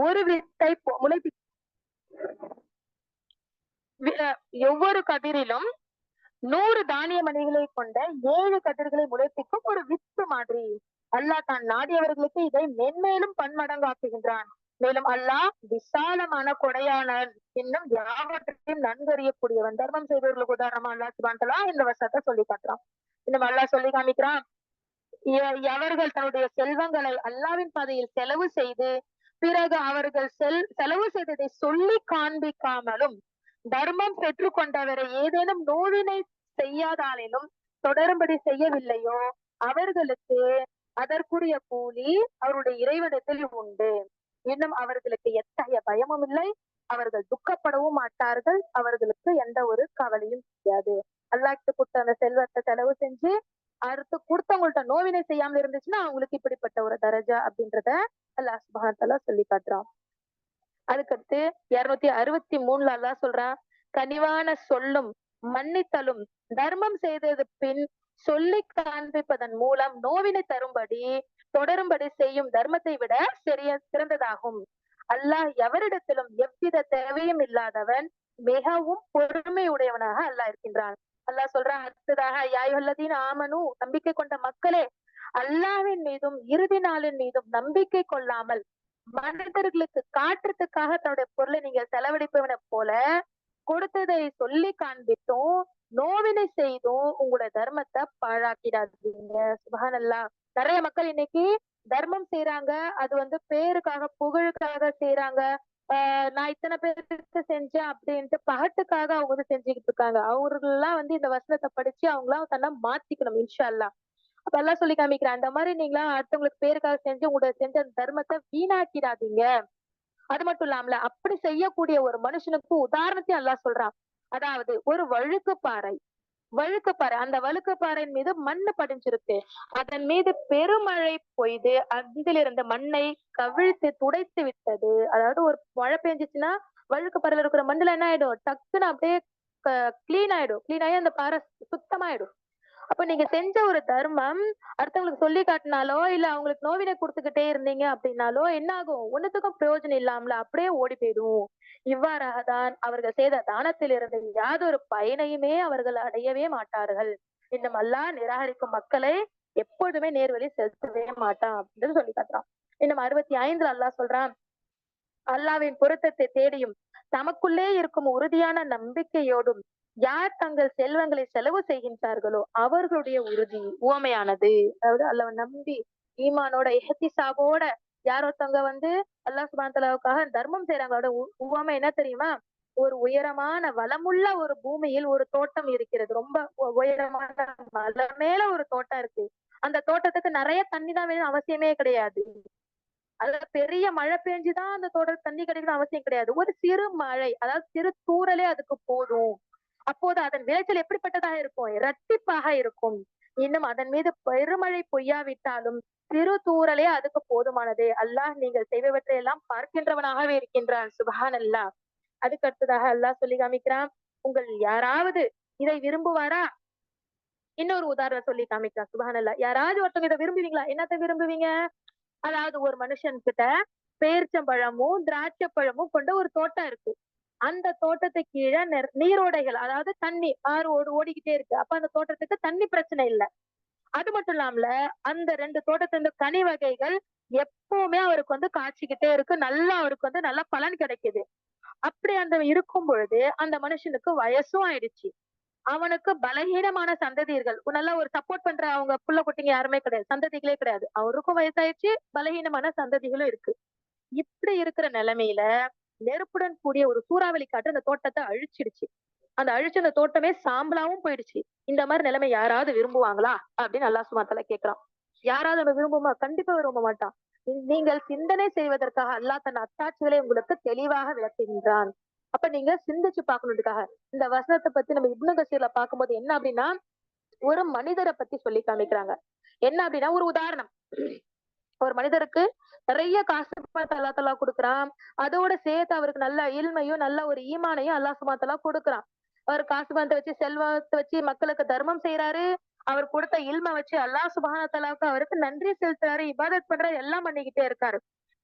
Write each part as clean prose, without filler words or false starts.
ஒரு வித்தை முளைப்பி ஒவ்வொரு கதிரிலும் 100 தானிய மணிகளை கொண்ட 7 கதிர்களை முளைப்பிக்கும் ஒரு வித்து மாதிரி அல்லாஹ் தான் நாடியவர்களுக்கு இதை மென்மேலும் பன்மடங்காக்குகின்றான். மேலும் அல்லாஹ் விசாலமான கொடையாளன், இன்னும் யாவற்றையும் நன்கறியக்கூடியவன். தர்மம் செய்தவர்களுக்கு உதாரணமா அல்லாஹ் சுப்ஹானஹு வ தஆலா இந்த வசனத்தை சொல்லி காட்டுறான். இன்னும் அல்லாஹ் சொல்லி காமிக்கிறான், எவர்கள் தன்னுடைய செல்வங்களை அல்லாவின் பாதையில் செலவு செய்து பிறகு அவர்கள் செலவு செய்ததை சொல்லி காண்பிக்காமலும் தர்மம் பெற்றுக் கொண்டவரை ஏதேனும் நோவினை செய்யாதாலும் தொடரும்படி செய்யவில்லையோ அவர்களுக்கு அதற்குரிய கூலி அவருடைய இறைவனத்தில் உண்டு. இன்னும் அவர்களுக்கு எத்தகைய பயமும் இல்லை, அவர்கள் துக்கப்படவும் மாட்டார்கள், அவர்களுக்கு எந்த ஒரு கவலையும் செய்யாது. அல்லாஹ்க்கு கொடுத்த அந்த செல்வத்தை செலவு செஞ்சு அடுத்து கொடுத்தவங்கள்ட்ட நோவினை செய்யாம இருந்துச்சுன்னா அவங்களுக்கு இப்படிப்பட்ட ஒரு தரஜா அப்படின்றத அல்லாஹ் சுப்ஹானஹு வ தஆலா சொல்லி காட்டுறான். அதுக்கடுத்து 263 அல்லாஹ் சொல்றான், கனிவான சொல்லும் மன்னித்தலும் தர்மம் செய்தது பின் சொல்லி காண்பிப்பதன் மூலம் நோவினை தரும்படி தொடரும்படி செய்யும் தர்மத்தை விட சிறந்ததாகும். அல்லாஹ் எவரிடத்திலும் எவ்வித தேவையும் இல்லாதவன், மிகவும் பொறுமை உடையவனாக அல்லாஹ் இருக்கின்றான். அல்லாஹ் சொல்றான் அடுத்ததாக, யாயுஹல்லதீன ஆமனு, நம்பிக்கை கொண்ட மக்களே, அல்லாஹ்வின் மீதும் இறுதி நாளின் மீதும் நம்பிக்கை கொள்ளாமல் மனிதர்களுக்கு காட்டுறதுக்காக தன்னுடைய பொருளை நீங்க செலவழிப்பவனை போல கொடுத்ததை சொல்லி காண்பித்தும் நோவினை செய்தும் உங்களோட தர்மத்தை பாழாக்கிடாதீங்க. சுப்ஹானல்லாஹ். நிறைய மக்கள் இன்னைக்கு தர்மம் செய்யறாங்க, அது பேருக்காக புகழுக்காக செய்யறாங்க. நான் இத்தனை பேருக்கு செஞ்சேன் அப்படின்ட்டு பகட்டுக்காக அவங்க செஞ்சுக்கிட்டு இருக்காங்க. அவர்கள் எல்லாம் இந்த வசனத்தை படிச்சு அவங்களாம் தன்னை மாத்திக்கணும் இன்ஷா அல்லாஹ். அப்ப எல்லாம் சொல்லி காமிக்கிறேன், அந்த மாதிரி நீங்களா அடுத்தவங்களுக்கு பேருக்காக செஞ்சு உங்களோட செஞ்ச தர்மத்தை வீணாக்கிடாதீங்க. அது மட்டும் இல்லாமல அப்படி செய்யக்கூடிய ஒரு மனுஷனுக்கு உதாரணத்தையும் அல்லாஹ் சொல்றான். அதாவது ஒரு வழுக்குப்பாறை அந்த வழுக்குப்பாறையின் மீது மண்ணு படிஞ்சிருக்கு. அதன் மீது பெருமழை பொய்து அதிலிருந்த மண்ணை கவிழ்த்து துடைத்து விட்டது. அதாவது ஒரு மழை பெஞ்சிச்சுன்னா வழுக்குப்பாறையில இருக்கிற மண்ணுல என்ன ஆயிடும், டக்குன்னு அப்படியே கிளீன் ஆகி அந்த பாறை சுத்தமாயிடும். அப்ப நீங்க செஞ்ச ஒரு தர்மம் அடுத்தவங்களுக்கு சொல்லி காட்டினாலோ இல்ல அவங்களுக்கு நோவினை கொடுத்துக்கிட்டே இருந்தீங்க அப்படின்னாலோ என்ன ஆகும், ஒண்ணுத்துக்கும் பிரயோஜனம் இல்லாமல அப்படியே ஓடி போயிடும். இவ்வாறாக தான் அவர்கள் செய்த தானத்திலிருந்து யாதொரு பயனையுமே அவர்கள் அடையவே மாட்டார்கள். இன்னும் அல்லாஹ் நிராகரிக்கும் மக்களை எப்பொழுதுமே நேர்வழி செலுத்தவே மாட்டான் அப்படின்னு சொல்லி காட்டுறான். இன்னும் 65 அல்லாஹ் சொல்றான், அல்லாவின் பொருத்தத்தை தேடியும் தமக்குள்ளே இருக்கும் உறுதியான நம்பிக்கையோடும் யார் தங்கள் செல்வங்களை செலவு செய்கின்றார்களோ அவர்களுடைய உறுதி உவமையானது. அதாவது அல்லாஹ் நம்பி ஈமானோட இஹ்திசாபோட யார் ஒருத்தவங்க அல்லாஹ் சுப்ஹானஹு வ தஆலாவுக்காக தர்மம் செய்யறாங்களோட உவமை என்ன தெரியுமா, ஒரு உயரமான வளமுள்ள ஒரு பூமியில் ஒரு தோட்டம் இருக்கிறது. ரொம்ப உயரமான மலை மேல ஒரு தோட்டம் இருக்கு. அந்த தோட்டத்துக்கு நிறைய தண்ணி தான் வேணும் அவசியமே கிடையாது. அதுல பெரிய மழை பெஞ்சுதான் அந்த தோட்டம் தண்ணி கிடைக்கணும் அவசியம் கிடையாது. ஒரு சிறு மழை, அதாவது சிறு தூறலே அதுக்கு போதும். அப்போது அதன் விளைச்சல் எப்படிப்பட்டதாக இருக்கும், இரட்டிப்பாக இருக்கும். இன்னும் அதன் மீது பெருமழை பொய்யாவிட்டாலும் சிறு தூறலே அதுக்கு போதுமானது. அல்லாஹ் நீங்கள் செய்பவற்றை எல்லாம் பார்க்கின்றவனாகவே இருக்கின்றான். சுப்ஹானல்லாஹ். அதுக்கு அடுத்ததாக அல்லாஹ் சொல்லி காமிக்கிறான், உங்கள் யாராவது இதை விரும்புவாரா? இன்னொரு உதாரணம் சொல்லி காமிக்கிறான். சுப்ஹானல்லாஹ். யாராவது ஒருத்தவங்க இதை விரும்புவீங்களா? என்னத்த விரும்புவீங்க? அதாவது ஒரு மனுஷன் கிட்ட பேரிச்சம்பழமும் திராட்சை பழமும் கொண்ட ஒரு தோட்டம் இருக்கு. அந்த தோட்டத்தை கீழே நீரோடைகள், அதாவது தண்ணி ஆறு ஓடிக்கிட்டே இருக்கு. அப்ப அந்த தோட்டத்துக்கு தண்ணி பிரச்சனை இல்ல. அது மட்டும் இல்லாமல அந்த 2 தோட்டத்துல கனி வகைகள் எப்பவுமே அவருக்கு காய்ச்சிக்கிட்டே இருக்கு. நல்லா அவருக்கு நல்ல பலன் கிடைக்குது. அப்படி அந்த இருக்கும் பொழுது அந்த மனுஷனுக்கு வயசும் ஆயிடுச்சு. அவனுக்கு பலகீனமான சந்ததியர்கள், நல்லா ஒரு சப்போர்ட் பண்ற அவங்க புள்ள குட்டிங்க யாருமே கிடையாது, சந்ததிகளே கிடையாது. அவருக்கும் வயசாயிடுச்சு, பலகீனமான சந்ததிகளும் இருக்கு. இப்படி இருக்கிற நிலைமையில நெருப்புடன் கூடிய ஒரு சூறாவளி காற்று அந்த தோட்டத்தை அழிச்சிடுச்சு. அந்த அழிச்ச அந்த தோட்டமே சாம்பலாவும் போயிடுச்சு. இந்த மாதிரி நிலைமை யாராவது விரும்புவாங்களா அப்படின்னு அல்லாஹ் சுப்ஹானஹு வ தஆலா கேட்கிறான். யாராவது நம்ம விரும்புமா? கண்டிப்பா விரும்ப மாட்டான். நீங்கள் சிந்தனை செய்வதற்காக அல்லாஹ் தன் அத்தாட்சிகளை உங்களுக்கு தெளிவாக விளக்குகின்றான். அப்ப நீங்க சிந்திச்சு பார்க்கணுன்றதுக்காக இந்த வசனத்தை பத்தி நம்ம இப்னு கசீர்ல பார்க்கும்போது என்ன அப்படின்னா, ஒரு மனிதரை பத்தி சொல்லி காமிக்கிறாங்க. என்ன அப்படின்னா, ஒரு உதாரணம். ஒரு மனிதருக்கு நிறைய காசு பணத்தை அல்லாஹ் தஆலா கொடுக்குறான். அதோட சேர்த்து அவருக்கு நல்ல இல்மையும் நல்ல ஒரு ஈமானையும் அல்லாஹ் சுப்ஹானஹு வ தஆலா கொடுக்குறான். அவர் காசு பணத்தை வச்சு செல்வத்தை வச்சு மக்களுக்கு தர்மம் செய்யறாரு. அவர் கொடுத்த இல்மை வச்சு அல்லாஹ் சுப்ஹானஹு வ தஆலாவுக்கு அவருக்கு நன்றி செலுத்துறாரு, இபாதத் பண்றாரு, எல்லாம் பண்ணிக்கிட்டே இருக்காரு.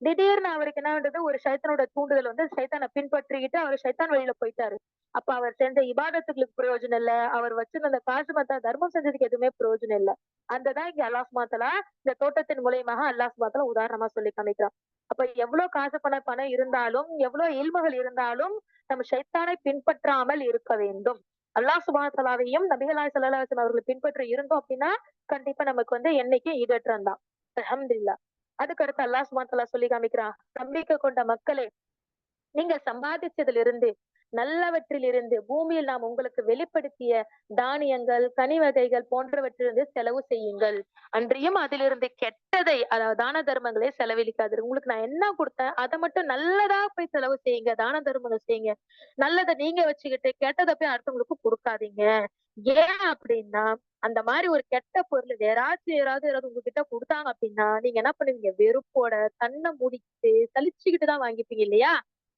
திடீர்னு அவருக்கு என்ன பண்றது, ஒரு ஷைத்தானோட தூண்டுதல் வந்து ஷைத்தான பின்பற்றிக்கிட்டு அவர் ஷைத்தான் வழியில போயிட்டாரு. அப்ப அவர் செஞ்ச இபாதத்துகளுக்கு பிரயோஜனம் இல்ல. அவர் வச்சிருந்த அந்த காசு பணத்த தர்மம் செஞ்சதுக்கு எதுவுமே பிரயோஜனம் இல்ல. அந்த தான் இங்க அல்லாஹ் சுப்ஹானஹு வ தஆலா இந்த தோட்டத்தின் மூலியமாக அல்லாஹ் சுப்ஹானஹு வ தஆலா உதாரணமா சொல்லி காமிக்கிறான். அப்ப எவ்ளோ காசு பணம் இருந்தாலும், எவ்ளோ இல்முகள் இருந்தாலும், நம்ம ஷைத்தானை பின்பற்றாமல் இருக்க வேண்டும். அல்லாஹ் சுப்ஹானஹு வ தஆலாவையும், நபிகள் நாயகம் ஸல்லல்லாஹு அலைஹி வஸல்லம் அவர்களை பின்பற்றி இருந்தோம் அப்படின்னா, கண்டிப்பா நமக்கு வந்து என்னைக்கும் ஈடேற்றம் தான். அல்ஹம்துலில்லாஹ். அதுக்கு அடுத்து அல்லாஹ் சுப்ஹானஹு வ தஆலா சொல்லி காமிக்கிறான். நம்பிக்கை கொண்ட மக்களே, நீங்க சம்பாதிச்சதிலிருந்து நல்லவற்றிலிருந்து பூமியில் நாம் உங்களுக்கு வெளிப்படுத்திய தானியங்கள், கனி வகைகள் போன்றவற்றிலிருந்து செலவு செய்யுங்கள். அன்றியும் அதிலிருந்து கெட்டதை, அதாவது தான தர்மங்களை செலவழிக்காதீர்கள். உங்களுக்கு நான் என்ன குடுத்தேன், அத மட்டும் நல்லதா போய் செலவு செய்யுங்க. தான தர்மங்கள் செய்யுங்க. நல்லத நீங்க வச்சுக்கிட்டு, கெட்டத போய் அடுத்தவங்களுக்கு குடுக்காதீங்க. ஏன் அப்படின்னா, அந்த மாரி ஒரு கெட்ட பொருள் யாராவது உங்ககிட்ட குடுத்தாங்க அப்படின்னா, நீங்க என்ன பண்ணுவீங்க? வெறுப்போட, கண்ண மூடிக்கிட்டு, சலிச்சுக்கிட்டு தான் வாங்கிப்பீங்க இல்லையா?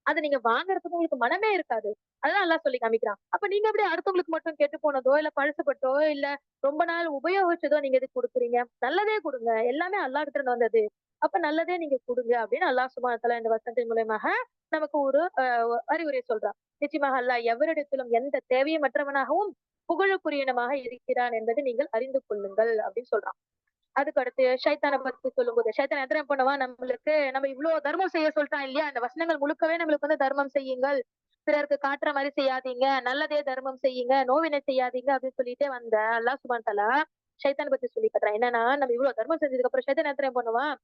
அத நீங்க வாங்குறதுக்கு உங்களுக்கு மனமே இருக்காது. அதான் அல்லாஹ் சொல்லி காமிக்கிறான். அப்ப நீங்க எப்படி அடுத்தவங்களுக்கு மட்டும் கெட்டு போனதோ, இல்ல பழசுபட்டோ, இல்ல ரொம்ப நாள் உபயோகிச்சதோ நீங்க எதுக்கு குடுக்குறீங்க? நல்லதே குடுங்க. எல்லாமே அல்லாஹ் கிட்ட இருந்து வந்தது. அப்ப நல்லதே நீங்க குடுங்க அப்படின்னு அல்லாஹ் சுப்ஹானஹு வ தஆலா இந்த வசனத்தின் மூலியமாக நமக்கு ஒரு அறிவுரை சொல்றான். நிச்சயமாக அல்லாஹ் எவரிடத்திலும் எந்த தேவையமற்றவனாகவும், புகழுக்குரியவனாக இருக்கிறான் என்பதை நீங்கள் அறிந்து கொள்ளுங்கள் அப்படின்னு சொல்றான். அதுக்கு அடுத்து ஷைத்தான பத்தி சொல்லும்போது, ஷைத்தான் எத்தன பண்ணுவான் நம்மளுக்கு, நம்ம இவ்ளோ தர்மம் செய்ய சொல்ட்டான் இல்லையா? அந்த வசனங்கள் முழுக்கவே நம்மளுக்கு வந்து தர்மம் செய்யுங்கள். பிறருக்கு காட்டுற மாரி செய்யாதீங்க. நல்லதே தர்மம் செய்யுங்க. நோவினை செய்யாதீங்க அப்படின்னு சொல்லிட்டே வந்த அல்லாஹ் சுப்ஹானஹு வ தஆலா ஷைத்தான பத்தி சொல்லி காட்டுறான். என்னன்னா, நம்ம இவ்ளோ தர்மம் செஞ்சதுக்கு அப்புறம் ஷைத்தான் என்ன தெரியுமா பண்ணுவான்?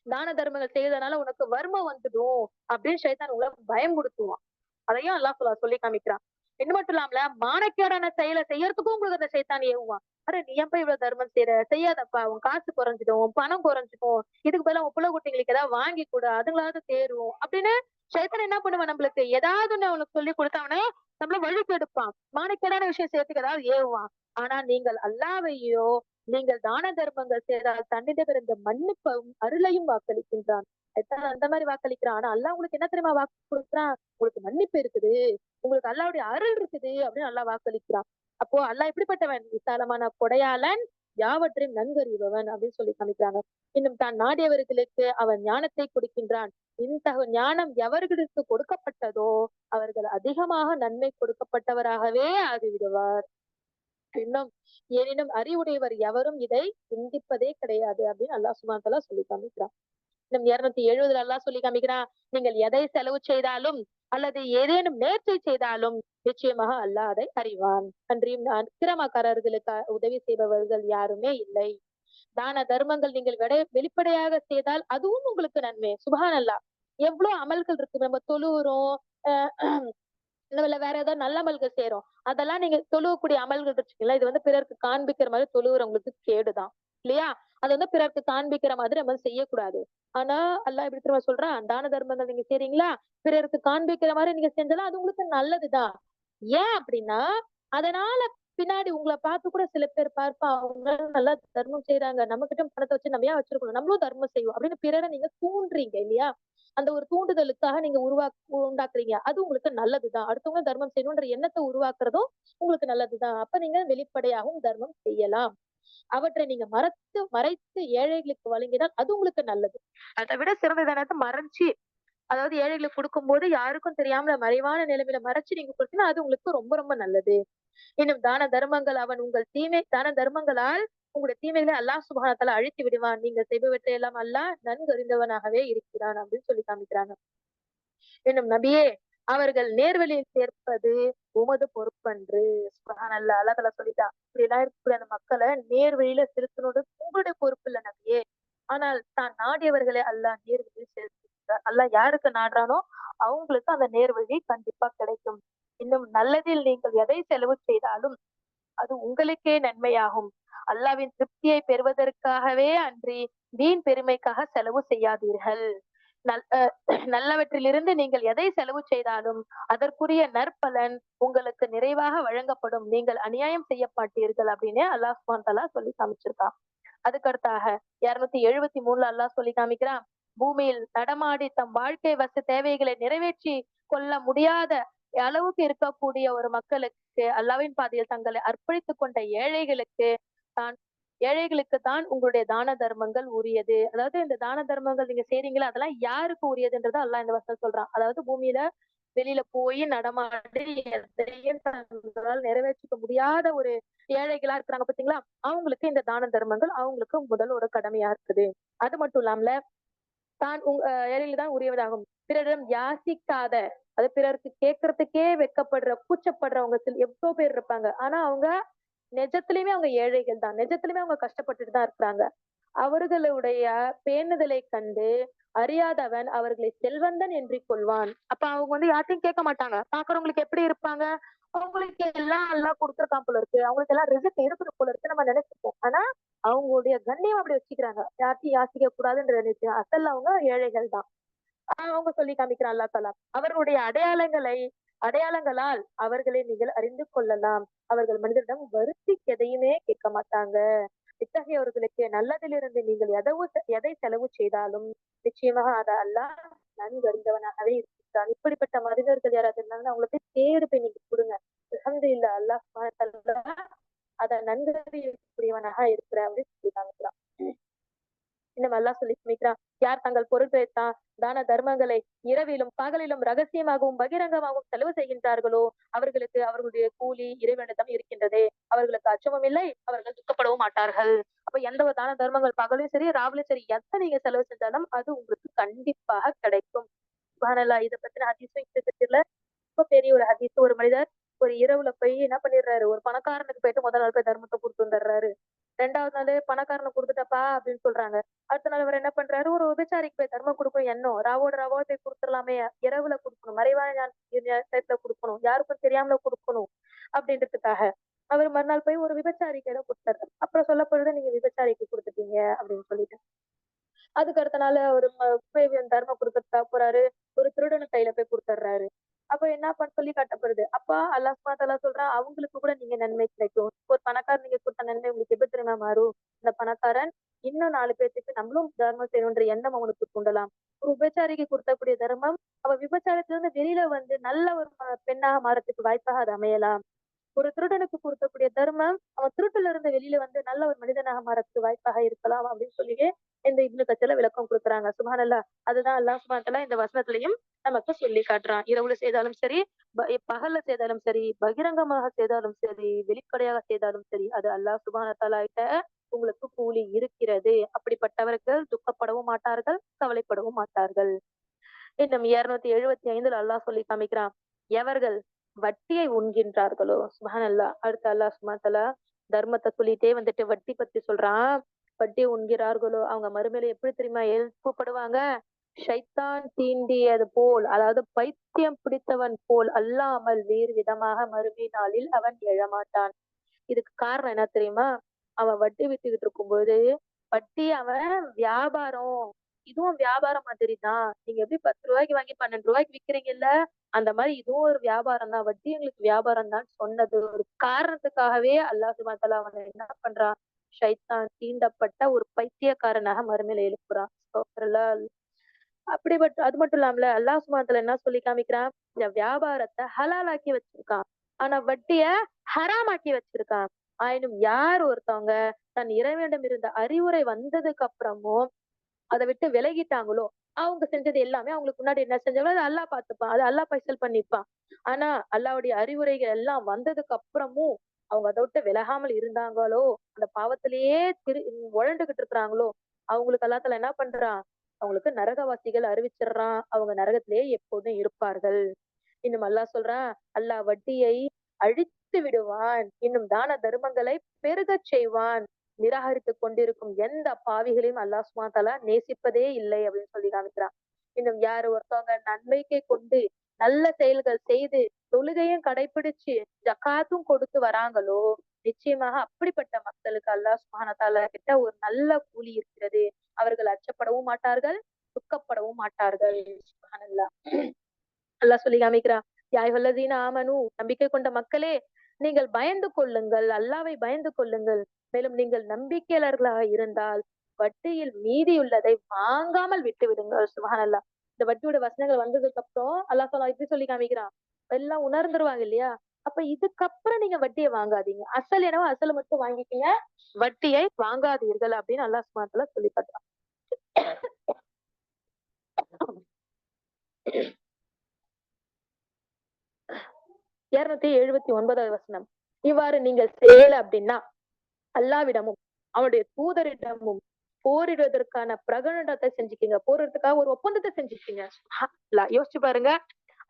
தான தர்மங்கள் செய்யறதுனால உனக்கு வறுமை வந்துடும் அப்படின்னு ஷைத்தான் உங்களை பயமுறுத்துவான். அதையும் அல்லாஹ் சொல்லி காமிக்கிறான். இது மட்டும் இல்லாமல மானக்கேடான செயலை செய்யறதுக்கும் உங்களுக்கு அந்த சைத்தான் ஏவுவான். அட நீ ஏன்பா இவ்வளவு தர்மம் செய்யற? செய்யாதப்பா, உன் காசு குறைஞ்சிடும், உன் பணம் குறைஞ்சிடும். இதுக்கு பதிலா உன் புள்ள குட்டிங்களுக்கு ஏதாவது வாங்கி கொடு, அதுங்களாவது தேரும் அப்படின்னு சைத்தான் என்ன பண்ணுவான், நம்மளுக்கு ஏதாவது ஒண்ணு அவனுக்கு சொல்லி கொடுத்தவனே நம்மள வழிக்கு எடுப்பான். மானக்கேடான விஷயம் செய்யறதுக்கு ஏதாவது ஏவுவான். ஆனா நீங்கள் அல்லாஹ்வையோ, நீங்கள் தான தர்மங்கள் செய்தால் தன்னிடம் இருந்த மன்னிப்பையும் அருளையும் வாக்களிக்கின்றான். சைத்தான் அந்த மாதிரி வாக்களிக்கிறான். ஆனா அல்லாஹ் உங்களுக்கு என்ன தெரியுமா வாக்கு கொடுக்குறான்? உங்களுக்கு மன்னிப்பு இருக்குது, உங்களுக்கு அல்லாஹ்வுடைய அருள் இருக்குது அப்படின்னு அல்லாஹ் வாக்களிக்கிறான். அப்போ அல்லாஹ் எப்படிப்பட்டவன்? விசாலமான கொடையாளன், யாவற்றையும் நன்கறிபவன் அப்படின்னு சொல்லி காமிக்கிறாங்க. இன்னும் தான் நாடியவர்களுக்கு அவன் ஞானத்தை கொடுக்கின்றான். இத்தகு ஞானம் எவர்களுக்கு கொடுக்கப்பட்டதோ அவர்கள் அதிகமாக நன்மை கொடுக்கப்பட்டவராகவே ஆகிவிடுவார். இன்னும் எனினும் அறிவுடையவர் எவரும் இதை சிந்திப்பதே கிடையாது அப்படின்னு அல்லாஹ் சுப்ஹானஹு வ தஆலா சொல்லி காமிக்கிறான். இன்னும் 270 அல்லாஹ் சொல்லி காமிக்கிறான். நீங்கள் எதை செலவு செய்தாலும் அல்லது ஏதேனும் நேர்ச்சை செய்தாலும் நிச்சயமாக அல்லாஹ் அதை அறிவான். அன்றியும் அக்கிரமக்காரர்களுக்கு உதவி செய்பவர்கள் யாருமே இல்லை. தான தர்மங்கள் நீங்கள் வெளிப்படையாக செய்தால் அதுவும் உங்களுக்கு நன்மை. சுப்ஹானல்லாஹ். எவ்வளவு அமல்கள் இருக்கு. நம்ம தொழுவுறோம், இல்ல வேற ஏதாவது நல்ல அமல்கள் செய்றோம். அதெல்லாம் நீங்க தொழுவக்கூடிய அமல்கள் இருக்குல்ல, இது வந்து பிறருக்கு காண்பிக்கிற மாதிரி தொழுவுறவங்களுக்கு கேடுதான். இல்லையா? அது வந்து பிறருக்கு காண்பிக்கிற மாதிரி நம்ம செய்யக்கூடாது. ஆனா அல்லாஹ் எப்படி தெரியுமா சொல்றான்? தான தர்மங்கள் நீங்க செய்றீங்களா? பிறருக்கு காண்பிக்கிற மாதிரி நீங்க செஞ்சாலும் அது உங்களுக்கு நல்லதுதான். ஏன் அப்படின்னா, அதனால பின்னாடி உங்கள பார்த்து கூட சில பேர் பார்ப்பான். அவங்க நல்லா தர்மம் செய்றாங்க. நம்மகிட்ட பணத்த வச்சு நம்ம ஏன் வச்சிருக்கணும்? நம்மளும் தர்மம் செய்வோம் அப்படின்னு பிறரை நீங்க தூண்டுறீங்க இல்லையா? அந்த ஒரு தூண்டுதலுக்காக நீங்க உண்டாக்குறீங்க. அது உங்களுக்கு நல்லதுதான். அடுத்தவங்க தர்மம் செய்யணும்ன்ற எண்ணத்த உருவாக்குறதும் உங்களுக்கு நல்லதுதான். அப்ப நீங்க வெளிப்படையாகவும் தர்மம் செய்யலாம். அவற்றை நீங்க மறைத்து ஏழைகளுக்கு வழங்கினால் அது உங்களுக்கு நல்லது. அதை விட சிறந்த தானத்தை மறைச்சு, அதாவது ஏழைகளுக்கு கொடுக்கும்போது யாருக்கும் தெரியாம மறைவான நிலைமையில மறைச்சு நீங்க கொடுத்தீங்கன்னா அது உங்களுக்கு ரொம்ப ரொம்ப நல்லது. இன்னும் தான தர்மங்கள் அவன் உங்கள் தான தர்மங்களால் உங்களுடைய தீமைகளை அல்லாஹ் சுப்ஹானஹு வ தஆலா அழித்து விடுவான். நீங்கள் செய்பவற்றை எல்லாம் அல்லாஹ் நன்கு அறிந்தவனாகவே இருக்கிறான் அப்படின்னு சொல்லி காமிக்கிறாங்க. இன்னும் நபியே, அவர்கள் நேர்வழியில் சேர்ப்பது உமது பொறுப்பன்று. சுப்ஹானல்லாஹ். அல்லாஹ் தஆலா சொல்லிட்டான். இப்படி எல்லாம் இருக்கக்கூடிய அந்த மக்களை நேர்வழியில செலுத்தினது உங்களுடைய பொறுப்பு இல்ல நபியே. ஆனால் தான் நாடியவர்களை அல்லாஹ் நேர்வழியில் சேர்க்கிறார். அல்லாஹ் யாருக்கு நாடுறானோ அவங்களுக்கு அந்த நேர்வழி கண்டிப்பா கிடைக்கும். இன்னும் நல்லதில் நீங்கள் எதை செலவு செய்தாலும் அது உங்களுக்கே நன்மையாகும். அல்லாஹ்வின் திருப்தியை பெறுவதற்காகவே அன்றி வீண் பெருமைக்காக செலவு செய்யாதீர்கள். நல் நல்லவற்றிலிருந்து நீங்கள் எதை செலவு செய்தாலும் அதற்குரிய நற்பலன் உங்களுக்கு நிறைவாக வழங்கப்படும். நீங்கள் அநியாயம் செய்ய மாட்டீர்கள் அப்படின்னு அல்லாஹ் சுப்ஹானஹு வ தஆலா சொல்லி காமிச்சிருக்கான். அதுக்கடுத்தாக 273 அல்லாஹ் சொல்லி காமிக்கிறான். பூமியில் நடமாடி தம் வாழ்க்கை தேவைகளை நிறைவேற்றி கொள்ள முடியாத அளவுக்கு இருக்கக்கூடிய ஒரு மக்களுக்கு அல்லாஹ்வின் பாதையில் தங்களை அர்ப்பணித்துக் கொண்ட ஏழைகளுக்கு தான் ஏழைகளுக்கு தான் உங்களுடைய தான தர்மங்கள் உரியது. அதாவது இந்த தான தர்மங்கள் நீங்க செய்றீங்களா, அதெல்லாம் யாருக்கு உரியதுன்றத அல்லாஹ் இந்த வசனம் சொல்றான். அதாவது பூமியில வெளியில போய் நடமாடி எதையும் தங்களால் நிறைவேற்றிக்க முடியாத ஒரு ஏழைகளா இருக்கிறாங்க பாத்தீங்களா? அவங்களுக்கு இந்த தான தர்மங்கள் அவங்களுக்கு முதல் ஒரு கடமையா இருக்குது. அது மட்டும் இல்லாமல தான் ஏழைகள் தான் உரியவதாகும். பிறரிடம் யாசிக்காத, அது பிறருக்கு கேட்கறதுக்கே வெட்கப்படுற, கூச்சப்படுறவங்க எவ்வளோ பேர் இருப்பாங்க. ஆனா அவங்க நிஜத்திலயுமே அவங்க ஏழைகள் தான். நிஜத்திலயுமே அவங்க கஷ்டப்பட்டுட்டு தான் இருக்கிறாங்க. அவர்களுடைய பேணுதலைக் கண்டு அறியாதவன் அவர்களை செல்வந்தன் என்றிக் கொள்வான். அப்ப அவங்க யார்ட்டயும் கேட்க மாட்டாங்க. பாக்குறவங்களுக்கு எப்படி இருப்பாங்க? அவங்களுக்கு எல்லாம் அல்லாஹ் குடுத்திருக்கான் போல இருக்கு. அவங்களுக்கு எல்லாம் ரிஸ்க் இருக்குது போல இருக்கு நம்ம நினைச்சுப்போம். ஆனா அவங்களுடைய கண்ணியம் அப்படி வச்சுக்கிறாங்க. யார்ட்டயும் யாசிக்க கூடாதுன்ற நினைச்சு அசல் அவங்க ஏழைகள் தான். அவங்க சொல்லி காமிக்கிறான் அல்லாஹ் தஆலா. அவர்களுடைய அடையாளங்களால் அவர்களை நீங்கள் அறிந்து கொள்ளலாம். அவர்கள் மனிதரிடம் வருத்தி எதையுமே கேட்க மாட்டாங்க. இத்தகையவர்களுக்கு நல்லதிலிருந்து நீங்கள் எதை செலவு செய்தாலும் நிச்சயமாக அதை அல்லாஹ் நன்கு அறிந்தவனாகவே இருக்கிறான். இப்படிப்பட்ட மனிதர்கள் யாராவது இருந்தாங்கன்னா அவங்களுக்கு தேடு போய் நீங்க கொடுங்க. அல்ஹம்துலில்லாஹ் அல்லாஹ் சுப்ஹானஹு வ தஆலா அதை நன்கு அறியக்கூடியவனாக இருக்கிற அப்படின்னு சொல்லி காமிக்கிறான். இன்னும் அல்லாஹ் சொல்லி காமிக்கிறான். யார் தங்கள் பொருட்களை தான தர்மங்களை இரவிலும் பகலிலும் ரகசியமாகவும் பகிரங்கமாகவும் செலவு செய்கின்றார்களோ அவர்களுக்கு அவர்களுடைய கூலி இறைவனிடம் இருக்கின்றது. அவர்களுக்கு அச்சமும் இல்லை, அவர்கள் துக்கப்படவும் மாட்டார்கள். அப்ப எந்த ஒரு தான தர்மங்கள் பகலும் சரி ராவிலும் சரி எத்தனை நீங்க செலவு செஞ்சாலும் அது உங்களுக்கு கண்டிப்பாக கிடைக்கும். சுப்ஹானல்லாஹ். இதை பத்தின ஹதீஸும் இந்த ரொம்ப பெரிய ஒரு ஹதீஸ். ஒரு மனிதர் ஒரு இரவுல போய் என்ன பண்ணிடுறாரு, ஒரு பணக்காரனுக்கு போயிட்டு முதல் நாள் போய் தர்மத்தை கொடுத்து வந்துடுறாரு. 2வது நாளு பணக்காரனுக்கு குடுத்துட்டப்பா அப்படின்னு சொல்றாங்க. அடுத்த நாள் அவர் என்ன பண்றாரு, ஒரு விபச்சாரிக்கு போய் தர்மம் கொடுக்கும் எண்ணம். ராவோட ராவா போய் குடுத்துடலாமே, இரவுல குடுக்கணும், மறைவான நேரத்துல குடுக்கணும், யாருக்கும் தெரியாமல குடுக்கணும் அப்படின்றதுக்காக அவர் மறுநாள் போய் ஒரு விபச்சாரிக்கு ஏதோ கொடுத்தாரு. அப்புறம் சொல்லப்படுது நீங்க விபச்சாரிக்கு கொடுத்துட்டீங்க அப்படின்னு சொல்லிட்டு. அதுக்கு அடுத்த நாள் அவரு போய் தர்மம் கொடுக்கறதுக்காக போறாரு. ஒரு திருடன கையில போய் குடுத்துடுறாரு. அப்ப என்ன சொல்லி காட்டப்படுது. அப்ப அல்லாஹ் சுப்ஹானஹு வ தஆலா சொல்றான், அவங்களுக்கு கூட நீங்க நன்மை கிடைக்கும். ஒரு பணக்காரன் நீங்க கொடுத்த நன்மை உங்களுக்கு எப்படி தெரியுமா மாறும்? இந்த பணக்காரன் இன்னும் 4 பேத்துக்கு நம்மளும் தர்மம் செய்யணுன்ற எண்ணம் அவனுக்கு தூண்டலாம். ஒரு விபச்சாரிக்கு கொடுக்கக்கூடிய தர்மம், அவ விபச்சாரத்துல இருந்து வெளியில வந்து நல்ல ஒரு பெண்ணாக மாறத்துக்கு வாய்ப்பாக அது அமையலாம். ஒரு திருடனுக்கு கொடுக்கக்கூடிய தர்மம் அவன் திருட்டுல இருந்து வெளியில வந்து நல்ல ஒரு மனிதனாக மாறத்துக்கு வாய்ப்பாக இருக்கலாம் அப்படின்னு சொல்லியே இந்த இப்னு கத்தீர்ல விளக்கம் கொடுக்குறாங்க. சுப்ஹானல்லாஹ். அதுதான் அல்லாஹ் சுப்ஹானஹு வ தஆலா இந்த வசனத்திலையும் நமக்கு சொல்லி காட்டுறான். இரவுல செய்தாலும் சரி, பகல்ல செய்தாலும் சரி, பகிரங்கமாக செய்தாலும் சரி, வெளிப்படையாக செய்தாலும் சரி, அது அல்லாஹ் சுப்ஹானஹு வ தஆலா கிட்ட உங்களுக்கு கூலி இருக்கிறது. அப்படிப்பட்டவர்கள் துக்கப்படவும் மாட்டார்கள், கவலைப்படவும் மாட்டார்கள். இன்னும் 275 அல்லாஹ் சொல்லி காமிக்கிறான். எவர்கள் வட்டியை உண்கின்றார்களோ சுப்ஹானல்லாஹ். அடுத்து அல்லாஹ் சுப்ஹானஹு வ தஆலா தர்மத்தை சொல்லிட்டே வந்துட்டு வட்டி பத்தி சொல்றான். வட்டி உண்கிறார்களோ அவங்க மறுமையில எப்படி தெரியுமா எழுப்பப்படுவாங்க? ஷைத்தான் தீண்டியது போல், அதாவது பைத்தியம் பிடித்தவன் போல் அல்லாமல் வேறு விதமாக மறுமை நாளில் அவன் எழமாட்டான். இதுக்கு காரணம் என்ன தெரியுமா? அவன் வட்டி வித்துக்கிட்டு இருக்கும்போது வட்டி அவன் வியாபாரம், இதுவும் வியாபாரம் மாதிரி தான். நீங்க எப்படி 10 ரூபாய்க்கு வாங்கி 12 ரூபாய்க்கு விக்கிறீங்கல்ல, அந்த மாதிரி இதுவும் ஒரு வியாபாரம் தான். வட்டி எங்களுக்கு வியாபாரம் தான் சொன்னது ஒரு காரணத்துக்காகவே அல்லாஹ் சுப்ஹானஹு வ தஆலா அவனை என்ன பண்றான்? ஷைத்தான் தீண்டப்பட்ட ஒரு பைத்தியக்காரனாக மறுமையில எழுப்புறான். அஸ்தக்ஃபிருல்லாஹ். அப்படிப்பட்ட அது மட்டும் இல்லாமல அல்லாஹ் சுப்ஹானஹு வ தஆலா என்ன சொல்லி காமிக்கிறான்? இந்த வியாபாரத்தை ஹலாலாக்கி வச்சிருக்கான். ஆனா வட்டிய ஹராமாக்கி வச்சிருக்கான். ஆயினும் யார் ஒருத்தவங்க தன் இறைவனிடம் இருந்த அறிவுரை வந்ததுக்கு அப்புறமும் அதை விட்டு விலகிட்டாங்களோ அவங்க செஞ்சது எல்லாமே அவங்களுக்கு முன்னாடி என்ன செஞ்சாங்களோ அதை அல்லாஹ் பார்த்துப்பான். அது அல்லாஹ் பைசல் பண்ணிப்பான். ஆனா அல்லாஹ்வுடைய அறிவுரைகள் எல்லாம் வந்ததுக்கு அப்புறமும் அவங்க அதை விட்டு விலகாமல் இருந்தாங்களோ, அந்த பாவத்திலேயே உழண்டுகிட்டு இருக்கிறாங்களோ, அவங்களுக்கு அல்லாஹ் தஆலா என்ன பண்றான்? அவங்களுக்கு நரகவாசிகள் அறிவிச்சிடுறான். அவங்க நரகத்திலேயே எப்போதும் இருப்பார்கள். இன்னும் அல்லாஹ் சொல்றான், அல்லாஹ் வட்டியை அழித்து விடுவான். இன்னும் தான தர்மங்களை பெருகச் செய்வான். நிராகரித்துக் கொண்டிருக்கும் எந்த பாவிகளையும் அல்லாஹ் சுப்ஹானஹு வ தஆலா நேசிப்பதே இல்லை அப்படின்னு சொல்லி காமிக்கிறான். இன்னும் யாரு ஒருத்தவங்க நன்மைக்கை கொண்டு நல்ல செயல்கள் செய்து தொழுகையும் கடைபிடிச்சு ஜகாத்தும் கொடுத்து வராங்களோ, நிச்சயமாக அப்படிப்பட்ட மக்களுக்கு அல்லாஹ் சுப்ஹானஹு வ தஆலா கிட்ட ஒரு நல்ல கூலி இருக்கிறது. அவர்கள் அச்சப்படவும் மாட்டார்கள், துக்கப்படவும் மாட்டார்கள். சுப்ஹானல்லாஹ். அல்லாஹ் சொல்லி காமிக்கிறான். யா அய்யுஹல்லதீன ஆமனூ, நம்பிக்கை கொண்ட மக்களே, நீங்கள் பயந்து கொள்ளுங்கள், அல்லாஹ்வை பயந்து கொள்ளுங்கள். மேலும் நீங்கள் நம்பிக்கையாளர்களாக இருந்தால் வட்டியில் மீதியுள்ளதை வாங்காமல் விட்டு விடுங்கள். சுப்ஹானல்லாஹ். இந்த வட்டியோட வசனங்கள் வந்ததுக்கு அப்புறம் அல்லாஹ் இப்படி சொல்லி காமிக்கிறான். எல்லாம் உணர்ந்துருவாங்க இல்லையா? அப்ப இதுக்கப்புறம் நீங்க வட்டியை வாங்காதீங்க. அசல் என்னவோ அசல மட்டும் வாங்கிக்கங்க. வட்டியை வாங்காதீர்கள் அப்படின்னு அல்லாஹ் சுப்ஹானஹு வ தஆலா சொல்லி காட்டுறான். 279வது வசனம். இவ்வாறு நீங்கள் செய்யல அப்படின்னா அல்லாவிடமும் அவனுடைய தூதரிடமும் போரிடுவதற்கான பிரகடனத்தை செஞ்சுக்கீங்க. போரிடுறதுக்காக ஒரு ஒப்பந்தத்தை செஞ்சுக்கீங்க. யோசிச்சு பாருங்க.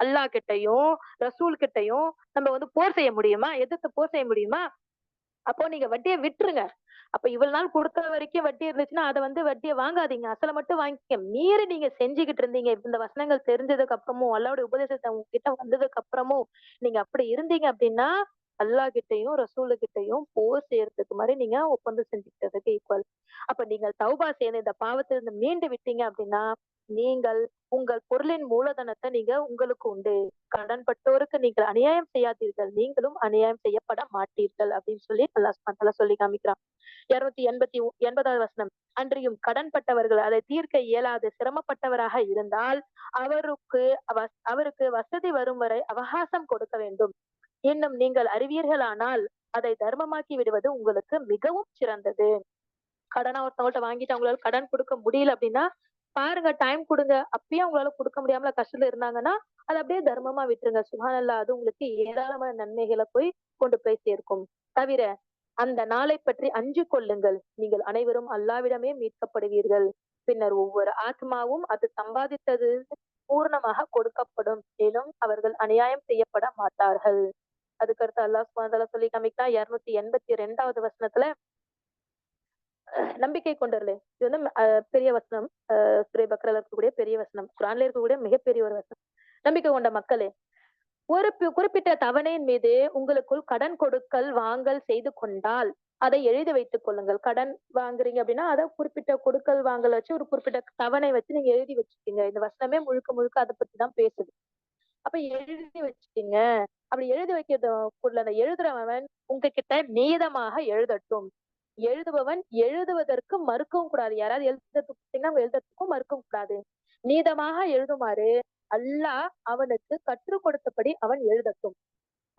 அல்லாஹ் கிட்டயும் ரசூல் கிட்டயும் நம்ம வந்து போர் செய்ய முடியுமா? எதிர்த்து போர் செய்ய முடியுமா? அப்போ நீங்க வட்டியை விட்டுருங்க. அப்ப இவ்வளவு நாள் கொடுத்த வரைக்கும் வட்டி இருந்துச்சுன்னா அதை வந்து வட்டியை வாங்காதீங்க. அசல மட்டும் வாங்கிக்க. மீறி நீங்க செஞ்சுக்கிட்டு இருந்தீங்க. இந்த வசனங்கள் தெரிஞ்சதுக்கு அப்புறமும் அல்லாவுடைய உபதேசத்தை உங்ககிட்ட வந்ததுக்கு அப்புறமும் நீங்க அப்படி இருந்தீங்க அப்படின்னா அல்லாஹ் கிட்டயும் ரசூலு கிட்டயும் போர் செய்யறதுக்கு மாதிரி நீங்க ஒப்பந்தம் செஞ்சுக்கிறதுக்கு ஈக்குவல். அப்ப நீங்கள் தௌபா செய்து இந்த பாவத்திலிருந்து மீண்டு விட்டீங்க அப்படின்னா நீங்கள் உங்கள் பொருளின் மூலதனத்தை நீங்க உங்களுக்கு உண்டு. கடன்பட்டோருக்கு நீங்கள் அநியாயம் செய்யாதீர்கள். நீங்களும் அநியாயம் செய்யப்பட மாட்டீர்கள் அப்படின்னு சொல்லி அல்லாஹ் சுப்ஹானஹு வ தஆலா சொல்லி காமிக்கிறான். 280வது வசனம். அன்றியும் கடன்பட்டவர்கள் அதை தீர்க்க இயலாது சிரமப்பட்டவராக இருந்தால் அவருக்கு அவருக்கு வசதி வரும் வரை அவகாசம் கொடுக்க வேண்டும். இன்னும் நீங்கள் அறிவீர்களானால் அதை தர்மமாக்கி விடுவது உங்களுக்கு மிகவும் சிறந்தது. கடனை ஒருத்தவங்கள்ட்ட வாங்கிட்டு அவங்களால கடன் கொடுக்க முடியல அப்படின்னா பாருங்க, டைம் கொடுங்க. அப்பயும் அவங்களால கொடுக்க முடியாமல கஷ்டத்துல இருந்தாங்கன்னா அதை அப்படியே தர்மமா விட்டுருங்க. சுப்ஹானல்லாஹ், அது உங்களுக்கு ஏராளமான நன்மைகளை போய் கொண்டு போய் சேர்க்கும். தவிர அந்த நாளை பற்றி அஞ்சு கொள்ளுங்கள். நீங்கள் அனைவரும் அல்லாவிடமே மீட்கப்படுவீர்கள். பின்னர் ஒவ்வொரு ஆத்மாவும் அது சம்பாதித்தது பூர்ணமாக கொடுக்கப்படும். மேலும் அவர்கள் அநியாயம் செய்யப்பட மாட்டார்கள். அதுக்கடுத்து அல்லாஹ் சுப்ஹானஹு வ தஆலா சொல்லி காமிக்கிறான் 282வது வசனத்துல நம்பிக்கை கொண்டவர்களே. இது வந்து பெரிய வசனம். சூரா பக்ரால இருக்கக்கூடிய பெரிய வசனம். குர்ஆன்ல இருக்கக்கூடிய மிகப்பெரிய ஒரு வசனம். நம்பிக்கை கொண்ட மக்களே, ஒரு குறிப்பிட்ட தவணையின் மீது உங்களுக்குள் கடன் கொடுக்கல் வாங்கல் செய்து கொண்டால் அதை எழுதி வைத்துக் கொள்ளுங்கள். கடன் வாங்குறீங்க அப்படின்னா அதை குறிப்பிட்ட கொடுக்கல் வாங்கல் வச்சு ஒரு குறிப்பிட்ட தவணை வச்சு நீங்க எழுதி வச்சுக்கீங்க. இந்த வசனமே முழுக்க முழுக்க அதை பத்தி தான் பேசுது. அப்ப எழுதி வச்சுக்கீங்க. அப்படி எழுதி வைக்கிறதுக்குள்ள அந்த எழுதுறவன் உங்ககிட்ட நீதமாக எழுதட்டும். எழுதுபவன் எழுதுவதற்கு மறுக்கவும் கூடாது. யாராவது எழுதுறதுக்கு எழுதுறதுக்கும் மறுக்கவும் கூடாது. நீதமாக எழுதுமாறு அல்லாஹ் அவனுக்கு கற்றுக் கொடுத்தபடி அவன் எழுதட்டும்.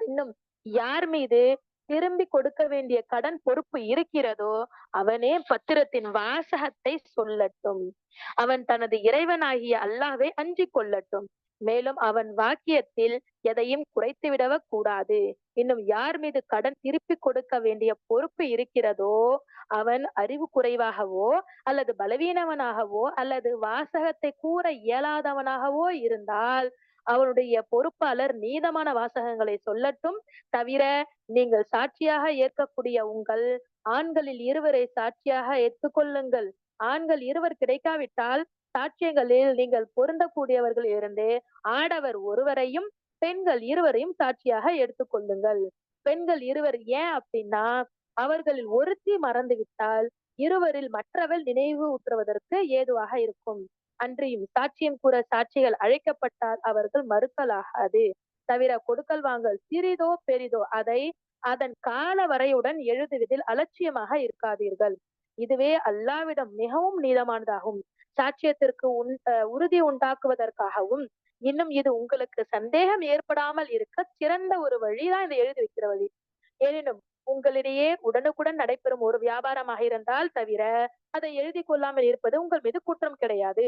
இன்னும் யார் மீது திரும்பி கொடுக்க வேண்டிய கடன் பொறுப்பு இருக்கிறதோ அவனே பத்திரத்தின் வாசகத்தை சொல்லட்டும். அவன் தனது இறைவனாகிய அல்லாஹ்வை அஞ்சிக் கொள்ளட்டும். மேலும் அவன் வாக்கியத்தில் எதையும் குறைத்து விடவ கூடாது. இன்னும் யார் மீது கடன் திருப்பி கொடுக்க வேண்டிய பொறுப்பு இருக்கிறதோ அவன் அறிவு குறைவாகவோ அல்லது பலவீனவனாகவோ அல்லது வாசகத்தை கூற இயலாதவனாகவோ இருந்தால் அவனுடைய பொறுப்பாளர் நீதமான வாசகங்களை சொல்லட்டும். தவிர நீங்கள் சாட்சியாக ஏற்கக்கூடிய உங்கள் ஆண்களில் இருவரை சாட்சியாக ஏற்றுக்கொள்ளுங்கள். ஆண்கள் இருவர் கிடைக்காவிட்டால் சாட்சியங்களில் நீங்கள் பொருந்தக்கூடியவர்கள் இருந்து ஆடவர் ஒருவரையும் பெண்கள் இருவரையும் சாட்சியாக எடுத்துக்கொள்ளுங்கள். பெண்கள் இருவர் ஏன் அப்படின்னா அவர்களில் ஒருத்தி மறந்து விட்டால் இருவரில் மற்றவள் நினைவு ஊற்றுவதற்கு ஏதுவாக இருக்கும். அன்றியும் சாட்சியம் கூற சாட்சிகள் அழைக்கப்பட்டால் அவர்கள் மறுக்கலாகாது. தவிர கொடுக்கல் வாங்கல் சிறிதோ பெரிதோ அதை அதன் கால வரையுடன் எழுதுவதில் அலட்சியமாக இருக்காதீர்கள். இதுவே அல்லாவிடம் மிகவும் நீதமானதாகும். சாட்சியத்திற்கு உறுதி உண்டாக்குவதற்காகவும் இன்னும் இது உங்களுக்கு சந்தேகம் ஏற்படாமல் இருக்க சிறந்த ஒரு வழிதான் இதை எழுதி வைக்கிற வழி. எனினும் உங்களிடையே உடனுக்குடன் நடைபெறும் ஒரு வியாபாரமாக இருந்தால் தவிர அதை எழுதி கொள்ளாமல் இருப்பது உங்கள் மீது குற்றம் கிடையாது.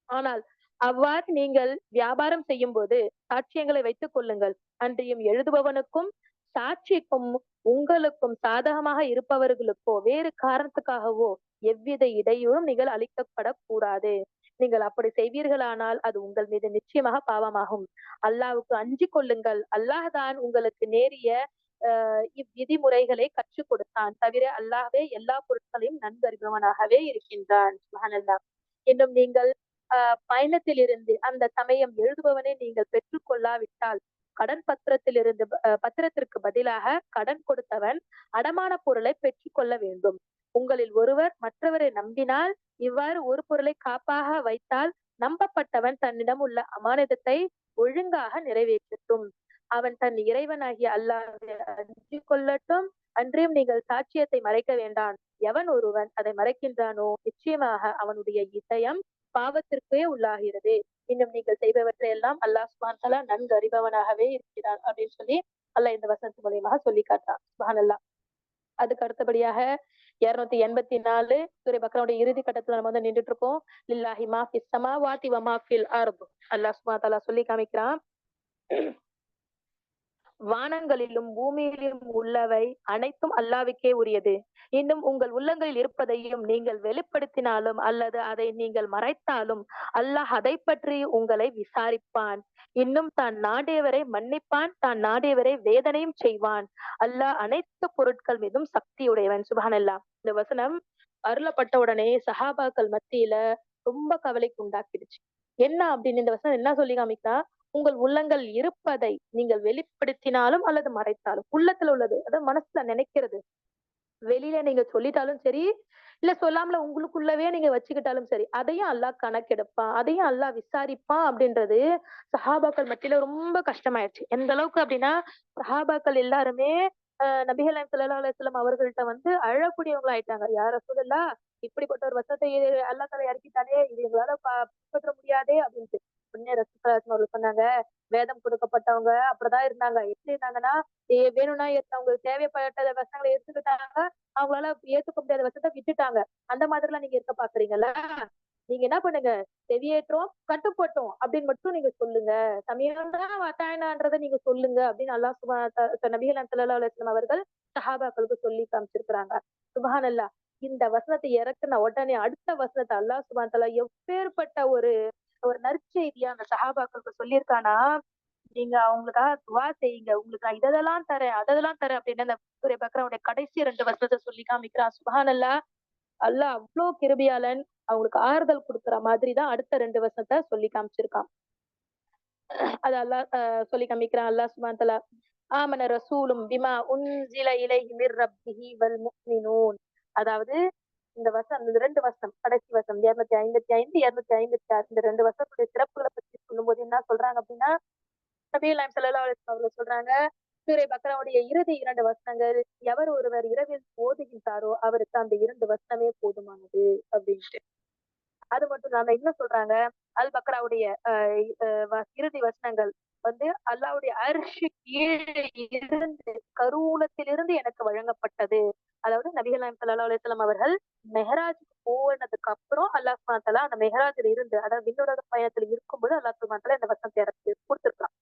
ஆனால் அவ்வாறு நீங்கள் வியாபாரம் செய்யும் போது சாட்சியங்களை வைத்துக் கொள்ளுங்கள். அன்றியும் எழுதுபவனுக்கும் சாட்சிக்கும் உங்களுக்கும் சாதகமாக இருப்பவர்களுக்கோ வேறு காரணத்துக்காகவோ எவ்வித இடையூறும் நீங்கள் அளிக்கப்படக்கூடாது. நீங்கள் அப்படி செய்வீர்களானால் அது உங்கள் மீது நிச்சயமாக பாவமாகும். அல்லாஹ்வுக்கு அஞ்சிக் கொள்ளுங்கள். அல்லாஹ் தான் உங்களுக்கு நேரிய இவ்விதிமுறைகளை கற்றுக் கொடுத்தான். தவிர அல்லாஹ்வே எல்லா பொருட்களையும் நன்கறிபவனாகவே இருக்கின்றான். சுப்ஹானல்லாஹ். இன்னும் நீங்கள் பயணத்தில் இருந்து அந்த சமயம் எழுதுபவனை நீங்கள் பெற்றுக் கொள்ளாவிட்டால் கடன் பத்திரத்திலிருந்து பத்திரத்திற்கு பதிலாக கடன் கொடுத்தவன் அடமான பொருளை பெற்றுக் கொள்ள வேண்டும். உங்களில் ஒருவர் மற்றவரை நம்பினால் இவ்வாறு ஒரு பொருளை காப்பாக வைத்தால் நம்பப்பட்டவன் தன்னிடம் உள்ள அமானிதத்தை ஒழுங்காக நிறைவேற்றட்டும். அவன் தன் இறைவனாகிய அல்லாஹ்வை அஞ்சிக் கொள்ளட்டும். அன்றியும் நீங்கள் சாட்சியத்தை மறைக்க வேண்டாம். எவன் ஒருவன் அதை மறைக்கின்றானோ நிச்சயமாக அவனுடைய இதயம் பாவத்திற்கே உள்ளாகிறது. இன்னும் நீங்கள் செய்பவற்றை எல்லாம் அல்லாஹ் சுப்ஹானஹு வ தஆலா நன்கு அறிபவனாகவே இருக்கிறார் அப்படின்னு சொல்லி அல்லாஹ் இந்த வசனத்து மூலியமாக சொல்லி காட்டுறான். சுப்ஹானல்லாஹ். அதுக்கு அடுத்தபடியாக 284 சூரா பக்ராவுடைய இறுதி கட்டத்துல நம்ம வந்து நின்றுட்டு இருக்கோம். லில்லாஹி மா ஃபிஸ் ஸமாவாதி வ மா ஃபில் அர்த். அல்லாஹ் சுப்ஹானஹு வ தஆலா சொல்லி காமிக்கிறான். வானங்களிலும் பூமியிலும் உள்ளவை அனைத்தும் அல்லாஹ்வுக்கே உரியது. இன்னும் உங்கள் உள்ளங்களில் இருப்பதையும் நீங்கள் வெளிப்படுத்தினாலும் அல்லது அதை நீங்கள் மறைத்தாலும் அல்லாஹ் அதைப் பற்றி உங்களை விசாரிப்பான். இன்னும் தான் நாடியவரை மன்னிப்பான், தான் நாடியவரை வேதனையும் செய்வான். அல்லாஹ் அனைத்து பொருட்கள் மீதும் சக்தியுடையவன். சுப்ஹானல்லாஹ். இந்த வசனம் அருளப்பட்ட உடனே சஹாபாக்கள் மத்தியில ரொம்ப கவலைக்கு உண்டாக்கிடுச்சு. என்ன அப்படின்னு இந்த வசனம் என்ன சொல்லி காமிக்குதா? உங்கள் உள்ளங்கள் இருப்பதை நீங்கள் வெளிப்படுத்தினாலும் அல்லது மறைத்தாலும், உள்ளத்துல உள்ளது, அதாவது மனசுல நினைக்கிறது, வெளியில நீங்க சொல்லிட்டாலும் சரி, இல்ல சொல்லாமல உங்களுக்குள்ளவே நீங்க வச்சுக்கிட்டாலும் சரி, அதையும் அல்லாஹ் கணக்கெடுப்பான், அதையும் அல்லாஹ் விசாரிப்பான் அப்படின்றது சஹாபாக்கள் மத்தியில ரொம்ப கஷ்டமாயிருச்சு. எந்த அளவுக்கு அப்படின்னா, சஹாபாக்கள் எல்லாருமே நபிகள் நாயகம் ஸல்லல்லாஹு அலைஹி வஸல்லம் அவர்கள்ட்ட வந்து அழக்கூடியவங்களா ஆயிட்டாங்க. "யா ரசூலல்லாஹ், இப்படிப்பட்ட ஒரு வசனத்தை அல்லாஹ் தஆலா இறக்கிட்டானே, இது எங்களால பின்பற்ற முடியாதே" அப்படின்ட்டு. உடனே ரசூல் ஸல்லல்லாஹு அலைஹி வஸல்லம் அவர்கள் சொன்னாங்க, வேதம் கொடுக்கப்பட்டவங்க அப்படிதான் இருந்தாங்க. எப்படி இருந்தாங்கன்னா, வேணும்னா அவங்களுக்கு தேவைப்பட்ட வசனங்களை எடுத்துக்கிட்டாங்க. அவங்களால ஏத்துக்க முடியாத வசனத்த விட்டுட்டாங்க. அந்த மாதிரிலாம் நீங்க இருக்க பாக்குறீங்களா? நீங்க என்ன பண்ணுங்க, செவியேற்றோம், கட்டுப்பட்டோம் அப்படின்னு மட்டும் நீங்க சொல்லுங்க. சமீஅனா வ அத்தாஅனான்றத நீங்க சொல்லுங்க அப்படின்னு அல்லாஹ் நபிகள் நாயகம் ஸல்லல்லாஹு அலைஹி வஸல்லம் அவர்கள் சஹாபாக்களுக்கு சொல்லி காமிச்சிருக்கிறாங்க. சுப்ஹானல்லாஹ். இந்த வசனத்தை இறக்குன உடனே அடுத்த வசனத்த அல்லாஹ் சுப்ஹானஹு வ தஆலா எப்பேர்ப்பட்ட ஒரு ஒரு நற்செய்தியா அந்த சஹாபாக்களுக்கு சொல்லியிருக்கானா, நீங்க அவங்களுக்காக துவா செய்யுங்க. உங்களுக்கு நான் இதெல்லாம் தரேன், அதெல்லாம் தரேன் அப்படின்னு அந்த சூரா பக்ராவுடைய கடைசி 2 வசனத்த சொல்லி காமிக்கிறான். சுப்ஹானல்லாஹ். அல்லாஹ் அவ்ளோ கிருபையாளன். அவங்களுக்கு ஆறுதல் குடுக்குற மாதிரி தான் அடுத்த 2 வசனத்த சொல்லி காமிச்சிருக்கான். அது அல்லாஹ் சொல்லி காமிக்கிறான் அல்லாஹ் சுப்ஹானஹு வ தஆலா. ஆமன ரசூலும் பிமா உன்சில இலைஹி மிர் ரப்பிஹி வல் முஃமினூன். அதாவது இந்த 2 வசனம், கடைசி வசனம் 255, 256 இந்த 2 வசனத்துடைய சிறப்புகள பத்தி சொல்லும்போது என்ன சொல்றாங்க அப்படின்னா, நபிகள் நாயகம் ஸல்லல்லாஹு அலைஹி வஸல்லம் அவர்கள் சொல்றாங்க, சூரா பக்ராவுடைய இறுதி 2 வசனங்கள், எவர் ஒருவர் இரவில் ஓதுகின்றாரோ அவருக்கு அந்த 2 வசனமே போதுமானது அப்படின்ட்டு. அது மட்டும் இல்லாம இன்னும் சொல்றாங்க, அல் பக்ராவுடைய இறுதி வசனங்கள் வந்து அல்லாஹ்வுடைய அர்ஷ் கீழே இருந்து கருவூலத்திலிருந்து எனக்கு வழங்கப்பட்டது. அதாவது நபிகள் நாயகம் ஸல்லல்லாஹு அலைஹி வஸல்லம் அவர்கள் மெஹராஜுக்கு போனதுக்கு அப்புறம் அல்லாஹ் சுப்ஹானஹு வ தஆலா அந்த மெஹராஜ்ல இருந்து, அதாவது விண்ணுலக பயணத்துல இருக்கும்போது அல்லாஹ் சுப்ஹானஹு வ தஆலா இந்த வசனத்தை இறக்கி குடுத்திருக்கான்.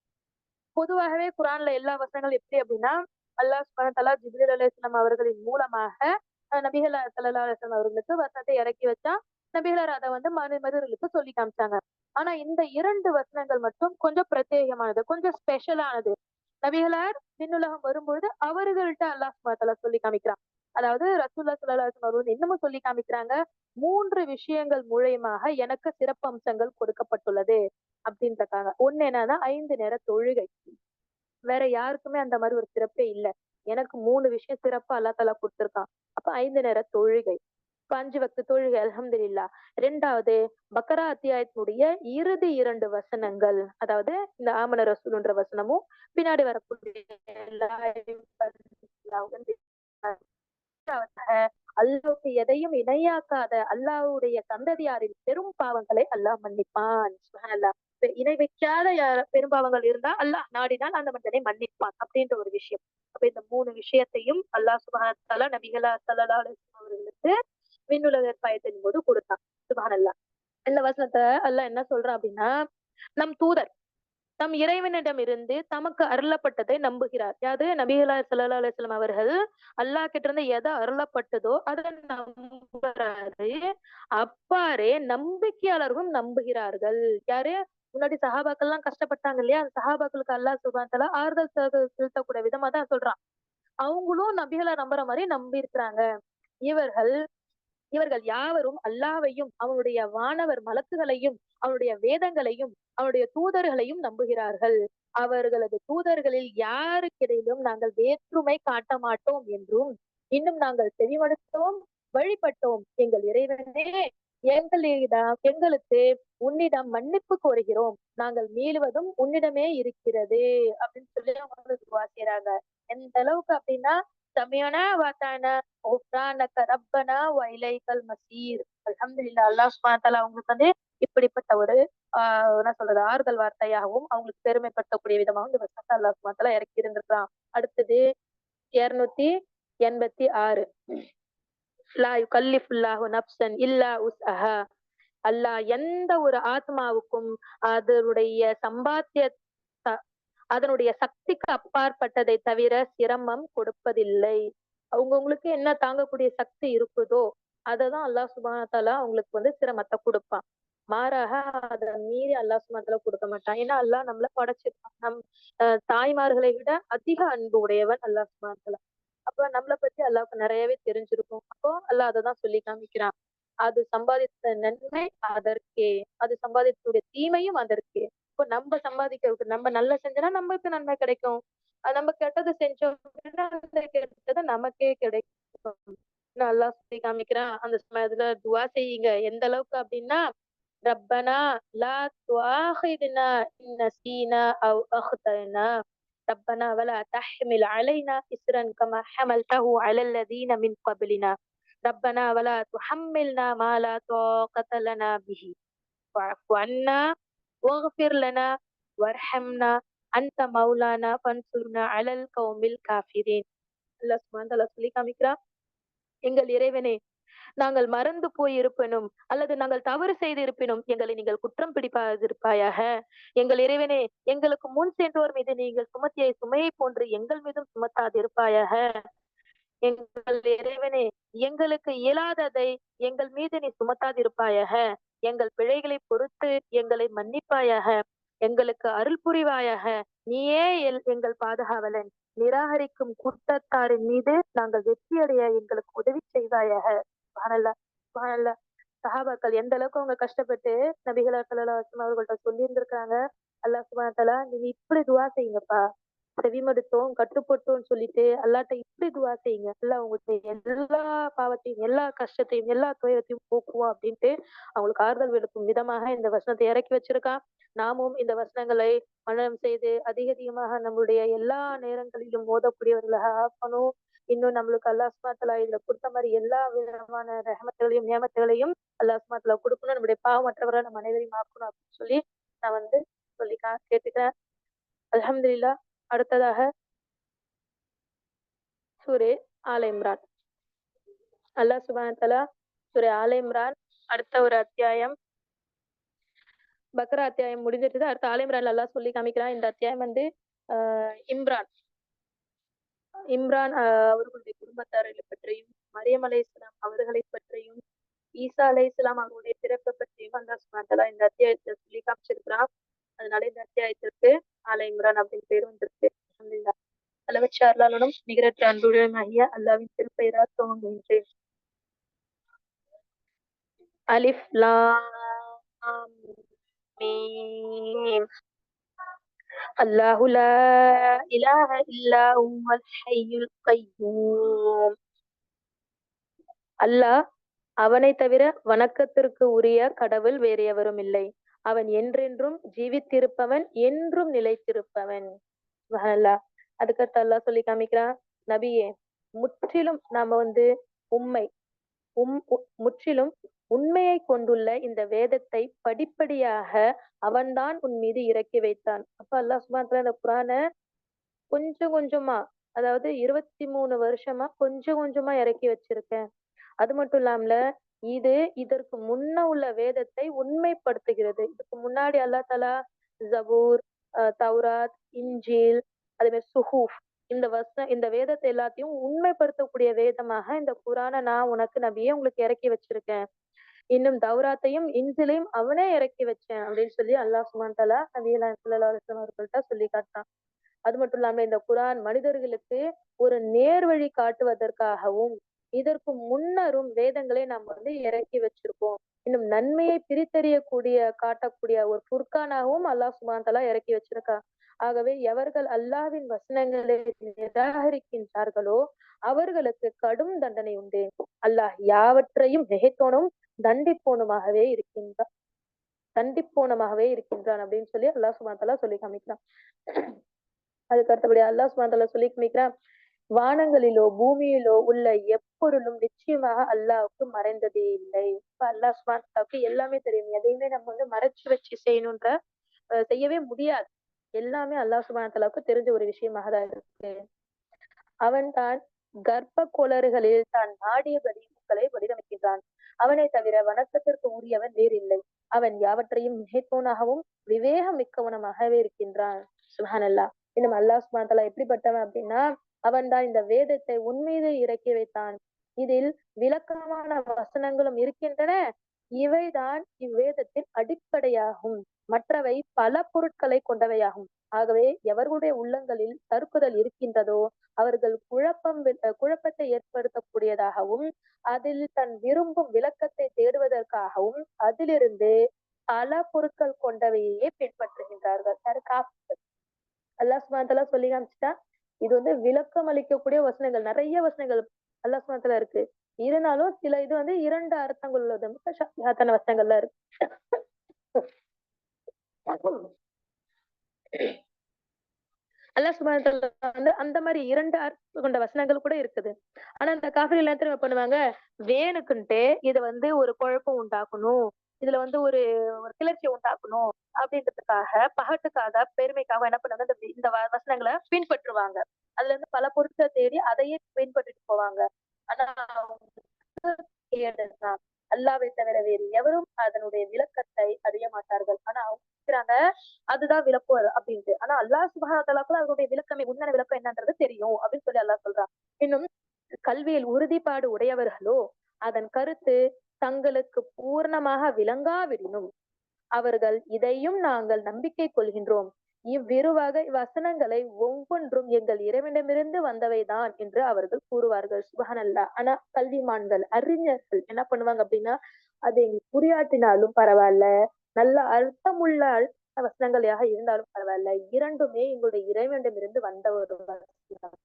பொதுவாகவே குர்ஆன்ல எல்லா வசனங்களும் எப்படி அப்படின்னா, அல்லாஹ் சுப்ஹானஹு வ தஆலா ஜிப்ரீல் அலைஹிஸ்ஸலாம் அவர்களின் மூலமாக நபிகள் ஸல்லல்லாஹு அலைஹி வஸல்லம் அவர்களுக்கு வசனத்தை இறக்கி வச்சா, நபிகளார் அத வந்து மனிதர்களுக்கு சொல்லி காமிச்சாங்க. ஆனா இந்த 2 வசனங்கள் மட்டும் கொஞ்சம் பிரத்யேகமானது, கொஞ்சம் ஸ்பெஷலானது. நபிகளார் விண்ணுலகம் வரும்பொழுது அவர்கள்ட்ட அல்லாஹ் சுப்ஹானஹு வ தஆலா சொல்லி காமிக்கிறான். அதாவது ரசூலுல்லாஹ் ஸல்லல்லாஹு அலைஹி வஸல்லம் அவர்கள் இன்னமும் சொல்லி காமிக்கிறாங்க, 3 விஷயங்கள் மூலியமாக எனக்கு சிறப்பு அம்சங்கள் கொடுக்கப்பட்டுள்ளது அப்படின்ருக்காங்க. ஒண்ணு என்னன்னா 5 நேர தொழுகை. வேற யாருக்குமே அந்த மாரி ஒரு சிறப்பே இல்ல. எனக்கு 3 விஷயம் சிறப்பா அல்லாஹ் தஆலா குடுத்திருக்கான். அப்ப 5 நேர தொழுகை. இப்ப 5 வக்த் தொழுகை அல்ஹம்துலில்லாஹ். 2வது பக்ரா அத்தியாயத்தினுடைய இறுதி 2 வசனங்கள். அதாவது இந்த ஆமன ரசூலுன்ற வசனமும், பின்னாடி வரக்கூடிய அல்லாஹ்வுக்கு எதையும் இணையாக்காத அல்லாஹ்வுடைய சந்ததியாரின் பெரும் பாவங்களை அல்லாஹ் மன்னிப்பான். சுப்ஹானல்லாஹ். இணை வைக்காத பெரும் பாவங்கள் இருந்தா அல்லாஹ் நாடினால் அந்த மனிதனை மன்னிப்பான் அப்படின்ற ஒரு விஷயம். அப்ப இந்த 3 விஷயத்தையும் அல்லாஹ் சுப்ஹானஹு வ தஆலா நபிகளார் ஸல்லல்லாஹு அலைஹி வஸல்லம் அவர்களுக்கு விண்ணுலக பயணத்தின் போது குடுத்தான். சுப்ஹானல்லாஹ். இந்த வசனத்த அல்லாஹ் என்ன சொல்றான் அப்படின்னா, நம் தூதர் தம் இறைவனிடமிருந்து தமக்கு அருளப்பட்டதை நம்புகிறார். யாது நபிகளார் ஸல்லல்லாஹு அலைஹி வஸல்லம் அவர்கள் அல்லாஹ் கிட்ட இருந்து எது அருளப்பட்டதோ அத நம்புறாரு. அப்பாறே நம்பிக்கையாளர்களும் நம்புகிறார்கள். யாரு? முன்னாடி சஹாபாக்கள்லாம் கஷ்டப்பட்டாங்க இல்லையா? அந்த சஹாபாக்களுக்கு அல்லாஹ் சுப்ஹானஹு வ தஆலா ஆறுதல் செலுத்தக்கூடிய விதமா தான் சொல்றான். அவங்களும் நபிகள நம்புற மாரி நம்பியிருக்கிறாங்க. இவர்கள் இவர்கள் யாவரும் அல்லாஹ்வையும், அவனுடைய வானவர் மலக்குகளையும், அவனுடைய வேதங்களையும், அவனுடைய தூதர்களையும் நம்புகிறார்கள். அவர்களது தூதர்களில் யாருக்கிடையிலும் நாங்கள் வேற்றுமை காட்ட மாட்டோம் என்றும், இன்னும் நாங்கள் செவிமடுத்தோம், வழிபட்டோம். எங்கள் இறைவனே, எங்களுக்கு உன்னிடம் மன்னிப்பு கோருகிறோம். நாங்கள் மீளுவதும் உன்னிடமே இருக்கிறது அப்படின்னு சொல்லி அவங்க வந்து துவா செய்றாங்க. எந்த அளவுக்கு அப்படின்னா, சமிஅனா வ அத்தானா குஃப்ரானக ரப்பனா வ இலைக்கல் மசீர். அல்ஹம்துலில்லாஹ். அல்லாஹ் சுப்ஹானஹு வ தஆலா அவங்களுக்கு வந்து இப்படிப்பட்ட ஒரு என்ன சொல்றது ஆறுதல் வார்த்தையாகவும் அவங்களுக்கு பெருமைப்படுத்தக்கூடிய விதமாகவும் இந்த வசனத்தை அல்லாஹ் சுப்ஹானஹு வ தஆலா இறக்கி இருந்திருக்கிறான். அடுத்தது 286. லா யுகல்லிஃபுல்லாஹு நஃப்ஸன் இல்லா உஸ்அஹா. அல்லாஹ் எந்த ஒரு ஆத்மாவுக்கும் அதனுடைய சம்பாத்திய அதனுடைய சக்திக்கு அப்பாற்பட்டதை தவிர சிரமம் கொடுப்பதில்லை. அவங்கவுங்களுக்கு என்ன தாங்கக்கூடிய சக்தி இருக்குதோ அததான் அல்லாஹ் சுப்ஹானஹு வ தஆலா அவங்களுக்கு வந்து சிரமத்தை கொடுப்பான். மாறாக அதை மீறி அல்லாஹ் சுப்ஹானஹு வ தஆலா கொடுக்க மாட்டான். ஏன்னா அல்லாஹ் நம்மள படைச்சிருக்கான். தாய்மார்களை விட அதிக அன்பு உடையவன் அல்லாஹ் சுப்ஹானஹு வ தஆலா. அப்ப நம்மளை பத்தி அல்லாஹ்வுக்கு நிறையவே தெரிஞ்சிருக்கும். அப்போ அல்லாஹ் அததான் சொல்லி காமிக்கிறான். அது சம்பாதித்த நன்மை அதற்கே, அது சம்பாதித்ததுடைய தீமையும் அதற்கே. இப்போ நம்ம சம்பாதிக்கிறதுக்கு நம்ம நல்ல செஞ்சோம்னா நமக்கு நன்மை கிடைக்கும். நம்ம கெட்டது செஞ்சோம் அப்படின்னா அந்த கெட்டது நமக்கே கிடைக்கும். அல்லாஹ் சொல்லி காமிக்கிறான். அந்த சமயத்துல துவா செய்யுங்க. எந்த அளவுக்கு அப்படின்னா ரப்பனா லா துஆஹித்னா இன் நஸீனா அவ் அக்தனா ரப்பனா வலா தஹ்மில் அலைனா இஸ்ரன் கமா ஹமல்தஹு அலல் லதீன மின் கப்லினா ரப்பனா வலா துஹம்மில்னா மா லா தாகத லனா பிஹி வஅஃபு அன்னா வக்ஃபிர் லனா வர்ஹம்னா அன்த மௌலானா ஃபன்சுர்னா அலல் கௌமில் காஃபிரீன். அல்லாஹ் சுப்ஹானஹு வ தஆலா சொல்லி காமிக்கிறான். எங்கள் இறைவனே, நாங்கள் மறந்து போய் இருப்பினும் அல்லது நாங்கள் தவறு செய்து இருப்பினும் எங்களை நீங்கள் குற்றம் பிடிப்பாதிருப்பாயாக. எங்கள் இறைவனே, எங்களுக்கு முன் சென்றோர் மீது நீங்கள் சுமத்திய சுமையை போன்று எங்கள் மீதும் சுமத்தாதிருப்பாயாக. எங்கள் இறைவனே, எங்களுக்கு இயலாததை எங்கள் மீது நீ சுமத்தாதிருப்பாயாக. எங்கள் பிழைகளை பொறுத்து எங்களை மன்னிப்பாயாக. எங்களுக்கு அருள் புரிவாயாக. நீயே எங்கள் பாதுகாவலன். நிராகரிக்கும் கூட்டத்தாரின் மீது நாங்கள் வெற்றியடைய எங்களுக்கு உதவி செய்வாயாக. சுப்ஹானல்லாஹ், சுப்ஹானல்லாஹ். சஹாபாக்கள் எந்த அளவுக்கு அவங்க கஷ்டப்பட்டு நபிகளார் ஸல்லல்லாஹு அலைஹி வஸல்லம் அவர்கள்ட்ட சொல்லி இருந்திருக்காங்க. அல்லாஹ் சுப்ஹானஹு வ தஆலா நீங்க இப்படி துஆ செய்யுங்கப்பா, செவிமடுத்தோம் கட்டுப்பட்டோம்னு சொல்லிட்டு அல்லாஹ்ட்ட இப்படி துஆ செய்யுங்க. அல்லாஹ் உங்களுக்கு எல்லா பாவத்தையும் எல்லா கஷ்டத்தையும் எல்லா துயரத்தையும் போக்குவோம் அப்படின்ட்டு அவங்களுக்கு ஆறுதல் விடுக்கும் விதமாக இந்த வசனத்தை இறக்கி வச்சிருக்கான். நாமும் இந்த வசனங்களை மனனம் செய்து அதிக அதிகமாக நம்மளுடைய எல்லா நேரங்களிலும் ஓதக்கூடியவர்களாக ஆக்கணும். இன்னும் நம்மளுக்கு அல்லாஹ் சுப்ஹானஹு வ தஆலா இதுல கொடுத்த மாதிரி எல்லா விதமான ரஹமத்துகளையும் நியமத்துகளையும் அல்லாஹ் சுப்ஹானஹு வ தஆலா கொடுக்கணும். நம்முடைய பாவமற்றவரை நம்ம அனைவரையும் ஆக்கணும் அப்படின்னு சொல்லி நான் வந்து சொல்லி கேட்டுக்கிறேன். அல்ஹம்துலில்லாஹ். அடுத்ததாக சூரே ஆல இம்ரான். அல்லாஹ் சுப்ஹானஹு வ தஆலா சூரே ஆல இம்ரான் அடுத்த ஒரு அத்தியாயம் பக்ரா அத்தியாயம் முடிஞ்சிருக்குது. அடுத்த ஆல இம்ரான்ல அல்லாஹ் சொல்லி காமிக்கிறான். இந்த அத்தியாயம் வந்து இம்ரான் இம்ரான் அவர்களுடைய குடும்பத்தார்களை பற்றியும் மரியம் அலைஹிஸ்ஸலாம் அவர்களை பற்றியும் ஈசா அலைஹிஸ்ஸலாம் அவர்களுடைய பிறப்பை பற்றியும் அல்லாஹ் சுப்ஹானஹு வ தஆலா இந்த அத்தியாயத்தை சொல்லி காமிச்சிருக்கிறான். அதனால இந்த அத்தியாயத்திற்கு ஆல இம்ரான் அப்படின்னு பேர் வந்திருக்கு. அல்ஹம்துலில்லாஹ். அளவற்ற அருளாளனும் நிகரற்ற அன்புடையவனாகிய அல்லாஹ்வின் திருப்பெயரால் துவங்குகின்றேன். அலிஃப் லாம் மீம். அல்லாஹு லா இலாஹ இல்லா ஹுவல் ஹய்யுல் கய்யூம். அல்லாஹ் அவனை தவிர வணக்கத்திற்கு உரிய கடவுள் வேறு எவரும் இல்லை. அவன் என்றென்றும் ஜீவித்திருப்பவன், என்றும் நிலைத்திருப்பவன். சுப்ஹானல்லாஹ். அதுக்கடுத்து அல்லாஹ் சொல்லி காமிக்கிறான், நபியே, முற்றிலும் நாம வந்து உம்மை முற்றிலும் உண்மையை கொண்டுள்ள இந்த வேதத்தை படிப்படியாக அவன்தான் உன் மீது இறக்கி வைத்தான். அப்ப அல்லாஹ் சுப்ஹானஹு வ தஆலா இந்த குர்ஆன கொஞ்சம் கொஞ்சமா, அதாவது 23 வருஷமா கொஞ்சம் கொஞ்சமா இறக்கி வச்சிருக்கேன். அது மட்டும் இல்லாமல இது இதற்கு முன்ன உள்ள வேதத்தை உண்மைப்படுத்துகிறது. இதுக்கு முன்னாடி அல்லாஹ் தஆலா ஜபூர், தௌராத், இன்ஜீல், அதே மாதிரி சுஹூஃப், இந்த வேதத்தை எல்லாத்தையும் உண்மைப்படுத்தக்கூடிய வேதமாக இந்த குர்ஆனை நான் உனக்கு நபியே உங்களுக்கு இறக்கி வச்சிருக்கேன். இன்னும் தௌராத்தையும் இன்ஜிலையும் அவனே இறக்கி வச்சேன் அப்படின்னு சொல்லி அல்லாஹ் சுப்ஹானஹு வ தஆலா நபியல்லாஹ் ஸல்லல்லாஹு அலைஹி வஸல்லம் அவர்கள்ட்ட சொல்லி காட்டான். அது மட்டும் இல்லாம இந்த குர்ஆன் மனிதர்களுக்கு ஒரு நேர்வழி காட்டுவதற்காகவும் இதற்கு முன்னரும் வேதங்களை நம்ம வந்து இறக்கி வச்சிருக்கோம். இன்னும் நன்மையை பிரித்தறியக்கூடிய காட்டக்கூடிய ஒரு ஃபுர்கானாவும் அல்லாஹ் சுப்ஹானஹு வ தஆலா இறக்கி வச்சிருக்கான். ஆகவே எவர்கள் அல்லாஹ்வின் வசனங்களை நிராகரிக்கின்றார்களோ அவர்களுக்கு கடும் தண்டனை உண்டு. அல்லாஹ் யாவற்றையும் மிகைத்தோனும் தண்டிப்போனமாகவே இருக்கின்றான் அப்படின்னு சொல்லி அல்லாஹ் சுப்ஹானஹு வ தஆலா சொல்லி காமிக்கிறான். அதுக்கு அடுத்தபடி அல்லாஹ் சுப்ஹானஹு வ தஆலா சொல்லி காமிக்கிறான், வானங்களிலோ பூமியிலோ உள்ள எப்பொருளும் நிச்சயமாக அல்லாஹ்வுக்கு மறைந்ததே இல்லை. இப்ப அல்லாஹ் சுப்ஹானஹு வ தஆலாவுக்கு எல்லாமே தெரியும். எதையுமே நம்ம வந்து மறைச்சு வச்சு செய்யணுன்ற செய்யவே முடியாது. எல்லாமே அல்லாஹ் சுப்ஹானஹு வ தஆலாவுக்கு தெரிஞ்ச ஒரு விஷயமாக தான் இருக்கு. அவன் தான் கர்ப்ப கோளறுகளில் தான் நாடியபடி உங்களை வடிவமைக்கின்றான். அவனை தவிர வணக்கத்திற்கு உரியவன் வேறில்லை. அவன் யாவற்றையும் மிகைப்பவனாகவும் விவேகம் மிக்கவனமாகவே இருக்கின்றான். சுப்ஹானல்லாஹ். இன்னும் அல்லாஹ் சுப்ஹானஹு வ தஆலா எப்படிப்பட்டவன் அப்படின்னா, அவன் தான் இந்த வேதத்தை உன்மீது இறக்கி வைத்தான். இதில் விளக்கமான வசனங்களும் இருக்கின்றன. இவைதான் இவ்வேதத்தின் அடிப்படையாகும். மற்றவை பல பொருட்களை கொண்டவையாகும். ஆகவே எவர்களுடைய உள்ளங்களில் தருக்குதல் இருக்கின்றதோ அவர்கள் குழப்பத்தை ஏற்படுத்தக்கூடியதாகவும் அதில் தன் விரும்பும் விளக்கத்தை தேடுவதற்காகவும் அதிலிருந்து பல பொருட்கள் கொண்டவையே பின்பற்றுகின்றார்கள். அல்லாஹ் சுப்ஹானஹு வ தஆலா சொல்லி காமிச்சிட்டா இது வந்து விளக்கம் அளிக்கக்கூடிய வசனங்கள் நிறைய வசனங்கள் அல்லாஹ் சுப்ஹானஹு வ தஆலா இருக்கு. இருந்தாலும் சில இது வந்து 2 அர்த்தங்கள் உள்ளது முத்தஷாபிஹாத்தான வசனங்கள்லாம் இருக்கு. அல்லாஹ் சுப்ஹானஹு வ தஆலா வந்து அந்த மாரி 2 அர்த்தம் கொண்ட வசனங்கள் கூட இருக்குது. ஆனா இந்த காஃபிர்கள் என்ன தெரியுமா பண்ணுவாங்க? வேணுக்குன்ட்டு இத வந்து ஒரு குழப்பம் உண்டாக்கணும். இதுல வந்து ஒரு ஒரு கிளர்ச்சி உண்டாக்கணும் அப்படின்றதுக்காக, பகட்டுக்காக, பெருமைக்காக என்ன பண்ணுவாங்க, இந்த வசனங்கள பின்பற்றுவாங்க. அதுல இருந்து பல பொருட்கள தேடி அதையே பின்பற்றிட்டு போவாங்க. ஆனா கேடுதான். அல்லாஹ்வை தவிர வேறு எவரும் அதனுடைய விளக்கத்தை அறிய மாட்டார்கள். ஆனா அவங்க நினைக்கிறாங்க, அதுதான் விளக்கம் அப்படின்ட்டு. ஆனா அல்லாஹ் சுப்ஹானஹு வ தஆலாவுக்கு அதனுடைய விளக்கமே உண்மையான விளக்கம் என்னன்றது தெரியும் அப்படின்னு சொல்லி அல்லாஹ் சொல்றான். இன்னும் கல்வியில் உறுதிப்பாடு உடையவர்களோ அதன் கருத்து தங்களுக்கு பூர்ணமாக விளங்காவிடினும் அவர்கள் இதையும் நாங்கள் நம்பிக்கை கொள்கின்றோம். இவ்விரு வகை வசனங்களை ஒவ்வொன்றும் எங்கள் இறைவனிடமிருந்து வந்தவைதான் என்று அவர்கள் கூறுவார்கள். சுப்ஹானல்லாஹ். ஆனா கல்விமான்கள், அறிஞர்கள் என்ன பண்ணுவாங்க அப்படின்னா, அது எங்களுக்கு புரியாட்டினாலும் பரவால்ல. நல்ல அர்த்தமுள்ள வசனங்களாக இருந்தாலும் பரவால்ல. இரண்டுமே எங்களுடைய இறைவனிடமிருந்து வந்த ஒரு வசனம்.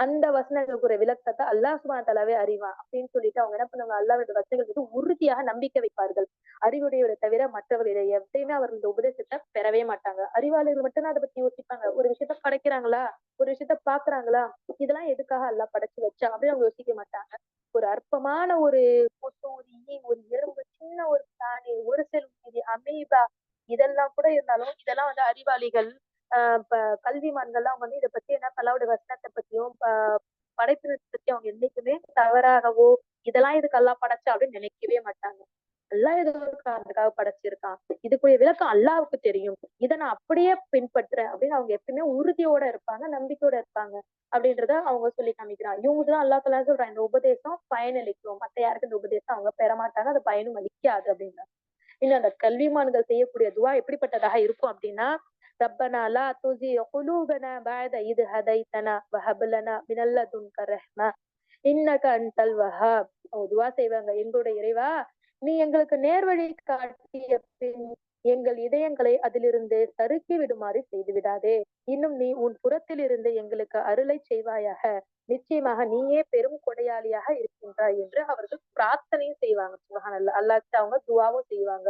அந்த வசனங்களுக்குரிய விளக்கத்த அல்லாஹ் சுப்ஹானஹு வ தஆலாவே அறிவான் அப்படின்னு சொல்லிட்டு அவங்க என்ன பண்ணுவாங்க, அல்லாஹ்வுடைய வசனங்கள் மீது உறுதியாக நம்பிக்கை வைப்பார்கள். அறிவுடையவரை தவிர மற்றவர்களை எப்பயுமே அவர்கள் இந்த உபதேசத்தை பெறவே மாட்டாங்க. அறிவாளிகள் மட்டும்தான் அதை பத்தி யோசிப்பாங்க. ஒரு விஷயத்த படைக்கிறாங்களா, ஒரு விஷயத்த பாக்குறாங்களா, இதெல்லாம் எதுக்காக அல்லாஹ் படைச்சு வச்சா அப்படின்னு அவங்க யோசிக்க மாட்டாங்க. ஒரு அற்பமான ஒரு கொசு, ஒரு ஈ, ஒரு எறும்பு, சின்ன ஒரு பிராணி, ஒரு செல் உயிரி, அமீபா இதெல்லாம் கூட இருந்தாலும் இதெல்லாம் வந்து அறிவாளிகள் கல்விமான்கள்லாம் வந்து இத பத்தி என்ன அல்லாஹ்வுடைய வசனத்த பத்தியும் படைப்பினை பத்தி அவங்க என்னைக்குமே தவறாகவோ இதெல்லாம் இதுக்கு அல்லாஹ் படைச்சா அப்படின்னு நினைக்கவே மாட்டாங்க. அல்லாஹ் ஏதோ ஒரு காரணத்துக்காக படைச்சிருக்கான். இதுக்குரிய விளக்கம் அல்லாஹ்வுக்கு தெரியும். இத நான் அப்படியே பின்பற்றுறேன் அப்படின்னு அவங்க எப்பவுமே உறுதியோட இருப்பாங்க, நம்பிக்கையோட இருப்பாங்க. அப்படின்றத அவங்க சொல்லி காமிக்கிறாங்க. இவங்கதான் அல்லாஹ் தஆலா சொல்றான் இந்த உபதேசம் பயனளிக்கும். மத்த யாருக்கும் இந்த உபதேசம் அவங்க பெற மாட்டாங்க. அது பயனும் அளிக்காது அப்படின்றாங்க. இன்னும் அந்த கல்விமான்கள் செய்யக்கூடிய துவா எப்படிப்பட்டதாக இருக்கும் அப்படின்னா, ரப்பனா லா துஸிக் குலூபனா பஅத இத் ஹதைத்தனா வஹப் லனா மினல் லதுன்க ரஹ்ம இன்னக அன்தல் வஹ்ஹாப். அவங்க துவா செய்வாங்க, எங்களுடைய இறைவா நீ எங்களுக்கு நேர்வழி காட்டிய பின் எங்கள் இதயங்களை அதிலிருந்து சறுக்கி விடுமாறு செய்து விடாதே. இன்னும் நீ உன் புறத்தில் இருந்து எங்களுக்கு அருளை செய்வாயாக. நிச்சயமாக நீயே பெரும் கொடையாளியாக இருக்கின்றாய் என்று அவர்கள் பிரார்த்தனையும் செய்வாங்க. சுப்ஹானல்லாஹ். அல்லாஹ்ட்ட அவங்க துவாவும் செய்வாங்க.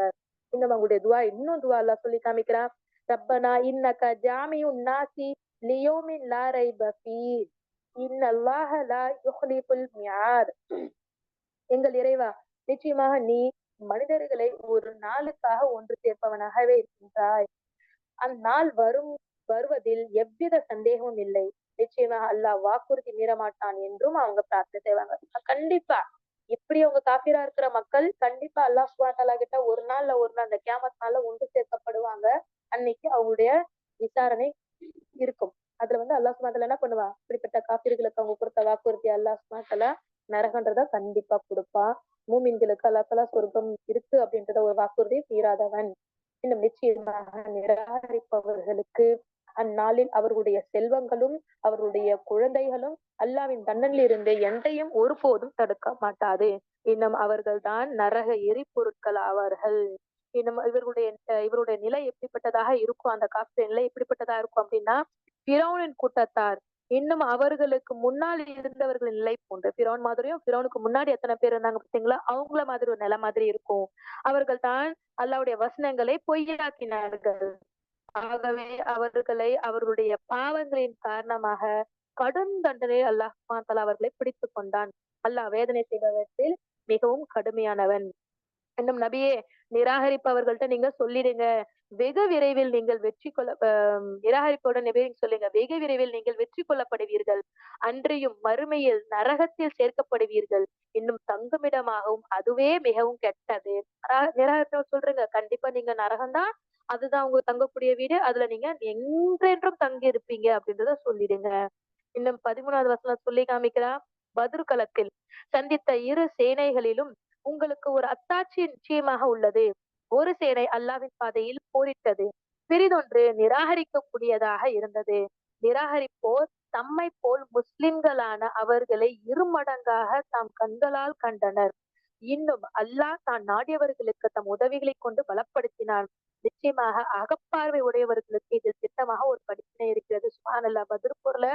இன்னும் அவங்களுடைய துவா இன்னும் துவா அல்லாஹ் சொல்லி காமிக்கிறான். ரப்பனா இன்னக ஜாமிஉன் நாசி லியௌமின் லா ரைப ஃபீஹ் இன்னல்லாஹ லா யுக்லிஃபுல் மிஆத். எங்கள் இறைவா நிச்சயமாக நீ மனிதர்களை ஒரு நாளுக்காக ஒன்று சேர்ப்பவனாகவே இருக்கின்றாய். அந்நாள் வருவதில் எவ்வித சந்தேகமும் இல்லை. நிச்சயமாக அல்லாஹ் வாக்குறுதி மீறமாட்டான் என்றும் அவங்க பிரார்த்தனை செய்வாங்க. கண்டிப்பா இப்படி அவங்க காஃபிரா இருக்கிற மக்கள் கண்டிப்பா அல்லாஹ் சுப்ஹானஹு வ தஆலா கிட்ட ஒரு நாள் அந்த கியாமத் நாள்ல ஒன்று சேர்க்கப்படுவாங்க. அன்னைக்கு அவங்களுடைய விசாரணை இருக்கும். அதுல வந்து அல்லாஹ் சுப்ஹானஹு வ தஆலா என்ன பண்ணுவான், இப்படிப்பட்ட காஃபிர்களுக்கு அவங்க கொடுத்த வாக்குறுதி அல்லாஹ் சுப்ஹானஹு வ தஆலா நரகன்றத கண்டிப்பா கொடுப்பான். மூமின்களுக்கு அல்லாஹ் தஆலா சொர்க்கம் இருக்கு அப்படின்றத ஒரு வாக்குறுதி மீறாதவன். இன்னும் நிச்சயமாக நிராகரிப்பவர்களுக்கு அந்நாளில் அவர்களுடைய செல்வங்களும் அவர்களுடைய குழந்தைகளும் அல்லாவின் தண்டனில் இருந்து எந்தையும் ஒருபோதும் தடுக்க மாட்டாது. இன்னும் அவர்கள் தான் நரக எரிபொருட்கள் ஆவார்கள். இன்னும் இவருடைய நிலை எப்படிப்பட்டதாக இருக்கும், அந்த காஃபிரின் நிலை எப்படிப்பட்டதா இருக்கும் அப்படின்னா, பிறவுனின் கூட்டத்தார் இன்னும் அவர்களுக்கு முன்னால் இருந்தவர்களின் நிலை போன்று பிறவுன் மாதிரியும் பிறவுனுக்கு முன்னாடி எத்தனை பேர் இருந்தாங்க பார்த்தீங்களா, அவங்கள மாதிரி ஒரு நிலை மாதிரி இருக்கும். அவர்கள் தான் அல்லாஹ்வுடைய வசனங்களை பொய்யாக்கினார்கள். ஆகவே அவர்களை அவர்களுடைய பாவங்களின் காரணமாக கடும் தண்டனை அல்லாஹ் சுப்ஹானஹு வ தஆலா அவர்களை பிடித்துக் கொண்டான். அல்லாஹ் வேதனை செய்பவற்றில் மிகவும் கடுமையானவன். இன்னும் நபியே, நிராகரிப்பவர்கள்ட்ட நீங்க சொல்லிடுங்க, வெகு விரைவில் நீங்கள் வெற்றி கொள்ள நிராகரிப்போட நபியே சொல்லுங்க, வெகு விரைவில் நீங்கள் வெற்றி கொள்ளப்படுவீர்கள். அன்றியும் மறுமையில் நரகத்தில் சேர்க்கப்படுவீர்கள். இன்னும் தங்குமிடமாகவும் அதுவே மிகவும் கெட்டது. நிராகரிப்பவர் சொல்றீங்க, கண்டிப்பா நீங்க நரகம்தான், அதுதான் உங்க தங்கக்கூடிய வீடு. அதுல நீங்க என்றென்றும் தங்கி இருப்பீங்க அப்படின்றத சொல்லிடுங்க. இன்னும் 13வது வசனம் சொல்லி காமிக்கிறான். பத்ர் களத்தில் சந்தித்த இரு சேனைகளிலும் உங்களுக்கு ஒரு அத்தாட்சி நிச்சயமாக உள்ளது. ஒரு சேனை அல்லாஹ்வின் பாதையில் போரிட்டது. பிறிதொன்று நிராகரிக்கக்கூடியதாக இருந்தது. நிராகரிப்போர் தம்மை போல் முஸ்லிம்களான அவர்களை இருமடங்காக தாம் கண்களால் கண்டனர். இன்னும் அல்லாஹ் தான் நாடியவர்களுக்கு தம் உதவிகளை கொண்டு பலப்படுத்தினான். நிச்சயமாக அகப்பார்வை உடையவர்களுக்கு இதில் திட்டமாக ஒரு படிப்பினை இருக்கிறது. சுப்ஹானல்லாஹ். பத்ர் போர்ல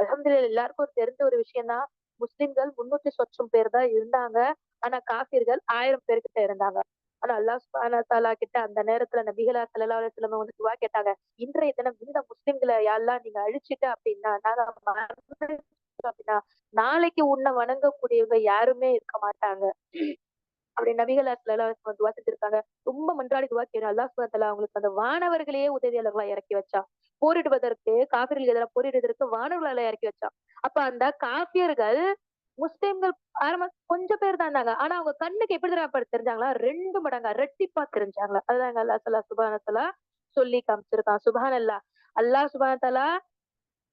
அல்ஹம்துலில்லாஹ் எல்லாருக்கும் தெரிஞ்ச ஒரு விஷயம் தான். முஸ்லிம்கள் 300 சொச்சம் பேர் தான் இருந்தாங்க. ஆனா காஃபிர்கள் 1000 பேர்கிட்ட இருந்தாங்க. ஆனா அல்லாஹ் சுப்ஹானஹு வ தஆலா கிட்ட அந்த நேரத்துல நபிகளார் ஸல்லல்லாஹு அலைஹி வஸல்லம் வந்து துஆ கேட்டாங்க. இன்றைய தினம் இந்த முஸ்லிம்களை யா அல்லாஹ் நீங்க அழிச்சிட்ட அப்படின்னா, நாங்க மரணிச்சிட்டோம் அப்படின்னா, நாளைக்கு உன்னை வணங்கக்கூடியவங்க யாருமே இருக்க மாட்டாங்க. அப்படி நபிகளார் ஸல்லல்லாஹு அலைஹி வஸல்லம் துஆ செஞ்சிருக்காங்க. ரொம்ப மன்றாடி துஆ கேட்கிறேன். அல்லாஹ் சுப்ஹானஹு வ தஆலா அவங்களுக்கு அந்த வானவர்களையே உதவியாளர்களா இறக்கி வச்சான். போரிடுவதற்கு காஃபிர்களுக்கு எதிராக போரிடுவதற்கு வானவர்களை இறக்கி வச்சான். அப்ப அந்த காஃபியர்கள் முஸ்லிம்கள் கொஞ்சம் பேர் தான் இருந்தாங்க. ஆனா அவங்க கண்ணுக்கு எப்படி தெரியுமா தெரிஞ்சாங்களா? 2 மடங்கா ரெட்டிப்பா தெரிஞ்சாங்களா. அதுதாங்க அல்லாஹ் சுப்ஹானஹு வ தஆலா சொல்லி காமிச்சிருக்கான். சுப்ஹானல்லாஹ். அல்லாஹ் சுப்ஹானஹு வ தஆலா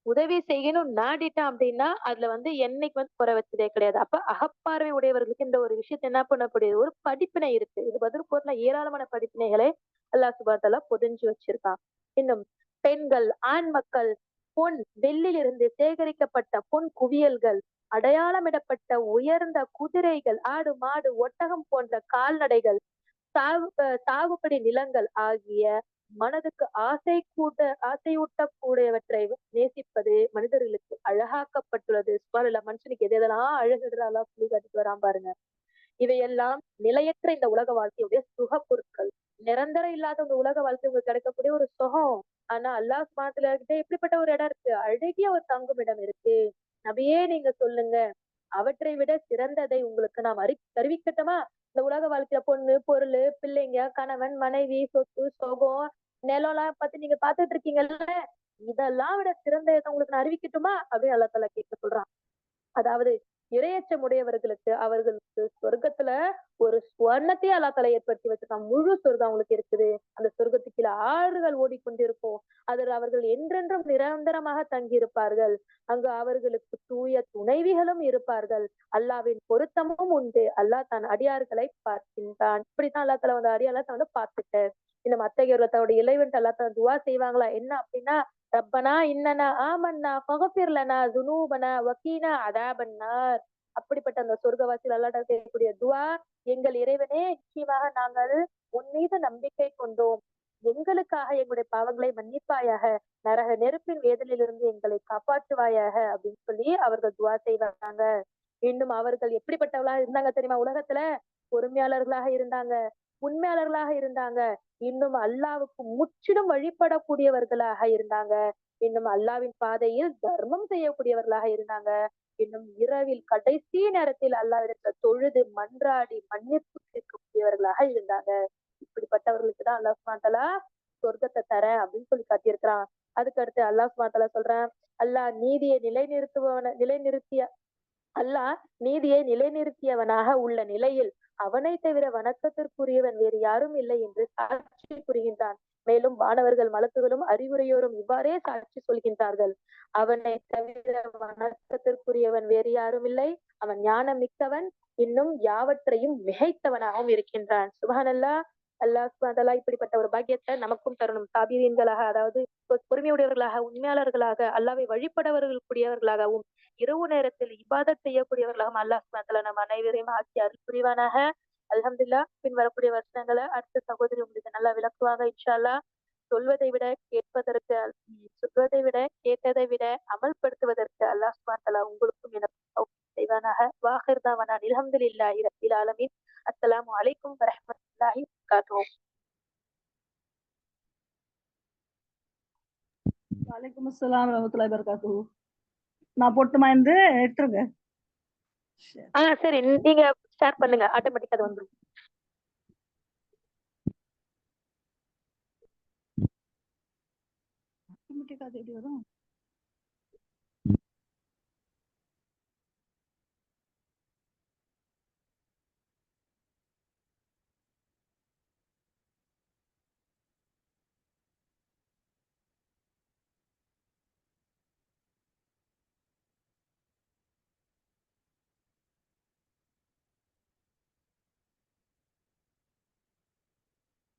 உதவி செய்யணும் நாடிட்டான் அப்படின்னா, அதுல வந்து என்னைக்கு வந்து குறை வச்சதே கிடையாது. அப்ப அகப்பார்வை உடையவர்களுக்கு இந்த ஒரு விஷயத்த என்ன பண்ணக்கூடியது? ஒரு படிப்பினை இருக்கு. இது பத்ர் போர்ல ஏராளமான படிப்பினைகளை அல்லாஹ் சுப்ஹானஹு வ தஆலா பொதிஞ்சு வச்சிருக்கான். இன்னும் பெண்கள், ஆண் மக்கள், பொன், வெள்ளிலிருந்து சேகரிக்கப்பட்ட பொன் குவியல்கள், அடையாளமிடப்பட்ட உயர்ந்த குதிரைகள், ஆடு, மாடு, ஒட்டகம் போன்ற கால்நடைகள், சாகுபடி நிலங்கள் ஆகிய மனதுக்கு ஆசையூட்டக்கூடியவற்றை நேசிப்பது மனிதர்களுக்கு அழகாக்கப்பட்டுள்ளது. சுப்ஹானல்லாஹ். மனுஷனுக்கு எது எதெல்லாம் அழகுன்ற அல்லாஹ் சொல்லி காட்டிட்டு வரான் பாருங்க. இவையெல்லாம் நிலையற்ற இந்த உலக வாழ்க்கையுடைய சுக பொருட்கள். நிரந்தரம் இல்லாத இந்த உலக வாழ்க்கை உங்களுக்கு கிடைக்கக்கூடிய ஒரு சுகம். ஆனா அல்லாஹ் சுப்ஹானஹு வ தஆலா கிட்ட எப்படிப்பட்ட ஒரு இடம் இருக்கு? அழகிய ஒரு தங்கும் இடம் இருக்கு. நபியே நீங்க சொல்லுங்க. அவற்றை விட சிறந்ததை உங்களுக்கு நாம் அறிவிக்கட்டுமா? இந்த உலக வாழ்க்கையில பொண்ணு, பொருளு, பிள்ளைங்க, கணவன், மனைவி, சொத்து, சுகம், நிலம்லாம் பத்தி நீங்க பார்த்துட்டு இருக்கீங்கல்ல, இதெல்லாம் விட சிறந்ததை உங்களுக்கு நான் அறிவிக்கட்டுமா? அப்படின்னு அல்லாஹ் தஆலா கேட்க சொல்றான். அதாவது இரையச்சம் உடையவர்களுக்கு அவர்களுக்கு சொர்க்கத்துல ஒரு சுவர்ணத்தையே அல்லாஹ் தஆலா ஏற்படுத்தி வச்சிருக்கான். முழு சொர்க்கம் அவங்களுக்கு இருக்குது. அந்த சொர்க்கத்துக்கு கீழ ஆறுகள் ஓடிக்கொண்டிருக்கும். அதில் அவர்கள் என்றென்றும் நிரந்தரமாக தங்கியிருப்பார்கள். அங்கு அவர்களுக்கு தூய துணைவிகளும் இருப்பார்கள். அல்லாஹ்வின் பொருத்தமும் உண்டு. அல்லாஹ் தன் அடியார்களை பார்க்கின்றான். இப்படித்தான் அல்லாஹ் தஆலா வந்து அடியார்களை வந்து பார்த்துட்டு இன்னும் அத்தகையோர் தன்னுடைய இறைவன்ட்ட அல்லாஹ் தஆலா துஆ செய்வாங்களா? என்ன அப்படின்னா, ரப்பனா இன்னனா ஆமன்னா ஃபக்ஃபிர் லனா ذுனூபனா வகீனா அதாபன்னார். அப்படிப்பட்ட அந்த சொர்க்கவாசிகள் அல்லாஹ்ட்ட கேட்கக்கூடிய துஆ, எங்கள் இறைவனே, நிச்சயமாக நாங்கள் உன் மீது நம்பிக்கை கொண்டோம். எங்களுக்காக எங்களுடைய பாவங்களை மன்னிப்பாயாக. நரக நெருப்பின் வேதனையிலிருந்து எங்களை காப்பாற்றுவாயாக அப்படின்னு சொல்லி அவர்கள் துஆ செய்வாங்க. இன்னும் அவர்கள் எப்படிப்பட்டவர்களா இருந்தாங்க தெரியுமா? உலகத்துல பொறுமையாளர்களாக இருந்தாங்க, உண்மையாளர்களாக இருந்தாங்க. இன்னும் அல்லாஹ்வுக்கு முற்றிலும் வழிபடக்கூடியவர்களாக இருந்தாங்க. இன்னும் அல்லாஹ்வின் பாதையில் தர்மம் செய்யக்கூடியவர்களாக இருந்தாங்க. இன்னும் இரவில் கடைசி நேரத்தில் அல்லாஹ்விடத்தில் தொழுது மன்றாடி மன்னிப்பு கேட்கக்கூடியவர்களாக இருந்தாங்க. இப்படிப்பட்டவர்களுக்கு தான் அல்லாஹ் சுப்ஹானஹு வ தஆலா சொர்க்கத்தை தரேன் அப்படின்னு சொல்லி காட்டியிருக்கிறான். அதுக்கு அடுத்து அல்லாஹ் சுப்ஹானஹு வ தஆலா சொல்றான், நிலைநிறுத்திய அல்லாஹ் நீதியை நிலைநிறுத்தியவனாக உள்ள நிலையில் அவனை தவிர வணக்கத்திற்குரியவன் வேறு யாரும் இல்லை என்று சாட்சி புரிகின்றான். மேலும் வானவர்கள், மலக்குகளும், அறிவுரையோரும் இவ்வாறே சாட்சி சொல்கின்றார்கள். அவனை தவிர வணக்கத்திற்குரியவன் வேறு யாரும் இல்லை. அவன் ஞானம் மிக்கவன், இன்னும் யாவற்றையும் மிகைத்தவனாகவும் இருக்கின்றான். சுப்ஹானல்லாஹ். அல்லாஹ் சுப்ஹானஹு வ தஆலா இப்படிப்பட்ட ஒரு பாக்கியத்தை நமக்கும் தரணும். சாபிரீன்களாக, அதாவது பொறுமையுடையவர்களாக, உண்மையாளர்களாக, அல்லாஹ்வை வழிபடவர்கள் கூடியவர்களாகவும், இரவு நேரத்தில் இபாதத் செய்யக்கூடியவர்களாகவும் அல்லாஹ் சுப்ஹானஹு வ தஆலா நம் அனைவரையும் ஆக்கி அருள் புரிவானாக. அல்ஹம்துலில்லாஹ். பின் வரக்கூடிய வசனங்களை அடுத்த சகோதரி உங்களுக்கு நல்லா விளக்குவாங்க இன்ஷா அல்லாஹ். சொல்வதை விட கேட்பதற்கு சொல்வதை விட கேட்டதை விட அமல்படுத்துவதற்கு அல்லாஹ் சுப்ஹானஹு வ தஆலா உங்களுக்கும் எனக்கும் தௌஃபீக் செய்வானாக. வாஹிர் தஅவானா அல்ஹம்துலில்லாஹி ரப்பில் ஆலமீன். அஸ்ஸலாமு அலைக்கும் வரஹ்மத்துல்லாஹி வபரகாத்துஹு. வலைக்கும் அஸ்ஸலாம் வரஹ்மத்துல்லாஹி வபரகாத்துஹு. நான் போட்டுமா என்று எடுத்துருங்க. சரி, நீங்க ஷேர் பண்ணுங்க, ஆட்டோமேட்டிக்கா அது வந்துரும். ஆட்டோமேட்டிக்கா அது எப்படி வரும்?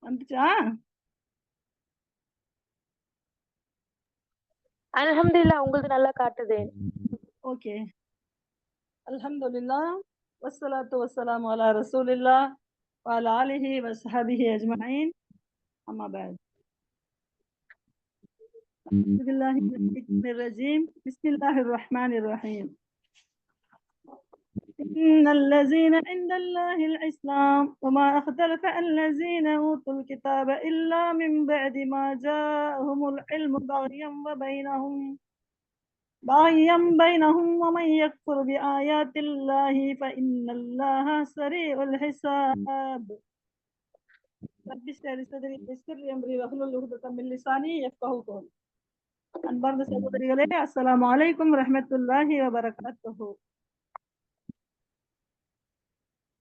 வந்துச்சா? அல்ஹம்துலில்லாஹ், உங்களுக்கு நல்லா காட்டுது. ஓகே. அல்ஹம்துலில்லாஹ் வஸ்ஸலாத்து வஸ்ஸலாமு அலா ரசூலில்லாஹ் வ அலா ஆலிஹி வ ஸஹ்பிஹி அஜ்மஈன். அம்மா பஅத். பிஸ்மில்லாஹி ர் ரஜீம். பிஸ்மில்லாஹிர் ரஹ்மானிர் ரஹீம். إن الذين عند الله الإسلام وما اختلف الذين أوتوا الكتاب إلا من بعد ما جاءهم العلم بغيا بينهم ومن يكفر بآيات الله فإن الله سريع الحساب. رب اشرح لي صدري ويسر لي أمري واحلل عقدة من لساني يفقهوا قولي. அன்பார்ந்த சகோதரிகளே, அஸ்ஸலாமு அலைக்கும் ரஹ்மத்துல்லாஹி வ பரகாத்துஹு.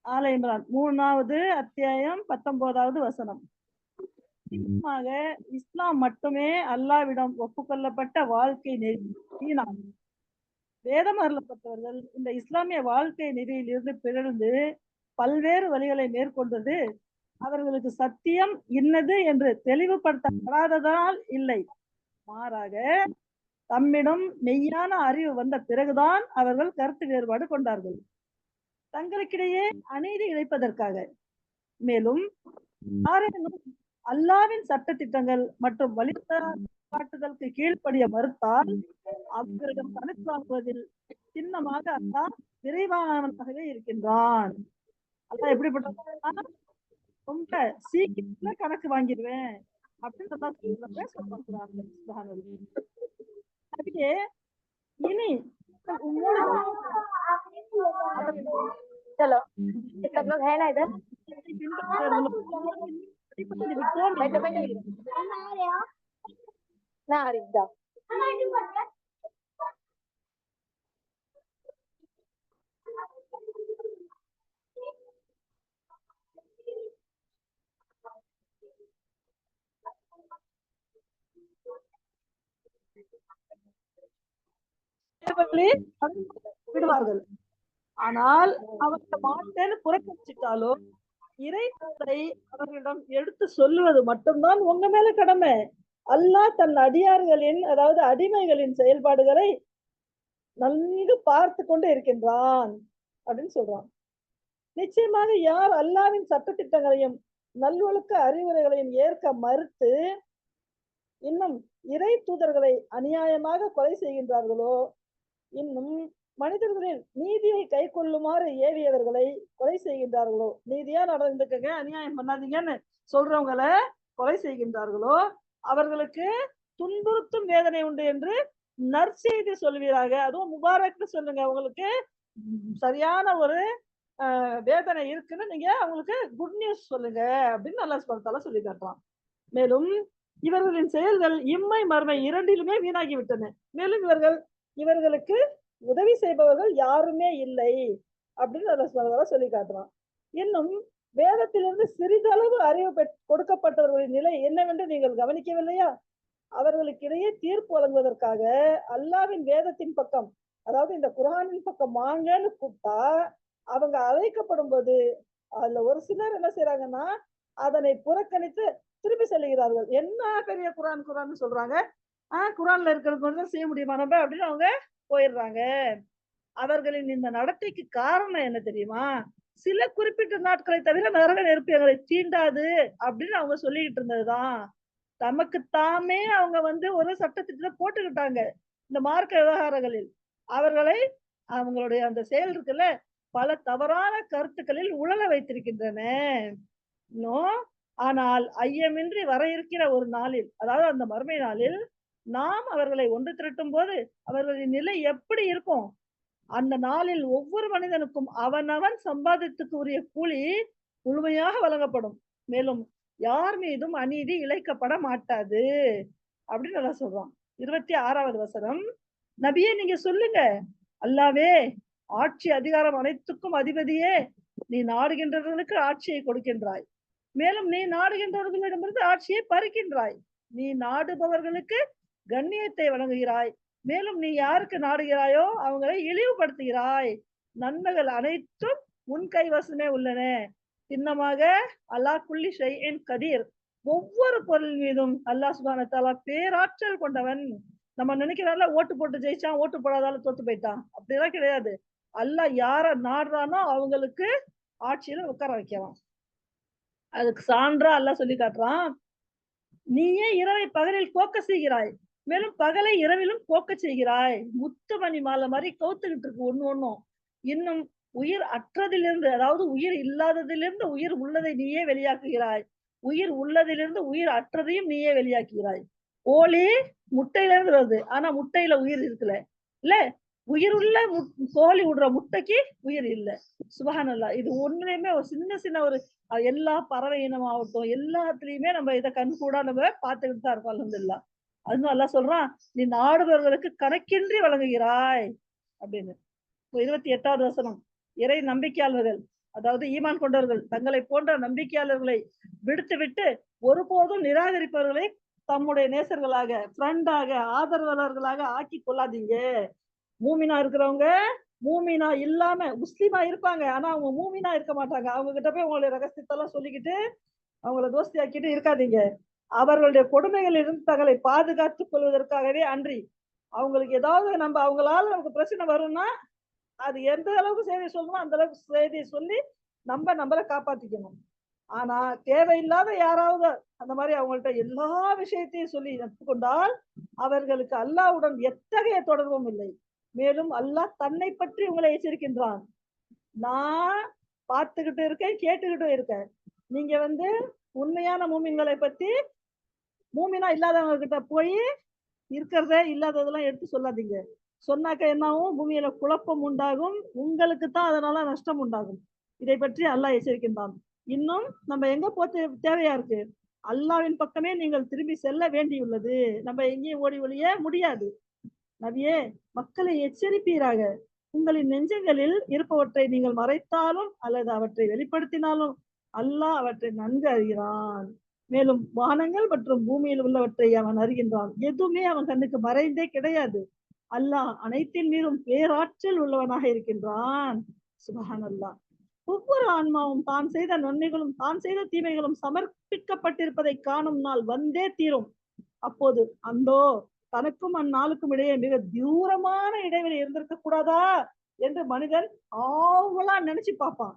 ஆல இம்ரான் 3வது அத்தியாயம் 19வது வசனம். நிச்சயமாக இஸ்லாம் மட்டுமே அல்லாஹ்விடம் ஒப்புக்கொள்ளப்பட்ட வாழ்க்கை நெறியாகும். வேதம் அருளப்பட்டவர்கள் இந்த இஸ்லாமிய வாழ்க்கை நெறியிலிருந்து பிறந்து பல்வேறு வழிகளை மேற்கொண்டது அவர்களுக்கு சத்தியம் இன்னது என்று தெளிவுபடுத்தப்படாததால் இல்லை, மாறாக தம்மிடம் மெய்யான அறிவு வந்த பிறகுதான் அவர்கள் கருத்து வேறுபாடு கொண்டார்கள், தங்களுக்கிடையே அநீதி இழைப்பதற்காக. மேலும் யாரேனும் அல்லாவின் சட்ட திட்டங்கள் மற்றும் வழிகாட்டுதலுக்கு கீழ்ப்படிய மறுத்தால் அவர்களிடம் கணக்கு வாங்குவதில் சின்னமாக அல்லாஹ் விரைவானவனாகவே இருக்கின்றான். அல்லாஹ் எப்படிப்பட்ட ரொம்ப சீக்கிரத்துல கணக்கு வாங்கிடுவேன் அப்படின்னு சொல்றாங்க. அதுவே இனி चलो सब लोग है ना इधर? बैठो बैठो ना हरिदा. விடுவார்கள். ஆனால் அவங்க மாட்டேன்னு புறக்கணிச்சிட்டாலோ இறைவனை அவர்களிடம் எடுத்து சொல்லுவது மட்டும்தான் உங்க மேல கடமை. அல்லாஹ் தன் அடியார்களின், அதாவது அடிமைகளின் செயல்பாடுகளை நன்கு பார்த்து கொண்டு இருக்கின்றான் அப்படின்னு சொல்றான். நிச்சயமாக யார் அல்லாவின் சட்டத்திட்டங்களையும் நல்வொழுக்க அறிவுரைகளையும் ஏற்க மறுத்து இன்னும் இறை தூதர்களை அநியாயமாக கொலை செய்கின்றார்களோ, இன்னும் மனிதர்களின் நீதியை கை கொள்ளுமாறு ஏவியவர்களை கொலை செய்கின்றார்களோ, நீதியா நடந்துக்கங்க, அநியாயம் பண்ணாதீங்கன்னு சொல்றவங்களை கொலை செய்கின்றார்களோ, அவர்களுக்கு துன்புறுத்தும் வேதனை உண்டு என்று நற்செய்தி சொல்வீராக. அதுவும் முபாரக்னு சொல்லுங்க, உங்களுக்கு சரியான ஒரு வேதனை இருக்குன்னு நீங்க அவங்களுக்கு குட் நியூஸ் சொல்லுங்க அப்படின்னு அல்லாஹ் சுப்ஹானஹு வ தஆலா சொல்லி காட்டுறான். மேலும் இவர்களின் செயல்கள் இம்மை மறுமை இரண்டிலுமே வீணாகி விட்டன. மேலும் இவர்களுக்கு உதவி செய்பவர்கள் யாருமே இல்லை அப்படின்னு அல்லாஹ் சுப்ஹானஹு வ தஆலா சொல்லி காட்டுறான். இன்னும் வேதத்திலிருந்து சிறிதளவு அறிவு கொடுக்கப்பட்டவர்களின் நிலை என்னவென்று நீங்கள் கவனிக்கவில்லையா? அவர்களுக்கிடையே தீர்ப்பு வழங்குவதற்காக அல்லாவின் வேதத்தின் பக்கம், அதாவது இந்த குர்ஆனின் பக்கம் வாங்கன்னு கூப்பிட்டா அவங்க அழைக்கப்படும் போது அதுல ஒரு சிலர் என்ன செய்யறாங்கன்னா அதனை புறக்கணித்து திருப்பி செல்கிறார்கள். என்ன பெரிய குர்ஆன் சொல்றாங்க, குர்ஆன்ல இருக்கிறது கொஞ்சம் செய்ய முடியுமா நம்ம அப்படின்னு அவங்க போயிடுறாங்க. அவர்களின் இந்த நடத்தைக்கு காரணம் என்ன தெரியுமா? சில குறிப்பிட்ட நாட்களை தவிர நரக நெருப்பு எங்களை தீண்டாது அப்படின்னு அவங்க சொல்லிக்கிட்டு இருந்ததுதான். தமக்கு தாமே அவங்க ஒரு சட்டத்திட்டத்தை போட்டுக்கிட்டாங்க இந்த மார்க்க விவகாரங்களில். அவர்களை அவங்களுடைய அந்த செயல் இருக்குல்ல, பல தவறான கருத்துக்களில் உழல வைத்திருக்கின்றன. ஆனால் ஐயமின்றி வர இருக்கிற ஒரு நாளில், அதாவது அந்த மறுமை நாளில் நாம் அவர்களை ஒன்று திரட்டும் போது அவர்களின் நிலை எப்படி இருக்கும்? அந்த நாளில் ஒவ்வொரு மனிதனுக்கும் அவனவன் சம்பாதித்துக்கு உரிய கூலி முழுமையாக வழங்கப்படும். மேலும் யார் மீதும் அநீதி இழைக்கப்பட மாட்டாது அப்படின்னு நல்லா சொல்றான். 26வது வசனம். நபியே நீங்க சொல்லுங்க, அல்லாவே ஆட்சி அதிகாரம் அனைத்துக்கும் அதிபதியே, நீ நாடுகின்றவர்களுக்கு ஆட்சியை கொடுக்கின்றாய், மேலும் நீ நாடுகின்றவர்களிடமிருந்து ஆட்சியை பறிக்கின்றாய், நீ நாடுபவர்களுக்கு கண்ணியத்தை வழங்குகிறாய், மேலும் நீ யாருக்கு நாடுகிறாயோ அவங்களை இழிவுபடுத்துகிறாய். நன்மைகள் அனைத்தும் உன் கைவசமே உள்ளன. சின்னமாக அல்லாஹ் குல்லி ஷைஇன் கதீர். ஒவ்வொரு பொருள் மீதும் அல்லாஹ் சுப்ஹானஹு வ தஆலா பேராற்றல் கொண்டவன். நம்ம நினைக்கிறான்ல ஓட்டு போட்டு ஜெயிச்சான், ஓட்டு போடாதால தோத்து போயிட்டான், அப்படிலாம் கிடையாது. அல்லாஹ் யார நாடுறானோ அவங்களுக்கு ஆட்சியில உட்கார வைக்கிறான். அதுக்கு சான்றா அல்லாஹ் சொல்லி காட்டுறான். நீயே இரவை பகலில் போக்க செய்கிறாய், மேலும் பகலை இரவிலும் போக்க செய்கிறாய். முத்துமணி மாலை மாதிரி கவுத்துக்கிட்டு இருக்கு ஒண்ணு ஒண்ணும். இன்னும் உயிர் அற்றதிலிருந்து, அதாவது உயிர் இல்லாததிலிருந்து உயிர் உள்ளதை நீயே வெளியாக்குகிறாய், உயிர் உள்ளதிலிருந்து உயிர் அற்றதையும் நீயே வெளியாக்குகிறாய். கோழி முட்டையில இருந்து வருது, ஆனா முட்டையில உயிர் இருக்குல்ல, இல்ல உயிர் உள்ள கோழி விடுற முட்டைக்கு உயிர் இல்ல. சுபஹானல்லாஹ். இது ஒண்ணுலயுமே ஒரு சின்ன சின்ன ஒரு எல்லா பறவை இனமாகட்டும் எல்லாத்துலயுமே நம்ம இதை கண்கூடா நம்ம பார்த்துக்கிட்டு தான் இருக்கோம். அல்ஹம்துலில்லாஹ். அதுவும் அல்லாஹ் சொல்றான், நீ நாடுபவர்களுக்கு கணக்கின்றி வழங்குகிறாய் அப்படின்னு. 28வது வசனம். இறை நம்பிக்கையாளர்கள், அதாவது ஈமான் கொண்டவர்கள் தங்களை போன்ற நம்பிக்கையாளர்களை விடுத்துவிட்டு ஒருபோதும் நிராகரிப்பவர்களை தம்முடைய நேசர்களாக, ஃப்ரெண்டாக, ஆதரவாளர்களாக ஆக்கி கொள்ளாதீங்க. மூமினா இருக்கிறவங்க மூமினா இல்லாம முஸ்லிமா இருப்பாங்க, ஆனா அவங்க மூமினா இருக்க மாட்டாங்க. அவங்க கிட்ட போய் உங்களுடைய ரகசியத்தை எல்லாம் சொல்லிக்கிட்டு அவங்கள தோஸ்தி ஆக்கிட்டு இருக்காதீங்க. அவர்களுடைய கொடுமைகளில் இருந்து தங்களை பாதுகாத்துக் கொள்வதற்காகவே அன்றி, அவங்களுக்கு ஏதாவது நம்ம அவங்களால நமக்கு பிரச்சனை வரும்னா அது எந்த அளவுக்கு செய்தி சொல்லணும் அந்த அளவுக்கு செய்தியை சொல்லி நம்மளை காப்பாத்திக்கணும். ஆனா தேவையில்லாத யாராவது அந்த மாதிரி அவங்கள்ட்ட எல்லா விஷயத்தையும் சொல்லி நட்பு கொண்டால் அவர்களுக்கு அல்லாஹ்வுடன் எத்தகைய தொடர்பும் இல்லை. மேலும் அல்லாஹ் தன்னை பற்றி உங்களை எச்சரிக்கின்றான். நான் பார்த்துக்கிட்டு இருக்கேன், கேட்டுக்கிட்டும் இருக்கேன். நீங்க உண்மையான மூமின்களை பத்தி மூமினா இல்லாதவங்க கிட்ட போய் இருக்கிறத இல்லாததெல்லாம் எடுத்து சொல்லாதீங்க. சொன்னாக்க என்னாகும்? பூமியில குழப்பம் உண்டாகும், உங்களுக்கு தான் அதனால நஷ்டம் உண்டாகும். இதை பற்றி அல்லாஹ் எச்சரிக்கின்றான். இன்னும் நம்ம எங்க போக தேவையா இருக்கு? அல்லாஹ்வின் பக்கமே நீங்கள் திரும்பி செல்ல வேண்டியுள்ளது. நம்ம எங்கேயும் ஓடி ஒளிய முடியாது. நபியே மக்களை எச்சரிப்பீராக, உங்களின் நெஞ்சங்களில் இருப்பவற்றை நீங்கள் மறைத்தாலும் அல்லது அவற்றை வெளிப்படுத்தினாலும் அல்லாஹ் அவற்றை நன்கு அறிகிறான். மேலும் வானங்கள் மற்றும் பூமியில் உள்ளவற்றை அவன் அறிகின்றான். எதுவுமே அவன் கண்ணுக்கு மறைந்தே கிடையாது. அல்லாஹ் அனைத்தின் மீதும் பேராற்றல் உள்ளவனாக இருக்கின்றான். சுபஹானல்லாஹ். ஒவ்வொரு ஆன்மாவும் தான் செய்த நன்மைகளும் தான் செய்த தீமைகளும் சமர்ப்பிக்கப்பட்டிருப்பதை காணும் நாள் வந்தே தீரும். அப்போது அந்தோ தனக்கும் அந்நாளுக்கும் இடையே மிக தூரமான இடைவெளி இருந்திருக்க கூடாதா என்று மனிதன் ஆவலா நினைச்சு பார்ப்பான்.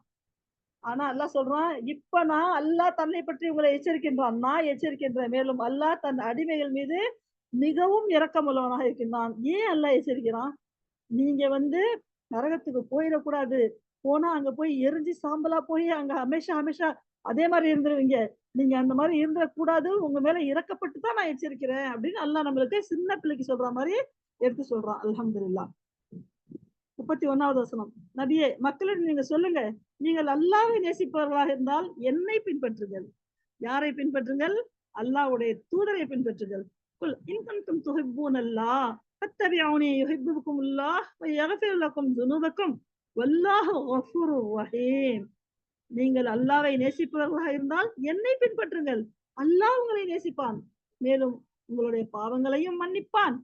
ஆனா அல்லாஹ் சொல்றான், இப்ப நான் அல்லாஹ் தன்னை பற்றி உங்களை எச்சரிக்கின்றான், நான் எச்சரிக்கின்றேன். மேலும் அல்லாஹ் தன் அடிமைகள் மீது மிகவும் இரக்கமுள்ளவனாக இருக்கின்றான். ஏன் அல்லாஹ் எச்சரிக்கிறான்? நீங்க நரகத்துக்கு போயிடக்கூடாது, போனா அங்க போய் எரிஞ்சு சாம்பலா போய் அங்க ஹமேஷா அதே மாதிரி இருந்துருவீங்க, நீங்க அந்த மாதிரி இருந்துடக்கூடாது, உங்க மேல இறக்கப்பட்டு தான் நான் எச்சரிக்கிறேன் அப்படின்னு அல்லாஹ் நம்மளுக்கு சின்ன பிள்ளைக்கு சொல்ற மாதிரி எடுத்து சொல்றான். அல்ஹம்துலில்லாஹ். 31வது வசனம். நபியே மக்களிடம் நீங்க சொல்லுங்க, நீங்கள் அல்லாஹ்வை நேசிப்பவர்களாக இருந்தால் என்னை பின்பற்றுங்கள். யாரை பின்பற்றுங்கள்? அல்லாஹ்வுடைய தூதரை பின்பற்றுங்கள். குல் இன் குன்தும் துஹிப்பூனல்லாஹ் ஃபத்தபிஊனி யுஹிப்புக்குமுல்லாஹ் வ யக்ஃபிர் லக்கும் ذுனூபக்கும் வல்லாஹு கஃபூருர் ரஹீம். நீங்கள் அல்லாஹ்வை நேசிப்பவர்களாக இருந்தால் என்னை பின்பற்றுங்கள், அல்லாஹ் உங்களை நேசிப்பான், மேலும் உங்களுடைய பாவங்களையும் மன்னிப்பான்.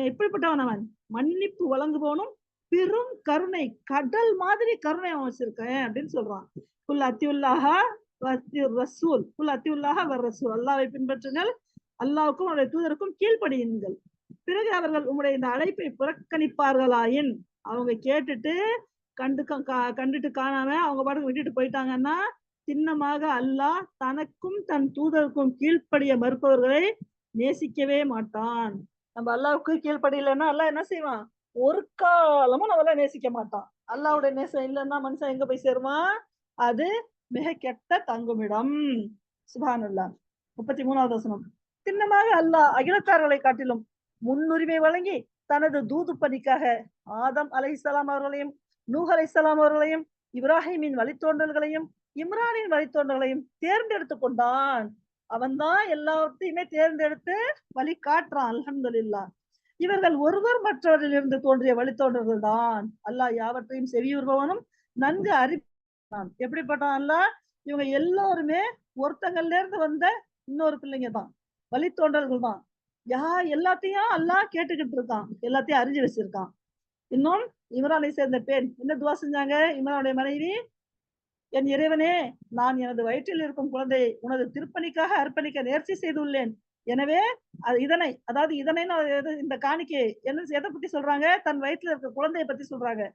எப்படிப்பட்டவன் அவன்? மன்னிப்பு வழங்குபவனும் பெரும் கருணை, கடல் மாதிரி கருணை அவன் வச்சிருக்கேன் அப்படின்னு சொல்றான். குல் அத்தியுல்லாஹ ரசூல், குல் அத்தியுல்லாஹ வர் ரசூல். அல்லாஹ்வை பின்பற்றுங்கள், அல்லாஹ்வுக்கும் அவருடைய தூதருக்கும் கீழ்ப்படியுங்கள். பிறகு அவர்கள் உங்களுடைய இந்த அழைப்பை புறக்கணிப்பார்களாயின், அவங்க கேட்டுட்டு கண்டுட்டு காணாம அவங்க பாட்டுக்கு விட்டுட்டு போயிட்டாங்கன்னா சின்னமாக அல்லாஹ் தனக்கும் தன் தூதருக்கும் கீழ்ப்படிய மறுப்பவர்களை நேசிக்கவே மாட்டான். நம்ம அல்லாஹ்வுக்கு கீழ்ப்படியலைன்னா அல்லாஹ் என்ன செய்வான்? ஒரு காலமும் நம்மள நேசிக்க மாட்டான். அல்லாஹ்வுடைய நேசம் இல்லைன்னா மனுஷன் எங்க போய் சேருவான்? அது மிக கெட்ட தங்குமிடம். சுப்ஹானல்லாஹ். 33வது வசனம். திண்ணமாக அல்லாஹ் அகிலத்தார்களை காட்டிலும் முன்னுரிமை வழங்கி தனது தூது பணிக்காக ஆதம் அலைஹிஸ்ஸலாம் அவர்களையும், நூஹ் அலைஹிஸ்ஸலாம் அவர்களையும், இப்ராஹிமின் வழித்தோன்றல்களையும், இம்ரானின் வழித்தோன்றல்களையும் தேர்ந்தெடுத்து கொண்டான். அவன்தான் எல்லாத்தையுமே தேர்ந்தெடுத்து வழி காட்டுறான். அல்ஹம்துலில்லாஹ். இவர்கள் ஒருவர் மற்றவரில் இருந்து தோன்றிய வழித்தோன்றல்கள் தான். அல்லாஹ் யாவற்றையும் செவியுறுபவனும் நன்கு அறிவான். எப்படிப்பட்டான் அல்லாஹ்? இவங்க எல்லோருமே ஒருத்தங்கள்ல இருந்து வந்த இன்னொரு பிள்ளைங்க தான், வழித்தோன்றல்கள் தான். எல்லாத்தையும் அல்லாஹ் கேட்டுக்கிட்டு இருக்கான், எல்லாத்தையும் அறிஞ்சு வச்சிருக்கான். இன்னும் இம்ரானை சேர்ந்த பெண் என்ன துவா செஞ்சாங்க? இம்ரானுடைய மனைவி, என் இறைவனே, நான் எனது வயிற்றில் இருக்கும் குழந்தையை உனது திருப்பணிக்காக அர்ப்பணிக்க நேர்ச்சி செய்துள்ளேன். எனவே இதனை இந்த காணிக்கை எதை பத்தி சொல்றாங்க? தன் வயிற்றுல இருக்க குழந்தையை பத்தி சொல்றாங்க.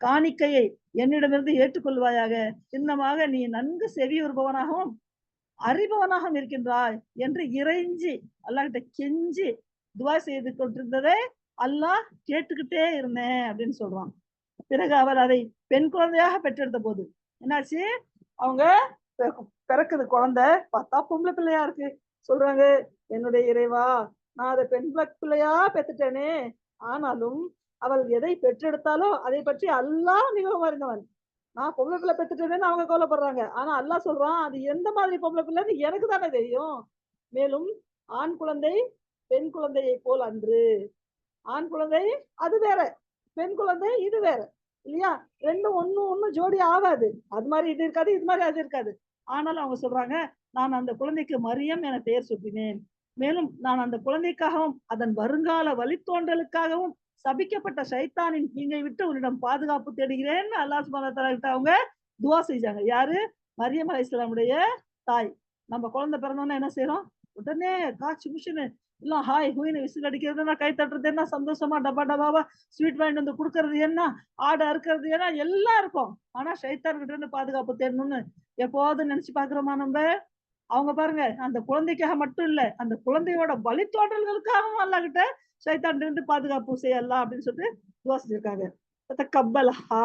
காணிக்கையை என்னிடமிருந்து ஏற்றுக்கொள்வாயாக. சின்னமாக நீ நன்கு செவியுறுபவனாகவும் அறிபவனாகவும் இருக்கின்றாய் என்று இறைஞ்சி அல்லாஹ்கிட்ட கெஞ்சி துவா செய்து கொண்டிருந்ததை அல்லாஹ் கேட்டுக்கிட்டே இருந்தேன் அப்படின்னு சொல்றான். பிறகு அவர் அதை பெண் குழந்தையாக பெற்றெடுத்த போது என்னாச்சு? அவங்க பிறக்குது குழந்தை, பார்த்தா பொம்பளை பிள்ளையா இருக்கு. சொல்றாங்க, என்னுடைய இறைவா, நான் அதை பெண் பிள்ளையா பெத்துட்டேனே, ஆனாலும் அவள் எதை பெற்றெடுத்தாலோ அதை பற்றி அல்லாஹ் மிகவும் அறிந்தவன். நான் பொம்பளை பிள்ளை பெத்துட்டேன்னு அவங்க கவலைப்படுறாங்க. ஆனா அல்லாஹ் சொல்றான், அது எந்த மாதிரி பொம்பளை பிள்ளைன்னு எனக்கு தானே தெரியும். மேலும் ஆண் குழந்தை பெண் குழந்தையை போல் அன்று. ஆண் குழந்தை அது வேற, பெண் குழந்தை இது வேற, இல்லையா? ரெண்டும் ஒண்ணு ஜோடி ஆகாது. அது மாதிரி இது இருக்காது, இது மாதிரி அது இருக்காது. ஆனாலும் அவங்க சொல்றாங்க, நான் அந்த குழந்தைக்கு மரியம் என பெயர் சூட்டினேன். மேலும் நான் அந்த குழந்தைக்காகவும் அதன் வருங்கால வழித்தோன்றலுக்காகவும் சபிக்கப்பட்ட சைத்தானின் தீங்கை விட்டு உன்னிடம் பாதுகாப்பு தேடுகிறேன்னு அல்லாஹ் சுப்ஹானஹு வ தஆலா கிட்ட அவங்க துவா செஞ்சாங்க. யாரு? மரியம் அலைஹிஸ்ஸலாமுடைய தாய். நம்ம குழந்தை பிறந்தோன்னா என்ன செய்யறோம்? உடனே காய்ச்சி முஷின்னு எல்லாம் ஹாய் ஹூயின்னு விசில் அடிக்கிறது என்ன, கை தட்டுறது என்ன, சந்தோஷமா டப்பா டப்பாவா ஸ்வீட் வாங்கிட்டு வந்து கொடுக்கறது என்ன, ஆடை அறுக்கிறது என்ன, எல்லாம் இருக்கும். ஆனா சைத்தான்கிட்ட இருந்து பாதுகாப்பு தேடணும்னு எப்போது நினைச்சு பாக்குறோமா நம்ம? அவங்க பாருங்க, அந்த குழந்தைக்காக மட்டும் இல்ல, அந்த குழந்தையோட வழித்தோன்றல்களுக்காகவும் அல்லாஹ் கிட்ட சைத்தான் இருந்து பாதுகாப்பு செய்யலாம் அப்படின்னு சொல்லிட்டு துவா செஞ்சிருக்காங்க. கப்பலஹா.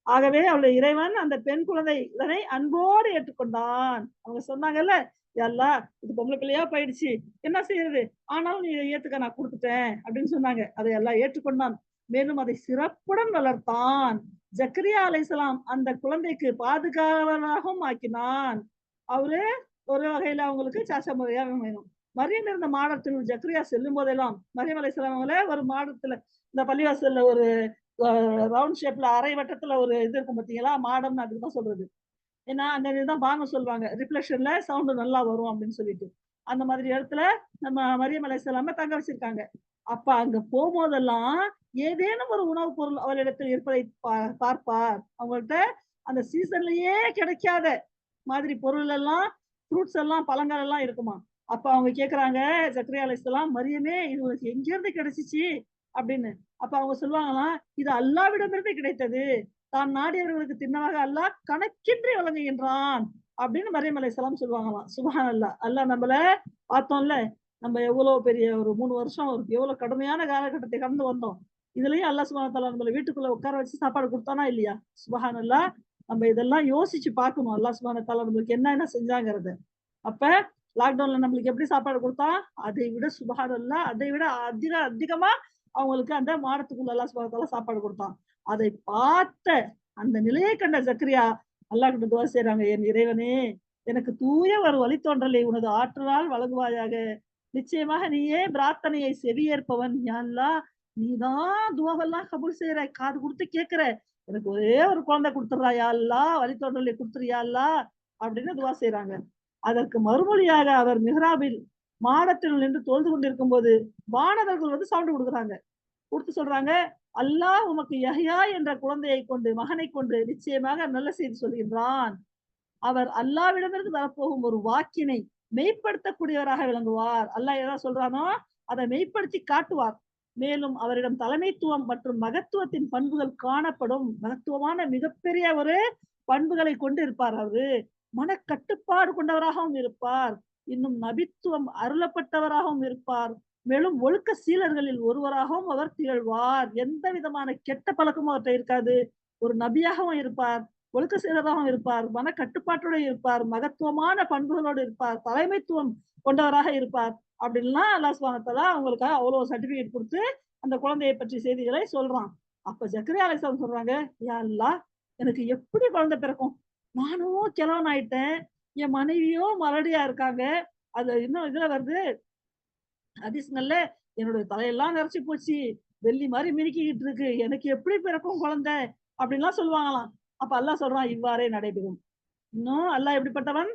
ஆகவே அவளுடைய இறைவன் அந்த பெண் குழந்தை இதனை அன்போடு ஏற்றுக்கொண்டான். அவங்க சொன்னாங்கல்ல, எல்லாம் இது பொம்பளை பிள்ளையா போயிடுச்சு, என்ன செய்யறது, ஆனாலும் நீ ஏத்துக்க, நான் கொடுத்துட்டேன் அப்படின்னு சொன்னாங்க. அதை எல்லாம் ஏற்றுக்கொண்டான். மேலும் அதை சிறப்புடன் வளர்த்தான். ஜக்கரியா அலைஹிஸ்ஸலாம் அந்த குழந்தைக்கு பாதுகாவலாகவும் ஆக்கினான். அவரு ஒரு வகையில அவங்களுக்கு சாச்சா முறையா வேணும். மரியம் இருந்த மாடத்தில் ஜக்கரியா செல்லும் போதெல்லாம் மரியம் அலைஹிஸ்ஸலாம் அவங்கள ஒரு மாடத்துல, இந்த பள்ளிவாசல்ல ஒரு ரவுண்ட் ஷேப்ல அரை வட்டத்துல ஒரு இது இருக்கும் பாத்தீங்களா, மாடம்னு அதுக்குதான் சொல்றது. ஏன்னா அந்த இதுதான் வாங்க சொல்லுவாங்க, ரிஃப்ளெக்ஷன்ல சவுண்ட் நல்லா வரும் அப்படின்னு சொல்லிட்டு. அந்த மாதிரி இடத்துல நம்ம மரியம் அலைஹிஸ்ஸலாம தங்க வச்சிருக்காங்க. அப்ப அங்க போகும்போதெல்லாம் ஏதேனும் ஒரு உணவுப் பொருள் அவளிடத்தில் இருப்பதை பார்ப்பார். அவங்கள்ட்ட அந்த சீசன்லயே கிடைக்காத மாதிரி பொருள் எல்லாம், ஃப்ரூட்ஸ் எல்லாம், பழங்கள் எல்லாம் இருக்குமா. அப்ப அவங்க கேக்குறாங்க, ஜக்கரியா அலைஹிஸ்ஸலாம், மரியமே, இது உனக்கு எங்க இருந்து கிடைச்சிச்சு அப்படின்னு. அப்ப அவங்க சொல்லுவாங்களாம், இது அல்லாஹ்விடமிருந்து கிடைத்தது, தான் நாடியவர்களுக்கு திண்ணமாக அல்லாஹ் கணக்கின்றி வழங்குகின்றான் அப்படின்னு மரியம் அலைஹிஸ்ஸலாம் சொல்லுவாங்களாம். சுப்ஹானல்லாஹ். அல்லாஹ் நம்மள பார்த்தோம்ல, நம்ம எவ்வளவு பெரிய ஒரு 3 வருஷம் எவ்வளவு கடுமையான காலகட்டத்தை கடந்து வந்தோம். இதுலயும் அல்லாஹ் சுப்ஹானஹு வ தஆலா நம்மள வீட்டுக்குள்ள உட்கார வச்சு சாப்பாடு கொடுத்தானா இல்லையா? சுப்ஹானல்லாஹ். நம்ம இதெல்லாம் யோசிச்சு பார்க்கணும், அல்லாஹ் சுப்ஹானஹு வ தஆலா நம்மளுக்கு என்ன செஞ்சாங்கிறத. அப்ப லாக்டவுன்ல நம்மளுக்கு எப்படி சாப்பாடு கொடுத்தா, அதை விட சுப்ஹானல்லாஹ், அதை விட அதிகமா அவங்களுக்கு அந்த மாடத்துக்குள்ள அல்லாஹ் சுப்ஹானஹு வ தஆலா சாப்பாடு கொடுத்தான். அதை பார்த்த அந்த நிலையை கண்ட ஜக்கரியா அல்லாஹ் கிட்ட துவா செய்றாங்க, என் இறைவனே, எனக்கு தூய ஒரு வழித்தோன்றலை உனது ஆற்றலால் வழங்குவாயாக. நிச்சயமாக நீயே பிரார்த்தனையை செவியேற்பவன். யா அல்லாஹ், நீதான் துவாவெல்லாம் கபூல் செய்யற, காது கொடுத்து கேட்கிற. எனக்கு ஒரே ஒரு குழந்தை கொடுத்துடுறா யா அல்லாஹ், வழித்தோன்றலை கொடுத்துறியா அல்லாஹ் அப்படின்னு துவா செய்றாங்க. அதற்கு மறுமொழியாக அவர் மிஹ்ராபில் மாடத்தில் நின்று தொழுது கொண்டிருக்கும் போது வானவர்கள் வந்து சவுண்ட் கொடுக்குறாங்க. கொடுத்து சொல்றாங்க, அல்லாஹ் உமக்கு யஹ்யா என்ற குழந்தையை கொண்டு, மகனை கொண்டு நிச்சயமாக நல்ல செய்தி சொல்கின்றான். அவர் அல்லாஹ்விடமிருந்து வரப்போகும் ஒரு வாக்கினை மெய்ப்படுத்தக்கூடியவராக விளங்குவார். அல்லாஹ் எதை சொல்றானோ அதை மெய்ப்படுத்தி காட்டுவார். மேலும் அவரிடம் தலைமைத்துவம் மற்றும் மகத்துவத்தின் பண்புகள் காணப்படும். மகத்துவமான மிகப்பெரிய ஒரு பண்புகளை கொண்டு இருப்பார். அவரு மனக்கட்டுப்பாடு கொண்டவராகவும் இருப்பார். இன்னும் நபித்துவம் அருளப்பட்டவராகவும் இருப்பார். மேலும் ஒழுக்க சீலர்களில் ஒருவராகவும் அவர் திகழ்வார். எந்த விதமான கெட்ட பழக்கமும் அவர்கிட்ட இருக்காது. ஒரு நபியாகவும் இருப்பார், ஒழுக்க சீலராகவும் இருப்பார், மன கட்டுப்பாட்டோடு இருப்பார், மகத்துவமான பண்புகளோடு இருப்பார், தலைமைத்துவம் கொண்டவராக இருப்பார் அப்படின்னா அல்லாஹ் சுப்ஹானஹு வ தஆலா அவங்களுக்காக அவ்வளவு சர்டிபிகேட் கொடுத்து அந்த குழந்தையை பற்றி செய்திகளை சொல்றான். அப்ப ஜக்கரியா அலைஹிஸ்ஸலாம் சொல்றாங்க, யா அல்லாஹ், எனக்கு எப்படி குழந்தை பிறக்கும்? நானும் கிழவன் ஆயிட்டேன், என் மனைவியோ மலடியா இருக்காங்க. அது இன்னும் இதுல வருது ஹதீஸ்கள்ல, என்னுடைய தலையெல்லாம் நரைச்சு போச்சு, வெள்ளி மாதிரி மினுக்கிக்கிட்டு இருக்கு, எனக்கு எப்படி பிறக்கும் குழந்தை அப்படின்லாம் சொல்லுவாங்களாம். அப்ப அல்லாஹ் சொல்றான், இவ்வாறே நடைபெறும். இன்னும் அல்லாஹ் எப்படிப்பட்டவன்?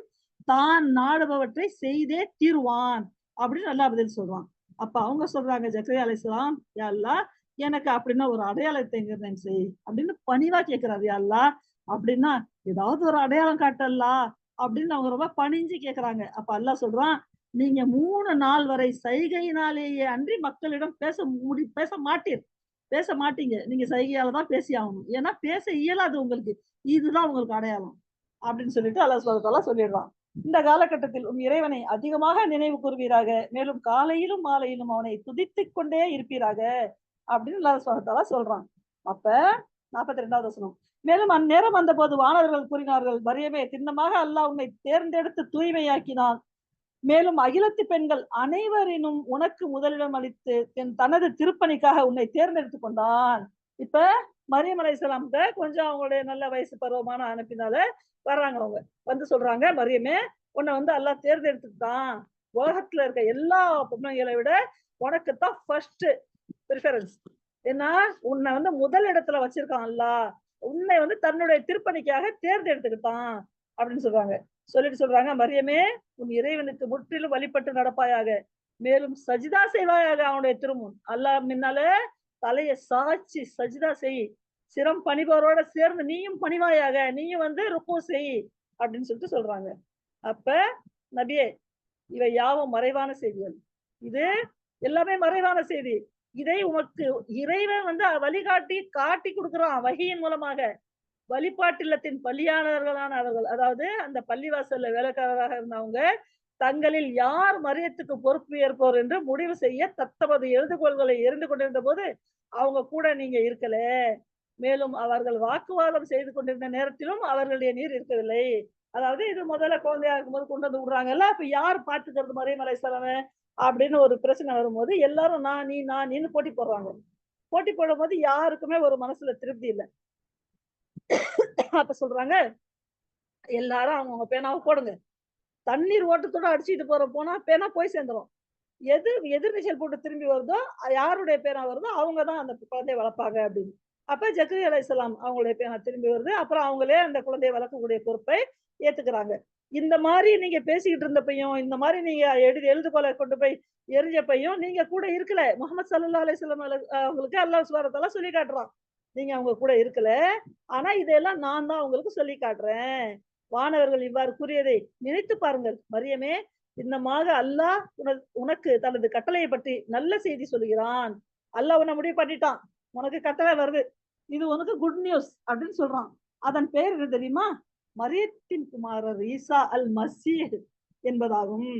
தான் நாடுபவற்றை செய்தே தீருவான் அப்படின்னு அல்லாஹ் பதில் சொல்றான். அப்ப அவங்க சொல்றாங்க ஜக்கரியா அலைஹிஸ்ஸலாம், யா அல்லாஹ், எனக்கு அப்படின்னா ஒரு அடையாளத்தை நிர்ணயம் செய் அப்படின்னு பணிவா கேட்கிறாரு. யா அல்லாஹ், அப்படின்னா ஏதாவது ஒரு அடையாளம் காட்டல்லா அப்படின்னு அவங்க ரொம்ப பணிஞ்சு கேட்கறாங்க. அப்ப அல்லாஹ் சொல்றான், நீங்க 3 நாள் வரை சைகையினாலேயே அன்றி மக்களிடம் பேச மாட்டீர், பேச மாட்டீங்க. நீங்க சைகையால தான் பேசி ஆகணும். ஏன்னா பேச இயலாது உங்களுக்கு. இதுதான் உங்களுக்கு அடையாளம் அப்படின்னு சொல்லிட்டு அல்லாஹ் சுப்ஹானஹு வ தஆலா சொல்லிடுறான். இந்த காலகட்டத்தில் உன் இறைவனை அதிகமாக நினைவு கூர்வீராக, மேலும் காலையிலும் மாலையிலும் அவனை துதித்துக் கொண்டே இருப்பீராக அப்படின்னு அல்லாஹ் சுப்ஹானஹு வ தஆலா சொல்றான். அப்ப 42வது வசனம். மேலும் அந்நேரம் வந்தபோது வானவர்கள் கூறினார்கள், மரியமே, திண்ணமாக அல்லாஹ் உன்னை தேர்ந்தெடுத்து தூய்மையாக்கினான். மேலும் அகிலத்து பெண்கள் அனைவரினும் உனக்கு முதலிடம் அளித்து தனது திருப்பணிக்காக உன்னை தேர்ந்தெடுத்து கொண்டான். இப்ப மரியம் அலைஹிஸ்ஸலாம்கிட்ட கொஞ்சம் அவங்களுடைய நல்ல வயசு பருவமான அனுப்பினால வர்றாங்க. அவங்க வந்து சொல்றாங்க, மரியமே, உன்னை வந்து அல்லாஹ் தேர்ந்தெடுத்துட்டான். உலகத்துல இருக்க எல்லா பொம்மைகளை விட உனக்குத்தான் ஃபர்ஸ்ட் ப்ரிஃபரன்ஸ். ஏன்னா உன்னை வந்து முதல் இடத்துல வச்சிருக்கான் அல்லாஹ். உன்னை வந்து தன்னுடைய திருப்பணிக்காக தேர்ந்தெடுத்துக்கிட்டான் அப்படின்னு சொல்றாங்க. சொல்லிட்டு சொல்றாங்க, மரியமே, உன் இறைவனுக்கு முற்றிலும் வழிபட்டு நடப்பாயாக, மேலும் சஜிதா செய்வாயாக அவனுடைய திருமுன். அல்லாஹ் முன்னால தலைய சாய்ச்சி சஜிதா செய், சிரம் பணிபவரோட சேர்ந்து நீயும் பணிவாயாக, நீயும் வந்து ருக்கு செய் அப்படின்னு சொல்லிட்டு சொல்றாங்க. அப்ப நபியே, இவை யாவும் மறைவான செய்திகள். இது எல்லாமே மறைவான செய்தி. இதை உமக்கு இறைவன் வந்து வழிகாட்டி காட்டி கொடுக்கிறான் வஹியின் மூலமாக. வழிபாட்டில்லத்தின் பலியானவர்களான அவர்கள், அதாவது அந்த பள்ளிவாசல்ல வேலைக்காரராக இருந்தவங்க, தங்களில் யார் மரியத்துக்கு பொறுப்பு ஏற்போர் என்று முடிவு செய்ய தத்தமது எழுதுகோள்களை எரிந்து கொண்டிருந்த போது அவங்க கூட நீங்க இருக்கல. மேலும் அவர்கள் வாக்குவாதம் செய்து கொண்டிருந்த நேரத்திலும் அவர்களுடைய நீர் இருக்கவில்லை. அதாவது இது முதல்ல குழந்தையா இருக்கும்போது கொண்டு வந்து விடுறாங்கல்ல, அப்ப யார் பாத்துக்கிறது மரியம் அலைஹிஸ்ஸலாம் அப்படின்னு ஒரு பிரச்சனை வரும்போது எல்லாரும் நான் நீன்னு போட்டி போடுறாங்க. போட்டி போடும் போது யாருக்குமே ஒரு மனசுல திருப்தி இல்லை. அப்ப சொல்றாங்க, எல்லாரும் அவங்கவுங்க பேனாவை போடுங்க. தண்ணீர் ஓட்டத்தோட அடிச்சுட்டு போனா பேனா போய் சேர்ந்துரும். எதிர்நீச்சல் போட்டு திரும்பி வருதோ, யாருடைய பேனா வருதோ அவங்கதான் அந்த குழந்தையை வளர்ப்பாங்க அப்படின்னு. அப்ப ஜக்கரியா அலைஹிஸ்ஸலாம் அவங்களுடைய பேனா திரும்பி வருது. அப்புறம் அவங்களே அந்த குழந்தையை வளர்க்கக்கூடிய பொறுப்பை ஏத்துக்கிறாங்க. இந்த மாதிரி நீங்க பேசிக்கிட்டு இருந்தப்பையும், இந்த மாதிரி நீங்க எழுதுகோலை கொண்டு போய் எரிஞ்சப்பையும் நீங்க கூட இருக்கல. முஹம்மது ஸல்லல்லாஹு அலைஹி வஸல்லம் அவங்களுக்கு அல்லாஹ் சுப்ஹானஹு வ தஆலா சொல்லி காட்டுறான். நீங்க அவங்க கூட இருக்கல. ஆனா இதெல்லாம் நான் தான் உங்களுக்கு சொல்லி காட்டுறேன். வானவர்கள் இவ்வாறு கூறியதை நினைத்து பாருங்கள். மரியமே, இன்னமாக அல்லாஹ் உனக்கு தனது கட்டளையை பற்றி நல்ல செய்தி சொல்லுகிறான். அல்லாஹ் உன்னை முடிவு பண்ணிட்டான். உனக்கு கட்டளை வருது. இது உனக்கு குட் நியூஸ் அப்படின்னு சொல்றான். அதன் பெயர் என்ன தெரியுமா? மரியத்தின் குமாரர் ஈசா அல் மசீஹ் என்பதாகும்.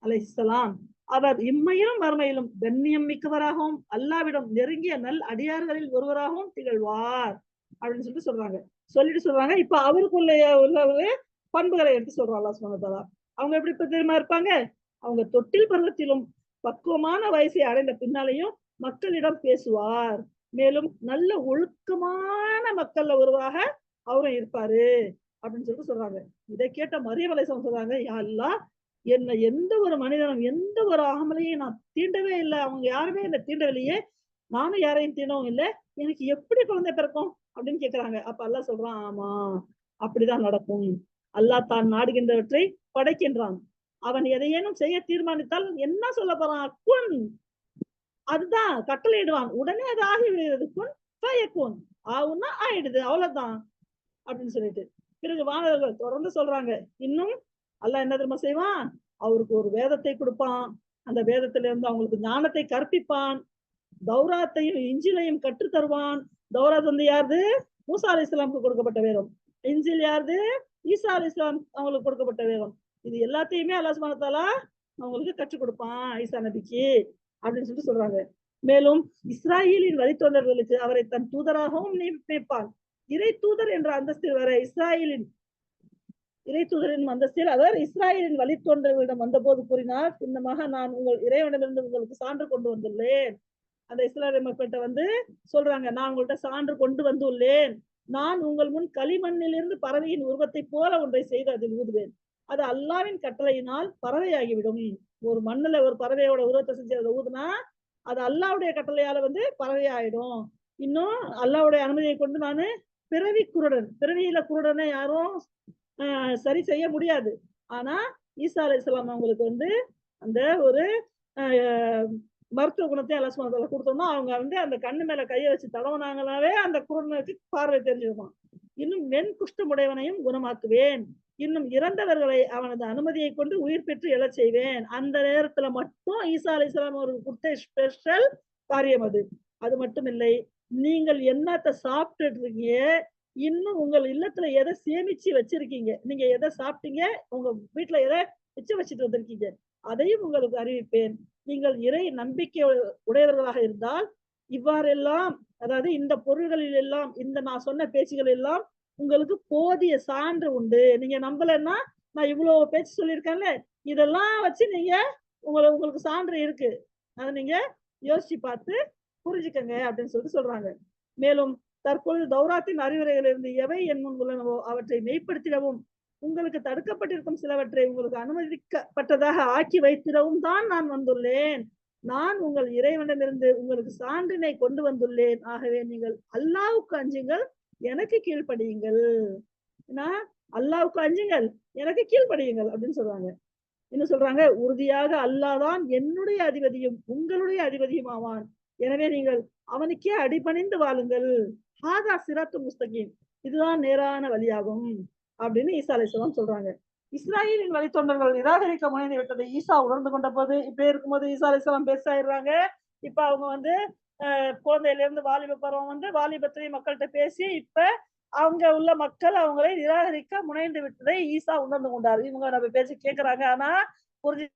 அலைஹிஸ்ஸலாம். அவர் இம்மையிலும் மறுமையிலும் கண்ணியம் மிக்கவராகவும் அல்லாவிடம் நெருங்கிய நல் அடியார்களில் ஒருவராகவும் திகழ்வார் அப்படின்னு சொல்லிட்டு சொல்றாங்க. சொல்லிட்டு சொல்றாங்க, இப்ப அவருக்குள்ள உள்ள பண்புகளை எடுத்து சொல்றான் அல்லாஹ் சுப்ஹானஹு வ தஆலா. அவங்க எப்படி தெரியுமா இருப்பாங்க? அவங்க தொட்டில் பருவத்திலும் பக்குவமான வயசை அடைந்த பின்னாலேயும் மக்களிடம் பேசுவார். மேலும் நல்ல ஒழுக்கமான மக்கள்ல ஒருவராக அவரும் இருப்பாரு அப்படின்னு சொல்லிட்டு சொல்றாங்க. இதை கேட்ட மரியம் அலைஹிஸ்ஸலாம் சொல்றாங்க, யா அல்லாஹ், என்ன எந்த ஒரு மனிதனும் எந்த ஒரு ஆமலையும் நான் தீண்டவே இல்லை. அவங்க யாருமே என்ன தீண்டவில்லையே, நானும் யாரையும் தீண்டவும் இல்லை. எனக்கு எப்படி குழந்தை பிறக்கும் அப்படின்னு கேக்குறாங்க. அப்ப அல்லாஹ் சொல்றான், ஆமா, அப்படிதான் நடக்கும். அல்லாஹ் தான் நாடுகின்றவற்றை படைக்கின்றான். அவன் எதையேனும் செய்ய தீர்மானித்தால் என்ன சொல்ல போறான்? குன், அதுதான் கட்டளையிடுவான். உடனே அது ஆகிவிடுகிறது. குன் ஃபயகுன், ஆவுன்னா ஆயிடுது, அவ்வளவுதான் அப்படின்னு சொல்லிட்டு பிறகு வானவர்கள் தொடர்ந்து சொல்றாங்க, இன்னும் அல்லாஹ் என்ன தெரியுமா செய்வான்? அவருக்கு ஒரு வேதத்தை கொடுப்பான். அந்த வேதத்துல இருந்து அவங்களுக்கு ஞானத்தை கற்பிப்பான். தௌராத்தையும் இஞ்சிலையும் கற்று தருவான். தௌராத் வந்து யாருது? மூசா அலைஹிஸ்ஸலாமுக்கு கொடுக்கப்பட்ட வேதம். இஞ்சில் யாருது? ஈசா அலைஹிஸ்ஸலாம் அவங்களுக்கு கொடுக்கப்பட்ட வேதம். இது எல்லாத்தையுமே அல்லாஹ் சுப்ஹானஹு வ தஆலா அவங்களுக்கு கற்றுக் கொடுப்பான் ஈசா நபிக்கு அப்படின்னு சொல்லிட்டு சொல்றாங்க. மேலும் இஸ்ராயேலின் வழித்தோன்றர்களுக்கு அவரை தன் தூதராகவும் நியமிப்பான். இறை தூதர் என்ற அந்தஸ்தில் வர இஸ்ராயேலின் இறைத்தூதரின் அந்தஸ்தில் அவர் இஸ்ராயலின் வழித்தோன்றலிடம் வந்தபோது கூறினார், சின்னமாக நான் உங்கள் இறைவனிடமிருந்து உங்களுக்கு சான்று கொண்டு வந்துள்ளேன். அந்த இஸ்ராயல் மக்கள்கிட்ட வந்து சொல்றாங்க, நான் உங்கள்கிட்ட சான்று கொண்டு வந்துள்ளேன். நான் உங்கள் முன் களிமண்ணிலிருந்து பறவையின் உருவத்தை போல ஒன்றை செய்து அதில் ஊதுவேன். அது அல்லாவின் கட்டளையினால் பறவையாகிவிடும். ஒரு மண்ணுல ஒரு பறவையோட உருவத்தை செஞ்சு அதை ஊதுனா அது அல்லாவுடைய கட்டளையால வந்து பறவையாயிடும். இன்னும் அல்லாவுடைய அனுமதியை கொண்டு நானு பிறவியில குருடனை யாரும் சரி செய்ய முடியாது. ஆனா ஈசா அலைஹிஸ்ஸலாம் அவங்களுக்கு வந்து அந்த ஒரு மருத்துவ குணத்தை அல்லா சுப்ஹானஹு வ தஆலா கொடுத்தோம்னா அவங்க வந்து அந்த கண்ணு மேல கையை வச்சு தடவுனாங்களாவே அந்த குருடனுக்கு பார்வை தெரிஞ்சிருமா. இன்னும் வெண் குஷ்டமுடையவனையும் குணமாக்குவேன். இன்னும் இறந்தவர்களை அவனது அனுமதியை கொண்டு உயிர் பெற்று எழச் செய்வேன். அந்த நேரத்துல மட்டும் ஈசா அலைஹிஸ்ஸலாம் அவருக்கு கொடுத்த ஸ்பெஷல் காரியம் அது. அது மட்டும் இல்லை, நீங்கள் என்னத்த சாப்பிட்டுட்டு இருக்கீங்க, இன்னும் உங்கள் இல்லத்துல எதை சேமிச்சு வச்சிருக்கீங்க, நீங்க எதை சாப்பிட்டீங்க, உங்க வீட்டுல எதை மிச்சம் வச்சுட்டு வந்திருக்கீங்க, அதையும் உங்களுக்கு அறிவிப்பேன். நீங்கள் இறை நம்பிக்கை உடையவர்களாக இருந்தால் இவ்வாறெல்லாம், அதாவது இந்த பொருள்களில் எல்லாம், இந்த நான் சொன்ன பேச்சுகள் எல்லாம் உங்களுக்கு போதிய சான்று உண்டு. நீங்க நம்பலன்னா நான் இவ்வளவு பேச்சு சொல்லியிருக்கேன்ல, இதெல்லாம் வச்சு நீங்க உங்களுக்கு சான்று இருக்கு. அதை நீங்க யோசிச்சு பார்த்து புரிஞ்சுக்கங்க அப்படின்னு சொல்றாங்க. மேலும் தற்பொழுது தௌராத்தின் அறிவுரைகளிலிருந்து எவை என் முன் உள்ளனவோ அவற்றை மெய்ப்படுத்திடவும், உங்களுக்கு தடுக்கப்பட்டிருக்கும் சிலவற்றை உங்களுக்கு அனுமதிக்கப்பட்டதாக ஆக்கி வைத்திடவும் தான் நான் வந்துள்ளேன். நான் உங்கள் இறைவனிடமிருந்து உங்களுக்கு சான்றினை கொண்டு வந்துள்ளேன். ஆகவே நீங்கள் அல்லாஹ்வுக்கு அஞ்சுங்கள், எனக்கு கீழ்ப்படியுங்கள். அல்லாஹ்வுக்கு அஞ்சுங்கள், எனக்கு கீழ்ப்படியுங்கள் அப்படின்னு சொல்றாங்க. இன்னும் சொல்றாங்க, உறுதியாக அல்லாஹ் தான் என்னுடைய அதிபதியும் உங்களுடைய அதிபதியும் ஆவான். எனவே நீங்கள் அவனுக்கே அடிபணிந்து வாழுங்கள். ஹாதா சிராத்து முஸ்தகீம், இதுதான் நேரான வழியாகும் அப்படின்னு ஈசா அலைஹிஸ்ஸலாம் சொல்றாங்க. இஸ்ராயலின் வழித்தொண்டர்கள் நிராகரிக்க முனைந்து விட்டதை ஈசா உணர்ந்து கொண்ட போது, இப்ப இருக்கும்போது ஈசா அலைஹிஸ்ஸலாம் பேசாயிடுறாங்க. இப்ப அவங்க வந்து குழந்தையில இருந்து வாலிப பருவம் வந்து வாலிபத்திலையும் மக்கள்கிட்ட பேசி இப்ப அவங்க உள்ள மக்கள் அவங்களை நிராகரிக்க முனைந்து விட்டதை ஈசா உணர்ந்து கொண்டார். இவங்க நம்ம பேச்சு கேட்கிறாங்க, ஆனா புரிஞ்சு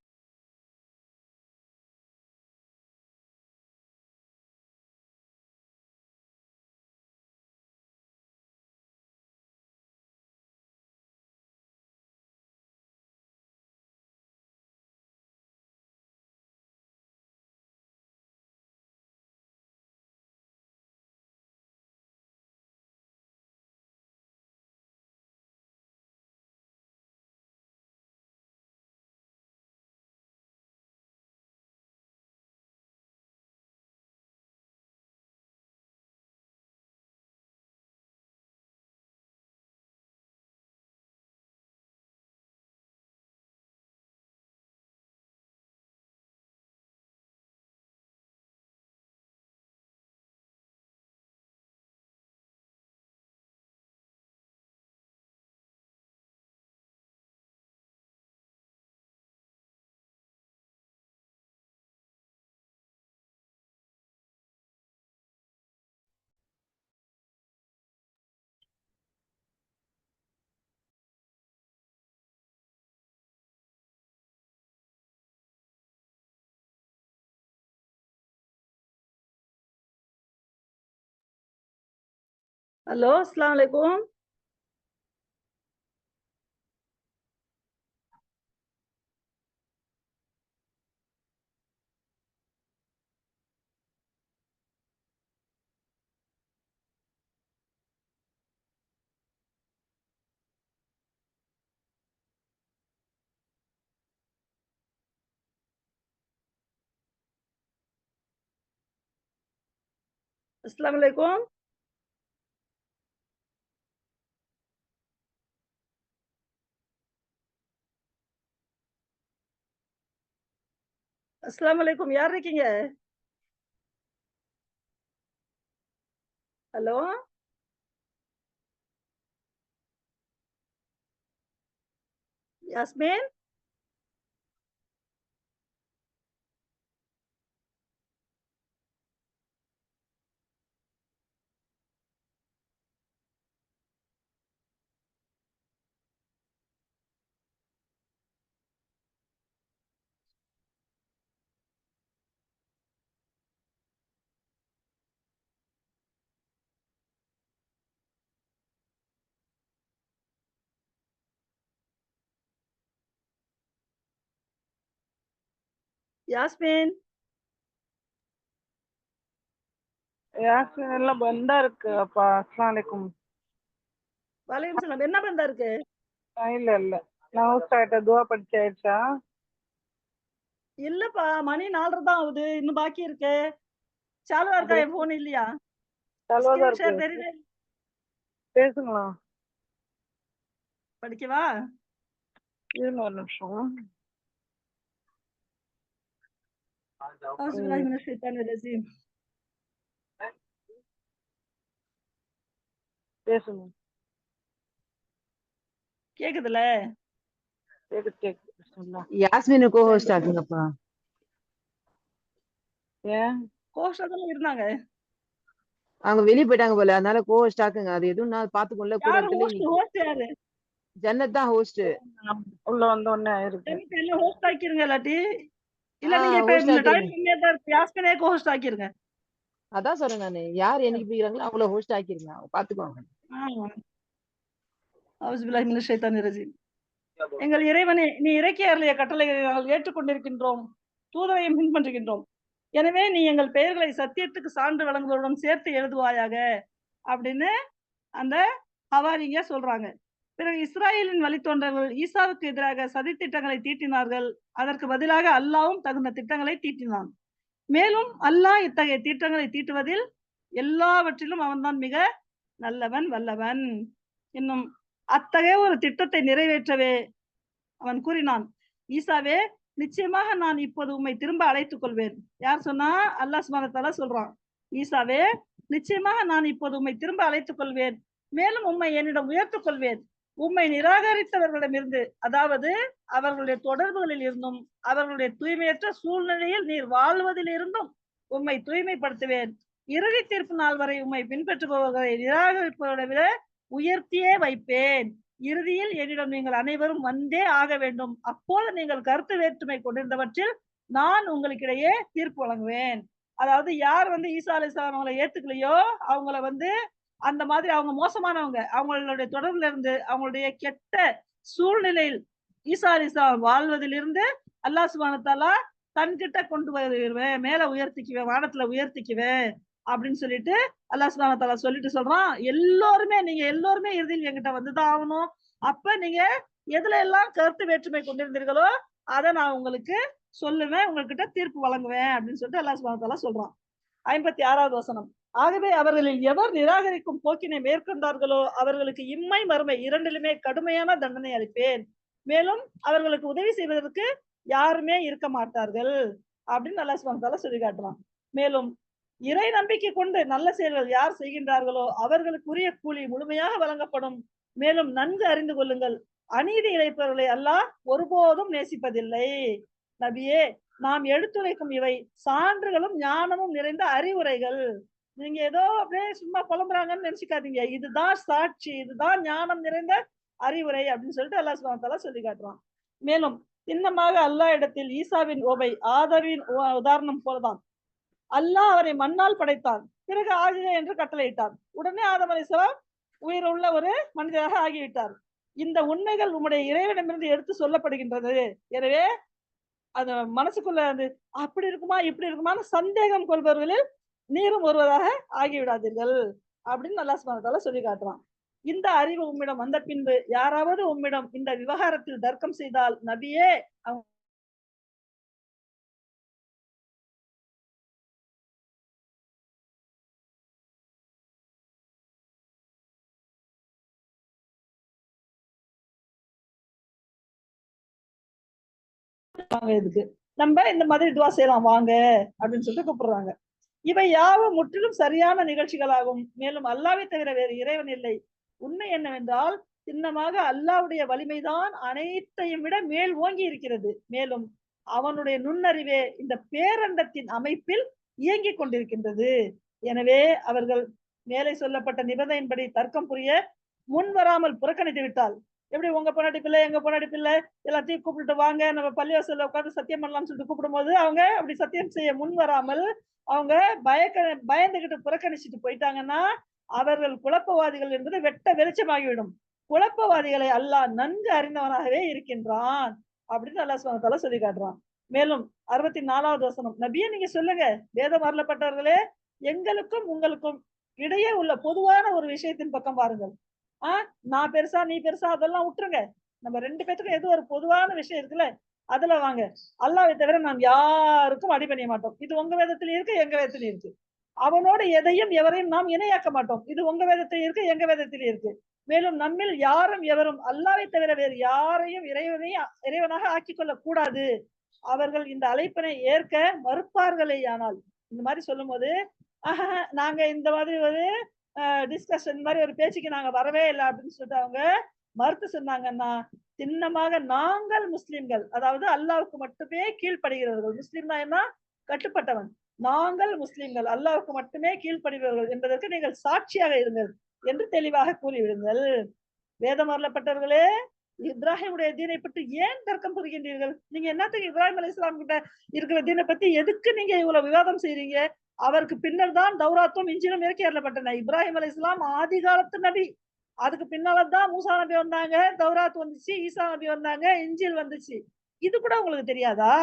ஹலோ, அஸ்ஸலாமு அலைக்கும். அஸ்ஸலாமு அலைக்கும். அஸ்ஸலாமு அலைக்கும். யார் இருக்கீங்க? ஹலோ, யாஸ்மின். யாஸ்மின் யாஸ்மின் எல்லாம் பந்தா இருக்கு அப்பா. அஸ்ஸலாமு அலைக்கும். வலையம் சலாம். என்ன பந்தா இருக்கு? இல்ல நான் ஹோஸ்ட் ஆயிட்டேன். துவா படிச்சு ஆயிடுச்சா? இல்லப்பா, மணி 4:30 தான் ஆகுது, இன்னும் பாக்கி இருக்கு. சாலுவா இருக்கா? என் போன் இல்லையா? செலவாதான் ஸ்கிரீன் இருக்கு. ஷேர் தெரியுது. பேசுங்களா? படிக்கவா? இருங்க ஒரு நிமிஷம். அவுஸு பில்லாஹி மினஷ் ஷைத்தானிர் ரஜீம். பேசுங்க. கேக்குதுல? கேக்குது. யாஸ்மின் கோ ஹோஸ்ட் ஆக்குங்கப்பா. ஏன் கோஸ்டா தானே இருந்தாங்க. அவங்க வெளிய போயிட்டாங்க போல, அதனால கோ ஹோஸ்ட் ஆக்குங்க. அது எதுவும் நான் பாத்துக்கொள்ள கூட யாரு இடத்துல ஹோஸ்ட்? ஹோஸ்ட் யாரு? ஜன்னத் தான் ஹோஸ்ட். உள்ள வந்த உடனே ஆயிருக்கு. எனக்கு என்ன ஹோஸ்ட் ஆக்கிருங்க இல்லாட்டி. இல்ல நீங்க இப்ப ஹோஸ்ட் இந்த ஆக்கிருங்க. டைம் கம்மியா தான் இருக்கு. யாஸ்மினே ஹோஸ்ட் ஆக்கிருங்க. அதான் சொல்றேன் நானு, யார் என்னைக்கு போய்க்கிறாங்களோ அவங்கள ஹோஸ்ட் ஆக்கிருங்க. அவங்க பாத்துக்குவாங்க. அவுஸு பில்லாஹி மினஷ் ஷைத்தானிர் ரஜீம். எங்கள் இறைவனே, நீ இறக்கி அருளிய கட்டளைகளை நாங்கள் ஏற்றுக்கொண்டிருக்கின்றோம், தூதரையும் பின்பற்றுகின்றோம். எனவே நீ எங்கள் பெயர்களை சத்தியத்துக்கு சான்று வழங்குவதுடன் சேர்த்து எழுதுவாயாக அப்படின்னு அந்த ஹவாரிங்க சொல்றாங்க. பிறகு இஸ்ராயேலின் வழித்தோன்றல்கள் ஈசாவுக்கு எதிராக சதி திட்டங்களை தீட்டினார்கள். அதற்கு பதிலாக அல்லாவும் தகுந்த திட்டங்களை தீட்டினான். மேலும் அல்லாஹ் இத்தகைய திட்டங்களை தீட்டுவதில் எல்லாவற்றிலும் அவன்தான் மிக நல்லவன், வல்லவன். இன்னும் அத்தகைய ஒரு திட்டத்தை நிறைவேற்றவே அவன் கூறினான், ஈசாவே, நிச்சயமாக நான் இப்போது உம்மை திரும்ப அழைத்துக் கொள்வேன். யார் சொன்னா? அல்லாஹ் சுப்ஹானஹு வ தஆலா சொல்றான். ஈசாவே, நிச்சயமாக நான் இப்போது உம்மை திரும்ப அழைத்துக் கொள்வேன், மேலும் உம்மை என்னிடம் உயர்த்துக் கொள்வேன். உம்மை நிராகரித்தவர்களிடமிருந்து, அதாவது அவர்களுடைய தொடர்புகளில் இருந்தும் அவர்களுடைய தூய்மையற்ற சூழ்நிலையில் நீர் வாழ்வதிலிருந்தும் உம்மை தூய்மைப்படுத்துவேன். இறுதி தீர்ப்பு நாள் வரை உம்மை பின்பற்றுபவர்களை நிராகரிப்பவர்களை விட உயர்த்தியே வைப்பேன். இறுதியில் என்னிடம் நீங்கள் அனைவரும் வந்தே ஆக வேண்டும். அப்போது நீங்கள் கருத்து வேற்றுமை கொண்டிருந்தவற்றில் நான் உங்களுக்கிடையே தீர்ப்பு வழங்குவேன். அதாவது யார் ஈசா அலைஹிஸ்ஸலாம் அவங்களை ஏத்துக்கலையோ அவங்கள அந்த மாதிரி அவங்க மோசமானவங்க, அவங்களுடைய தொடர்புல இருந்து அவங்களுடைய கெட்ட சூழ்நிலையில் ஈசா அலைஹிஸ்ஸலாம் வாழ்வதிலிருந்து அல்லாஹ் சுப்ஹானஹு வ தஆலா தன்கிட்ட கொண்டு வருவேன், மேல உயர்த்திக்குவேன், வானத்துல உயர்த்திக்குவேன் அப்படின்னு சொல்லிட்டு அல்லாஹ் சுப்ஹானஹு வ தஆலா சொல்லிட்டு சொல்றான். நீங்க எல்லோருமே இறுதியில் என்கிட்ட வந்துதான் ஆகணும். அப்ப நீங்க எதுல எல்லாம் கருத்து வேற்றுமை கொண்டிருந்தீர்களோ அதை நான் உங்களுக்கு சொல்லுவேன், உங்ககிட்ட தீர்ப்பு வழங்குவேன் அப்படின்னு சொல்லிட்டு அல்லாஹ் சுப்ஹானஹு வ தஆலா சொல்றான். 56வது வசனம். ஆகவே அவர்களில் எவர் நிராகரிக்கும் போக்கினை மேற்கொண்டார்களோ அவர்களுக்கு இம்மை மறுமை இரண்டிலுமே கடுமையான தண்டனை அளிப்பேன். மேலும் அவர்களுக்கு உதவி செய்வதற்கு யாருமே இருக்க மாட்டார்கள் அப்படின்னு அல்லாஹ் சுப்ஹானஹு வ தஆலா சொல்லி காட்டுறான். மேலும் இறை நம்பிக்கை கொண்டு நல்ல செயல்கள் யார் செய்கின்றார்களோ அவர்களுக்குரிய கூலி முழுமையாக வழங்கப்படும். மேலும் நன்கு அறிந்து கொள்ளுங்கள், அநீதி இழைப்பவர்களை அல்லாஹ் ஒருபோதும் நேசிப்பதில்லை. நபியே, நாம் எடுத்துரைக்கும் இவை சான்றுகளும் ஞானமும் நிறைந்த அறிவுரைகள். நீங்க ஏதோ அப்படியே சும்மா புலம்புறாங்கன்னு நினைச்சுக்காதீங்க. இதுதான் சாட்சி, இதுதான் ஞானம் நிறைந்த அறிவுரை அப்படின்னு சொல்லிட்டு அல்லாஹ் சுப்ஹானஹு வ தஆலா சொல்லி காட்டுறான். மேலும் சின்னமாக அல்லாஹ் இடத்தில் ஈசாவின் ஓபை ஆதவின் உதாரணம் போலதான். அல்லாஹ் அவரை மண்ணால் படைத்தான், பிறகு ஆகுக என்று கட்டளையிட்டான். உடனே ஆதம் அலைஹிஸ்ஸலாம் உயிர் உள்ள ஒரு மனிதராக ஆகிவிட்டார். இந்த உண்மைகள் உம்முடைய இறைவனிடமிருந்து எடுத்து சொல்லப்படுகின்றது. எனவே அந்த மனசுக்குள்ள அப்படி இருக்குமா இப்படி இருக்குமான்னு சந்தேகம் கொள்பவர்களில் நீரும் ஒருவராக ஆகிவிடாதீர்கள் அப்படின்னு அல்லாஹ் சுப்ஹானஹு வ தஆலா சொல்லி காட்டுறான். இந்த அறிவு உம்மிடம் வந்த பின்பு யாராவது உம்மிடம் இந்த விவகாரத்தில் தர்க்கம் செய்தால் நபியே இதுக்கு நம்ம இந்த மாதிரி துவா செய்யலாம் வாங்க அப்படின்னு சொல்லிட்டு கூப்பிடுறாங்க. இவை யாவும் முற்றிலும் சரியான நிகழ்ச்சிகளாகும். மேலும் அல்லாஹ்வை தவிர வேறு இறைவன் இல்லை. உண்மை என்னவென்றால் சின்னமாக அல்லாஹ்வுடைய வலிமைதான் அனைத்தையும் விட மேல் ஓங்கி இருக்கிறது. மேலும் அவனுடைய நுண்ணறிவே இந்த பேரண்டத்தின் அமைப்பில் இயங்கிக் கொண்டிருக்கின்றது. எனவே அவர்கள் மேலே சொல்லப்பட்ட நிபந்தனையின்படி தர்க்கம் புரிய முன் வராமல் புறக்கணித்து விட்டால், எப்படி உங்க பொண்டாட்டி பிள்ளை எங்க பொண்டாட்டி பிள்ளை எல்லாத்தையும் கூப்பிட்டு வாங்க நம்ம பள்ளிவாசல்ல உட்கார்ந்து சத்தியம் பண்ணலாம்னு சொல்லிட்டு கூப்பிடும்போது அவங்க அப்படி சத்தியம் செய்ய முன் வராமல் அவங்க பயந்துகிட்டு புறக்கணிச்சுட்டு போயிட்டாங்கன்னா அவர்கள் குழப்பவாதிகள் என்பது வெட்ட வெளிச்சமாகிவிடும். குழப்பவாதிகளை அல்லாஹ் நன்கு அறிந்தவனாகவே இருக்கின்றான் அப்படின்னு அல்லாஹ் சுப்ஹானஹு வ தஆலா சொல்லி காட்டுறான். மேலும் 64வது வசனம், நபியே நீங்க சொல்லுங்க, வேதம் அருளப்பட்டவர்களே, எங்களுக்கும் உங்களுக்கும் இடையே உள்ள பொதுவான ஒரு விஷயத்தின் பக்கம் பாருங்கள். நான் பெருசா நீ பெருசா அதெல்லாம் விட்டுருங்க. நம்ம 2 பேத்துக்கும் ஏதோ ஒரு பொதுவான விஷயம் இருக்குல்ல, அதுல வாங்க. அல்லாஹ்வை தவிர நாம் யாருக்கும் அடிபணிய மாட்டோம். இது உங்க வேதத்திலயும் இருக்கு, எங்க வேதத்திலயும் இருக்கு. அவனோடு எதையும் எவரையும் நாம் இணையாக்க மாட்டோம். இது உங்க வேதத்திலயும் இருக்கு, எங்க வேதத்திலயும் இருக்கு. மேலும் நம்மில் யாரும் எவரும் அல்லாஹ்வை தவிர வேறு யாரையும் இறைவனாக ஆக்கிக் கொள்ளக் கூடாது. அவர்கள் இந்த அழைப்பினை ஏற்க மறுப்பார்களேயானால், இந்த மாதிரி சொல்லும்போது, நாங்க இந்த மாதிரி ஒரு டிஸ்கஷன் மாதிரி ஒரு பேச்சுக்கு நாங்க வரவே இல்லை அப்படின்னு சொல்லிட்டு அவங்க மறுத்து சொன்னாங்கன்னா, சின்னமாக நாங்கள் முஸ்லிம்கள், அதாவது அல்லாஹ்வுக்கு மட்டுமே கீழ்ப்படுகிறவர்கள். முஸ்லிம்னா என்ன? கட்டுப்பட்டவன். நாங்கள் முஸ்லிம்கள், அல்லாஹ்வுக்கு மட்டுமே கீழ்ப்படுகிறவர்கள் என்பதற்கு நீங்கள் சாட்சியாக இருங்கள் என்று தெளிவாக கூறிவிடுங்கள். வேதம் அருளப்பட்டவர்களே, இப்ராஹிமுடைய தீனை பற்றி ஏன் தர்க்கம் புரிகின்றீர்கள்? நீங்க என்னத்துக்கு இப்ராஹிம் அலைஹிஸ்ஸலாம் கிட்ட இருக்கிற தீனை பத்தி எதுக்கு நீங்க இவ்வளவு விவாதம் செய்றீங்க? அவருக்கு பின்னர் தான் தௌராத்தும் இஞ்சிலும் இறக்கி அருளப்பட்டன. இப்ராஹிம் அலைஹிஸ்ஸலாம் ஆதி காலத்து நபி. அதுக்கு பின்னால்தான் மூசா நபி வந்தாங்க, தௌராத் வந்துச்சு, ஈசா நபி வந்தாங்க, இஞ்சில் வந்துச்சு. இது கூட உங்களுக்கு தெரியாதா?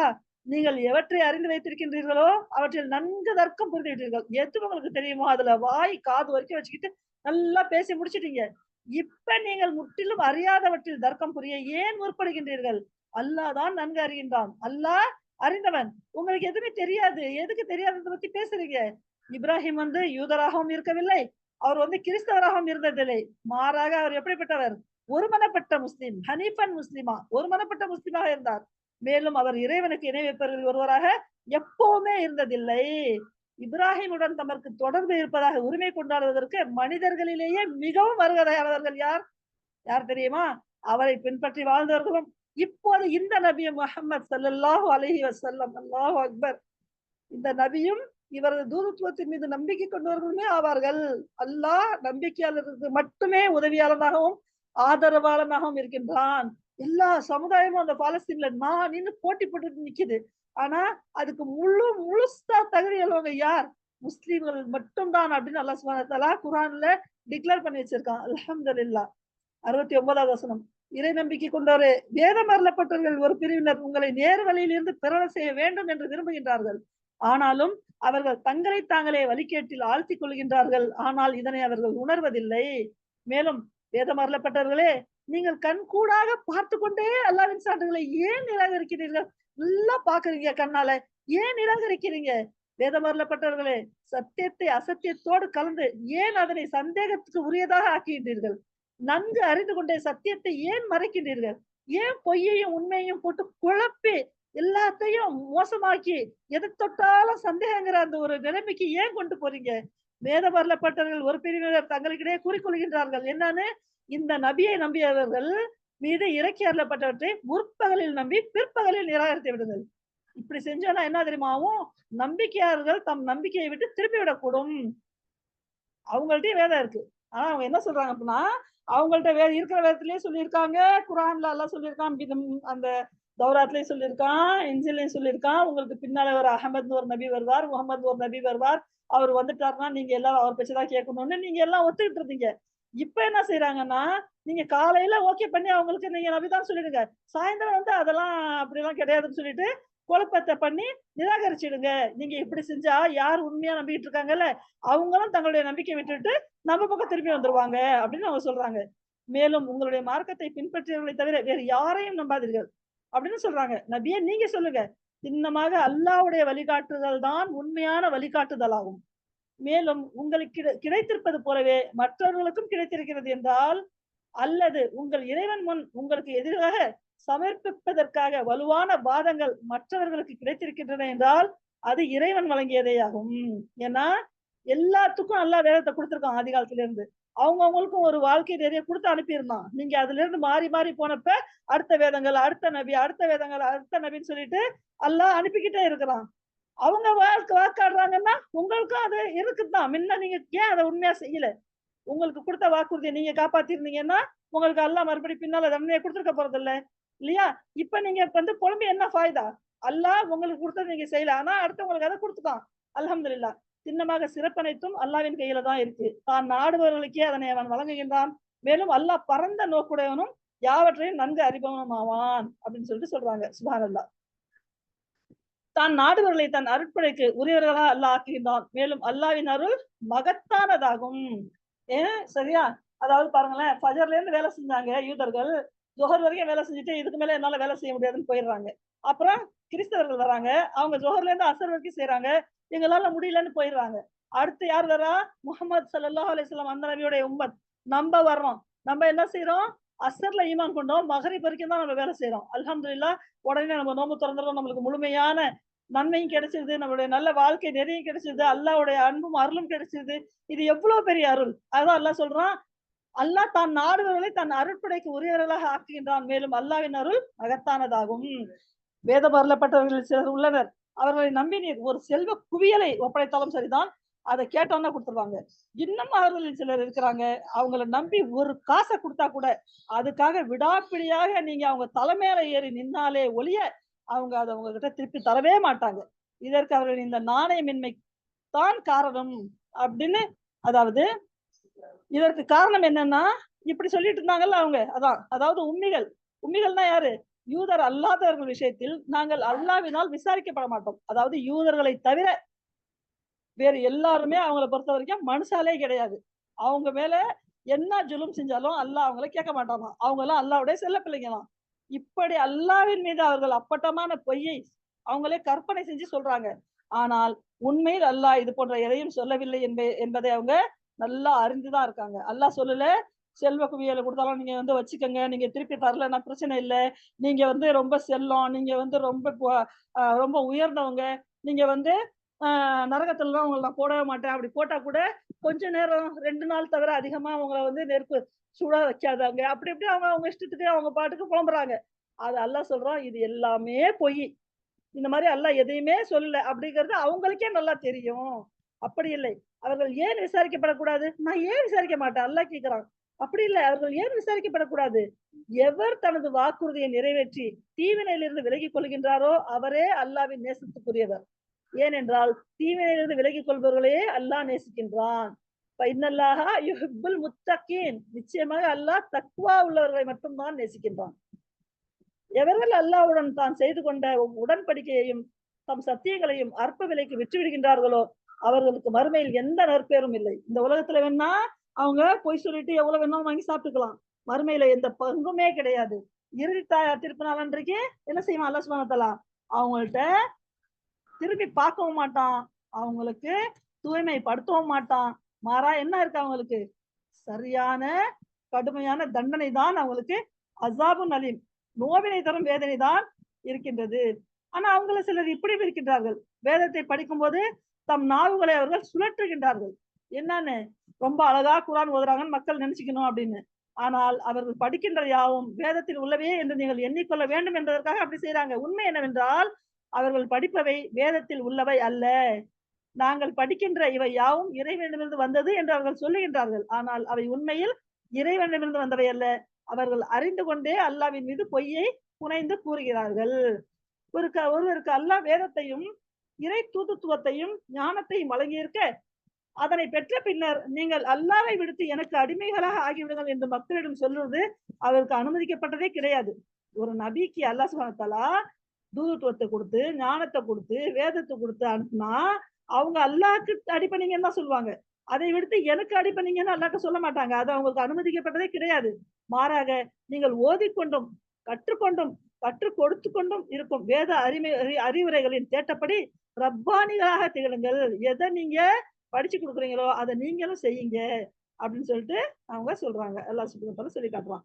நீங்கள் எவற்றை அறிந்து வைத்திருக்கின்றீர்களோ அவற்றில் நன்கு தர்க்கம் புரிந்து விட்டீர்கள். எது உங்களுக்கு தெரியுமோ அதுல வாய் காது வரைக்கும் வச்சுக்கிட்டு நல்லா பேசி முடிச்சிட்டீங்க. இப்ப நீங்கள் முற்றிலும் அறியாதவற்றில் தர்க்கம் புரிய ஏன் முற்படுகின்றீர்கள்? அல்லாஹ் தான் நன்கு அறிகின்றான். அல்லாஹ் அறிந்தவன். உங்களுக்கு எதுவுமே தெரியாது. எதுக்கு தெரியாததை பத்தி பேசுறீங்க? இப்ராஹிம் யூதராகவும் இருக்கவில்லை, அவர் கிறிஸ்தவராகவும் இருந்ததில்லை. மாறாக அவர் எப்படிப்பட்டவர்? ஒருமனப்பட்ட முஸ்லிம், ஹனீஃபன் முஸ்லிமா, ஒருமனப்பட்ட முஸ்லிமாக இருந்தார். மேலும் அவர் இறைவனுக்கு இணை வைப்பவர்கள் ஒருவராக எப்பவுமே இருந்ததில்லை. இப்ராஹிமுடன் தமக்கு தொடர்பு இருப்பதாக உரிமை கொண்டாடுவதற்கு மனிதர்களிலேயே மிகவும் அருகதையானவர்கள் யார்? யார் தெரியுமா? அவரை பின்பற்றி வாழ்ந்தவர்களும் இப்போது இந்த நபி முஹம்மது ஸல்லல்லாஹு அலைஹி வஸல்லம், அல்லாஹு அக்பர், இந்த நபியும் இவரது தூதுத்துவத்தின் மீது நம்பிக்கை கொண்டவர்களுமே ஆவார்கள். அல்லாஹ் நம்பிக்கையாளருக்கு மட்டுமே உதவியாளனாகவும் ஆதரவாளனாகவும் இருக்கின்றான். எல்லா சமுதாயமும் அந்த பாலஸ்தீன்ல நான் நின்று போட்டி போட்டு நிக்குது. ஆனா அதுக்கு முழுசா தகுதி உள்ளவங்க யார்? முஸ்லிம்கள் மட்டும்தான் அப்படின்னு அல்லாஹ் சுப்ஹானஹு வ தஆலா குர்ஆன்ல டிக்ளேர் பண்ணி வச்சிருக்கான். அல்ஹம்துலில்லாஹ். 69வது வசனம், இறை நம்பிக்கை கொண்டவரே, வேதம் அருளப்பட்டவர்கள் ஒரு பிரிவினர் உங்களை நேர் வழியில் இருந்து பிறழ செய்ய வேண்டும் என்று விரும்புகின்றார்கள். ஆனாலும் அவர்கள் தங்களை தாங்களே வழிகேட்டில் ஆழ்த்திக் கொள்கின்றார்கள். ஆனால் இதனை அவர்கள் உணர்வதில்லை. மேலும் வேதம் அருளப்பட்டவர்களே, நீங்கள் கண்கூடாக பார்த்து கொண்டே அல்லாஹ்வின் சான்றுகளை ஏன் நிராகரிக்கிறீர்கள்? நல்லா பாக்குறீங்க கண்ணால, ஏன் நிராகரிக்கிறீங்க? வேதம் அருளப்பட்டவர்களே, சத்தியத்தை அசத்தியத்தோடு கலந்து ஏன் அதனை சந்தேகத்துக்கு உரியதாக ஆக்குகின்றீர்கள்? நன்கு அறிந்து கொண்டே சத்தியத்தை ஏன் மறைக்கின்றீர்கள்? ஏன் பொய்யையும் உண்மையையும் போட்டு குழப்பி எல்லாத்தையும் மோசமாக்கி எதை தொட்டாலும் சந்தேகங்கிற அந்த ஒரு நிலைமைக்கு ஏன் கொண்டு போறீங்க? வேதம் அருளப்பட்டவர்கள் ஒரு பிரிவினர் தங்களுக்கிடையே கூறிக்கொள்கின்றார்கள். என்னன்னு? இந்த நபியை நம்பியவர்கள் மீது இறக்கி அருளப்பட்டவற்றை முற்பகலில் நம்பி பிற்பகலில் நிராகரித்து விடுங்கள். இப்படி செஞ்சோன்னா என்ன தெரியுமா ஆகும்? நம்பிக்கையாளர்கள் தம் நம்பிக்கையை விட்டு திரும்பி விடக்கூடும். அவங்கள்ட்டயும் வேதம் இருக்கு. ஆனா அவங்க என்ன சொல்றாங்க அப்படின்னா, அவங்கள்ட்ட இருக்கிற வேதத்திலேயே சொல்லியிருக்காங்க, குர்ஆன்ல அல்லாஹ் சொல்லியிருக்கான், அந்த தௌராத்லயும் சொல்லியிருக்கான், இன்ஜிலையும் சொல்லியிருக்கான், உங்களுக்கு பின்னால ஒரு அஹமத்னு ஒரு நபி வருவார், முகமது ஒரு நபி வருவார், அவர் வந்துட்டாருன்னா நீங்க எல்லாரும் அவர் பேச்சதான் கேட்கணும்னு நீங்க எல்லாம் ஒத்துக்கிட்டு இருந்தீங்க. இப்ப என்ன செய்யறாங்கன்னா, நீங்க காலையில ஓகே பண்ணி அவங்களுக்கு நீங்க நபிதான் சொல்லிடுங்க, சாயந்தரம் அதெல்லாம் அப்படிலாம் கிடையாதுன்னு சொல்லிட்டு குழப்பத்தை பண்ணி நிராகரிச்சிடுங்க. நீங்க இப்படி செஞ்சா யார் உண்மையா நம்பிக்கிட்டு இருக்காங்கல்ல, அவங்களும் தங்களுடைய நம்பிக்கை விட்டுட்டு நம்ம பக்கம் திரும்பி வந்துருவாங்க அப்படின்னு அவங்க சொல்றாங்க. மேலும் உங்களுடைய மார்க்கத்தை பின்பற்றியவர்களை தவிர வேறு யாரையும் நம்பாதீர்கள் அப்படின்னு சொல்றாங்க. நபியே நீங்க சொல்லுங்க, சின்னமாக அல்லாஹ்வுடைய வழிகாட்டுதல் தான் உண்மையான வழிகாட்டுதல் ஆகும். மேலும் உங்களுக்கு கிடைத்திருப்பது போலவே மற்றவர்களுக்கும் கிடைத்திருக்கிறது என்றால், அல்லது உங்கள் இறைவன் முன் உங்களுக்கு எதிராக சமர்ப்பிப்பதற்காக வலுவான வாதங்கள் மற்றவர்களுக்கு கிடைத்திருக்கின்றன என்றால் அது இறைவன் வழங்கியதே ஆகும். ஏன்னா எல்லாத்துக்கும் அல்லாஹ் வேதத்தை கொடுத்திருக்கான் ஆதி காலத்துல இருந்து. அவங்களுக்கும் ஒரு வாழ்க்கை நிறைய கொடுத்து அனுப்பியிருந்தான். நீங்க அதுல இருந்து மாறி மாறி போனப்ப அடுத்த வேதங்கள், அடுத்த நபி, அடுத்த வேதங்கள், அடுத்த நபின்னு சொல்லிட்டு அல்லாஹ் அனுப்பிக்கிட்டே இருக்கிறான். அவங்க வாக்காடுறாங்கன்னா உங்களுக்கும் அது இருக்குதான். முன்ன நீங்க ஏன் அதை உண்மையா செய்யல? உங்களுக்கு கொடுத்த வாக்குறுதியை நீங்க காப்பாத்திருந்தீங்கன்னா உங்களுக்கு அல்லாஹ் மறுபடியும் பின்னால தண்டனையை கொடுத்துருக்க போறது இல்ல இல்லையா? இப்ப நீங்க புலம்பி என்ன ஃபாய்தா? அல்லாஹ் உங்களுக்கு கொடுத்தது நீங்க செய்யல, ஆனா அடுத்தவங்களுக்கு அதை கொடுத்துட்டான். அல்ஹம்துலில்லாஹ். சின்னமாக சிறப்பனைத்தும் அல்லாஹ்வின் கையில தான் இருக்கு. தான் நாடுபவர்களுக்கே அதனை அவன் வழங்குகின்றான். மேலும் அல்லாஹ் பரந்த நோக்குடையவனும் யாவற்றையும் நன்கு அறிபவனும் ஆவான் அப்படின்னு சொல்லிட்டு சொல்றாங்க. சுப்ஹானல்லாஹ். தான் நாடுவர்களை தன் அருட்படைக்கு உரியவர்களாக அல்லாஹ் ஆக்குகின்றான். மேலும் அல்லாவின் அருள் மகத்தானதாகும். சரியா? அதாவது பாருங்களேன், ஃபஜர்ல இருந்து வேலை செஞ்சாங்க யூதர்கள், ஜொஹர் வரைக்கும் வேலை செஞ்சுட்டு இதுக்கு மேல என்னால வேலை செய்ய முடியாதுன்னு போயிடுறாங்க. அப்புறம் கிறிஸ்தவர்கள் வராங்க, அவங்க ஜொஹர்ல இருந்து அசர் வரைக்கும் செய்யறாங்க, எங்களால முடியலன்னு போயிடுறாங்க. அடுத்து யார் வரா? முகமது ஸல்லல்லாஹு அலைஹி வஸல்லம், அந்த நபியோடைய உம்மத். நம்ம வர்றோம், நம்ம என்ன செய்யறோம்? அசர்ல ஈமான் கொண்டோம், மகரிப் வரைக்கும் தான் நம்ம வேலை செய்யறோம். அல்ஹம்துலில்லாஹ், உடனே நம்ம நோம்பு திறந்துறோம், நம்மளுக்கு முழுமையான நன்மையும் கிடைச்சிருது, நம்மளுடைய நல்ல வாழ்க்கை நெறியும் கிடைச்சிருது, அல்லாஹ்வுடைய அன்பும் அருளும் கிடைச்சிருது. இது எவ்வளவு பெரிய அருள்! அதான் அல்லாஹ் சொல்றான், அல்லாஹ் தான் நாடுவர்களை தன் அருட்படைக்கு உரியவர்களாக ஆக்குகின்றான். மேலும் அல்லாஹ்வின் அருள் மகத்தானதாகும். வேதம் அருளப்பட்டவர்களில் சிலர் உள்ளனர், அவர்களை நம்பி நீர் ஒரு செல்வ குவியலை ஒப்படைத்தாலும் சரிதான், அதை கேட்டோன்னா கொடுத்துருவாங்க. இன்னும் அவர்களில் சிலர் இருக்கிறாங்க, அவங்கள நம்பி ஒரு காசை கொடுத்தா கூட அதுக்காக விடாப்பிடியாக நீங்க அவங்க தலைமையில ஏறி நின்னாலே ஒழிய அவங்க அதை உங்ககிட்ட திருப்பி தரவே மாட்டாங்க. இதற்கு அவர்கள் இந்த நாணயமின்மை தான் காரணம் அப்படின்னு, அதாவது இதற்கு காரணம் என்னன்னா, இப்படி சொல்லிட்டு இருந்தாங்கல்ல அவங்க, அதாவது உம்மிகள்னா யாரு? யூதர் அல்லாதவர்கள் விஷயத்தில் நாங்கள் அல்லாவினால் விசாரிக்கப்பட மாட்டோம். அதாவது யூதர்களை தவிர வேறு எல்லாருமே அவங்கள பொறுத்த வரைக்கும் மனுஷாலே கிடையாது. அவங்க மேல என்ன ஜுலும் செஞ்சாலும் அல்லாஹ் அவங்கள கேட்க மாட்டானாம். அவங்க எல்லாம் அல்லாஹ்வுடைய செல்ல பிள்ளைங்களாம். இப்படி அல்லாஹ்வின் மீது அவர்கள் அப்பட்டமான பொய்யை அவங்களே கற்பனை செஞ்சு சொல்றாங்க. ஆனால் உண்மையில் அல்லாஹ் இது போன்ற எதையும் சொல்லவில்லை என்பதை அவங்க நல்லா அறிந்துதான் இருக்காங்க. அல்லாஹ் சொல்லல, செல்வ குவியலை கொடுத்தாலும் நீங்க வந்து வச்சுக்கோங்க, நீங்க திருப்பி தரலன்னா பிரச்சனை இல்லை, நீங்க வந்து ரொம்ப செல்லம், நீங்க வந்து ரொம்ப உயர்ந்தவங்க, நீங்க வந்து நரகத்துலலாம் உங்களை நான் போடவே மாட்டேன், அப்படி போட்டா கூட கொஞ்ச நேரம் 2 நாள் தவிர அதிகமா அவங்கள வந்து நெருப்பு சூடா வைக்காதாங்க, அப்படி இப்படி அவங்க இஷ்டத்துக்கு அவங்க பாட்டுக்கு புலம்புறாங்க. அது அல்லாஹ் சொல்றான், இது எல்லாமே பொய். இந்த மாதிரி அல்லாஹ் எதையுமே சொல்லல அப்படிங்கிறது அவங்களுக்கே நல்லா தெரியும். அப்படி இல்லை. அவர்கள் ஏன் விசாரிக்கப்படக்கூடாது? நான் ஏன் விசாரிக்க மாட்டேன் அல்லாஹ் கேட்கிறான். அப்படி இல்லை, அவர்கள் ஏன் விசாரிக்கப்படக்கூடாது? எவர் தனது வாக்குறுதியை நிறைவேற்றி தீவினையிலிருந்து விலகிக் கொள்கின்றாரோ அவரே அல்லாஹ்வின் நேசத்துக்குரியவர். ஏனென்றால் தீவினையிலிருந்து விலகிக் கொள்பவர்களே அல்லாஹ் நேசிக்கின்றான். இன்னல்லாஹ யுஹிப்புல் முத்தகீன், நிச்சயமாக அல்லாஹ் தக்வா உள்ளவர்களை மட்டும்தான் நேசிக்கின்றான். எவர்கள் அல்லாஹ்வுடன் தான் செய்து கொண்ட உடன்படிக்கையையும் தம் சத்தியங்களையும் அற்ப விலைக்கு விற்றுவிடுகின்றார்களோ அவர்களுக்கு மறுமையில் எந்த நற்பேரும் இல்லை. இந்த உலகத்துல வேணா அவங்க பொய் சொல்லிட்டு எவ்வளவு வேணாலும் வாங்கி சாப்பிட்டுக்கலாம், மறுமையில எந்த பங்குமே கிடையாது. இறுதி தீர்ப்பு நாள் அன்றைக்கு என்ன செய்வான் அல்லாஹ் சுப்ஹானஹு வ தஆலா? அவங்கள்ட்ட திரும்பி பார்க்கவும் மாட்டான், அவங்களுக்கு தூய்மைப்படுத்தவும் மாட்டான். மாறா என்ன இருக்கு? அவங்களுக்கு சரியான கடுமையான தண்டனை தான், அவங்களுக்கு அஸாபுன் அலீம், நோவினை தரும் வேதனை தான் இருக்கின்றது. ஆனா அவங்கள சிலர் இப்படி இருக்கின்றார்கள், வேதத்தை படிக்கும் போது தம் நாவுகளை அவர்கள் சுழற்றுகின்றார்கள். என்னன்னு? ரொம்ப அழகா குர்ஆன் ஓதுறாங்கன்னு மக்கள் நினைச்சுக்கணும் அப்படின்னு. ஆனால் அவர்கள் படிக்கின்ற யாவும் வேதத்தில் உள்ளவே என்று நீங்கள் எண்ணிக்கொள்ள வேண்டும் என்பதற்காக அப்படி செய்யறாங்க. உண்மை என்னவென்றால் அவர்கள் படிப்பவை வேதத்தில் உள்ளவை அல்ல. நாங்கள் படிக்கின்ற இவை யாவும் இறைவனிடமிருந்து வந்தது என்று அவர்கள் சொல்லுகின்றார்கள். ஆனால் அவை உண்மையில் இறைவனிடமிருந்து வந்தவை அல்ல. அவர்கள் அறிந்து கொண்டே அல்லாஹ்வின் மீது பொய்யை புனைந்து கூறுகிறார்கள். ஒருவருக்கு அல்லாஹ் வேதத்தையும் இறை தூதுத்துவத்தையும் ஞானத்தையும் வழங்கியிருக்க, அதனை பெற்ற பின்னர் நீங்கள் அல்லாஹ்வை விடுத்து எனக்கு அடிமைகளாக ஆகிவிடுங்கள் என்று மக்களிடம் சொல்வது அவருக்கு அனுமதிக்கப்பட்டதே கிடையாது. ஒரு நபிக்கு அல்லாஹ் சுப்ஹானஹு வ தஆலா தூதுத்துவத்தை கொடுத்து, ஞானத்தை கொடுத்து, வேதத்தை கொடுத்து அனுப்புனா அவங்க அல்லாஹ்க்கு அடிபணிங்கன்னு தான் சொல்லுவாங்க. அதை விடுத்து எனக்கு அடிபணிங்கன்னு அல்லாஹ்க்கு சொல்ல மாட்டாங்க. அது அவங்களுக்கு அனுமதிக்கப்பட்டதே கிடையாது. மாறாக நீங்கள் ஓதிக்கொண்டும் கற்றுக்கொண்டும் கற்றுக் கொடுத்து கொண்டும் இருக்கும் வேத அறிவுரைகளின் தேட்டப்படி ரப்பானிகளாக திகழுங்கள். எதை நீங்க படிச்சு கொடுக்குறீங்களோ அதை நீங்களும் செய்யுங்க அப்படின்னு சொல்லிட்டு அவங்க சொல்றாங்க. அல்லாஹ் சுப்ஹானஹு வ தஆலா சொல்லி காட்டுறான்.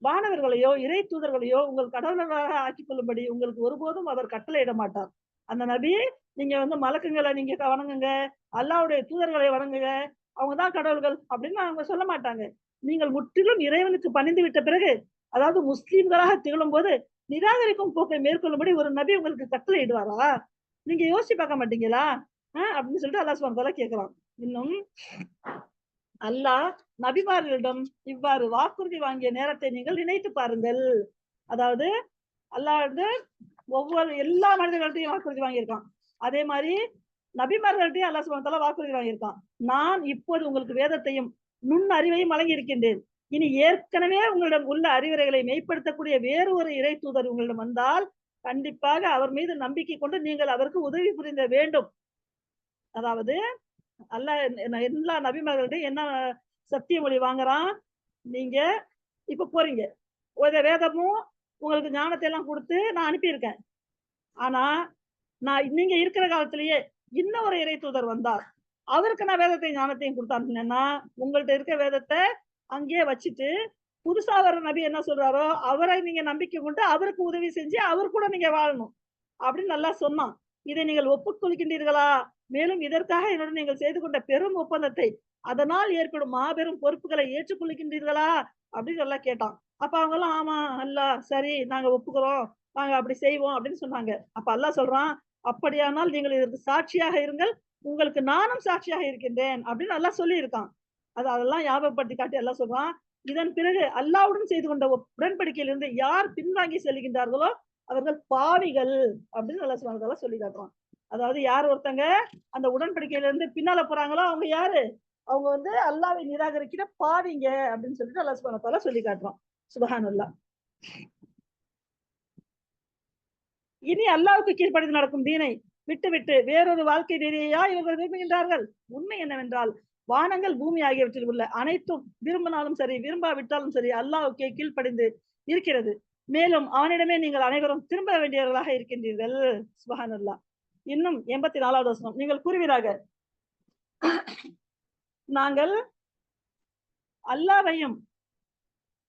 வானவர்களையோ இறை தூதர்களையோ உங்கள் கடவுளர்களாக ஆக்கிக் கொள்ளும்படி உங்களுக்கு ஒருபோதும் அவர் கட்டளையிட மாட்டார். அந்த நபி, நீங்க வந்து மலக்குங்களை நீங்க வணங்குங்க, அல்லாஹ்வுடைய தூதர்களை வணங்குங்க, அவங்கதான் கடவுள்கள் அப்படின்னு அவங்க சொல்ல மாட்டாங்க. நீங்கள் முற்றிலும் இறைவனுக்கு பணிந்து விட்ட பிறகு, அதாவது முஸ்லிம்களாக திகழும் போது நிராகரிக்கும் போக்கை மேற்கொள்ளும்படி ஒரு நபி உங்களுக்கு கட்டளை இடுவாரா? நீங்க யோசிச்சு பார்க்க மாட்டீங்களா? அப்படின்னு சொல்லிட்டு அல்லாஹ் சுப்ஹானஹு வ தஆலா கேட்கிறான். இன்னும் அல்லாஹ் நபிமார்களிடம் இவ்வாறு வாக்குறுதி வாங்கிய நேரத்தை நீங்கள் நினைத்து பாருங்கள். அதாவது அல்லாஹ் வந்து ஒவ்வொரு எல்லா மனிதர்கள்ட்டையும் வாக்குறுதி வாங்கியிருக்கான். அதே மாதிரி நபிமார்கள்ட்டையும் அல்லாஹ் சுப்ஹானஹு வ தஆலா வாக்குறுதி வாங்கியிருக்கான். நான் இப்போது உங்களுக்கு வேதத்தையும் நுண் அறிவையும் வழங்கி இருக்கின்றேன். இனி ஏற்கனவே உங்களிடம் உள்ள அறிவுரைகளை மெய்ப்படுத்தக்கூடிய வேறு ஒரு இறை தூதர் உங்களிடம் வந்தால் கண்டிப்பாக அவர் மீது நம்பிக்கை கொண்டு நீங்கள் அவருக்கு உதவி புரிந்த வேண்டும். அதாவது அல்லாஹ் எல்லா நபிமார்கள்ட்டையும் என்ன சத்தியமொழி வாங்குறான், நீங்க இப்ப போறீங்க, ஒரு வேதமும் உங்களுக்கு ஞானத்தை எல்லாம் கொடுத்து நான் அனுப்பியிருக்கேன். ஆனா நான் நீங்க இருக்கிற காலத்திலேயே இன்னும் ஒரு இறை தூதர் வந்தார், அவருக்கு நான் வேதத்தையும் ஞானத்தையும் கொடுத்து அனுப்பினேன்னா உங்கள்ட்ட இருக்க வேதத்தை அங்கேயே வச்சுட்டு புதுசா வர நபி என்ன சொல்றாரோ அவரை நீங்க நம்பிக்கை கொண்டு அவருக்கு உதவி செஞ்சு அவர் கூட நீங்க வாழணும் அப்படின்னு நல்லா சொன்னான். இதை நீங்கள் ஒப்புக்கொள்கின்றீர்களா? மேலும் இதற்காக என்னுடன் நீங்கள் செய்து கொண்ட பெரும் ஒப்பந்தத்தை, அதனால் ஏற்படும் மாபெரும் பொறுப்புகளை ஏற்றுக்கொள்கின்றீர்களா அப்படின்னு நல்லா கேட்டான். அப்ப அவங்க எல்லாம் ஆமா அல்லாஹ் சரி நாங்க ஒப்புக்கிறோம், நாங்க அப்படி செய்வோம் அப்படின்னு சொன்னாங்க. அப்ப அல்லாஹ் சொல்றான், அப்படியானால் நீங்கள் இதற்கு சாட்சியாக இருங்கள், உங்களுக்கு நானும் சாட்சியாக இருக்கின்றேன் அப்படின்னு நல்லா சொல்லி இருக்கான். அதெல்லாம் ஞாபகப்படுத்தி காட்டி எல்லாம் சொல்றான், இதன் பிறகு அல்லாஹ்வுடன் செய்து கொண்ட உடன்படிக்கையிலிருந்து யார் பின்வாங்கி செல்கின்றார்களோ அவர்கள் பாவிகள் அப்படின்னு அல்லாஹ் சுப்ஹானஹு வ தஆலா சொல்லி காட்டுறான். அதாவது யார் ஒருத்தங்க அந்த உடன்படிக்கையில இருந்து பின்னால போறாங்களோ அவங்க யாரு? அவங்க வந்து அல்லாஹ்வை நிராகரிக்கிற பாவிங்க அப்படின்னு சொல்லிட்டு அல்லாஹ் சுப்ஹானஹு வ தஆலா சொல்லி காட்டுறான். சுப்ஹானல்லாஹ். இனி அல்லாஹ்வுக்கு கீழ்ப்படிந்து நடக்கும் தீனை விட்டுவிட்டு வேறொரு வாழ்க்கை நெறியையா இவர்கள் விரும்புகின்றார்கள்? உண்மை என்னவென்றால் வானங்கள் பூமி ஆகியவற்றில் உள்ள அனைத்தும் விரும்பினாலும் சரி விரும்பாவிட்டாலும் சரி அல்லாஹ்வுக்கே கீழ்ப்படிந்து இருக்கிறது. மேலும் அவனிடமே நீங்கள் அனைவரும் திரும்ப வேண்டியவர்களாக இருக்கின்றீர்கள். சுப்ஹானல்லாஹ். இன்னும் 84வது வசனம், நீங்கள் கூறுவீராக நாங்கள் அல்லாஹ்வையும்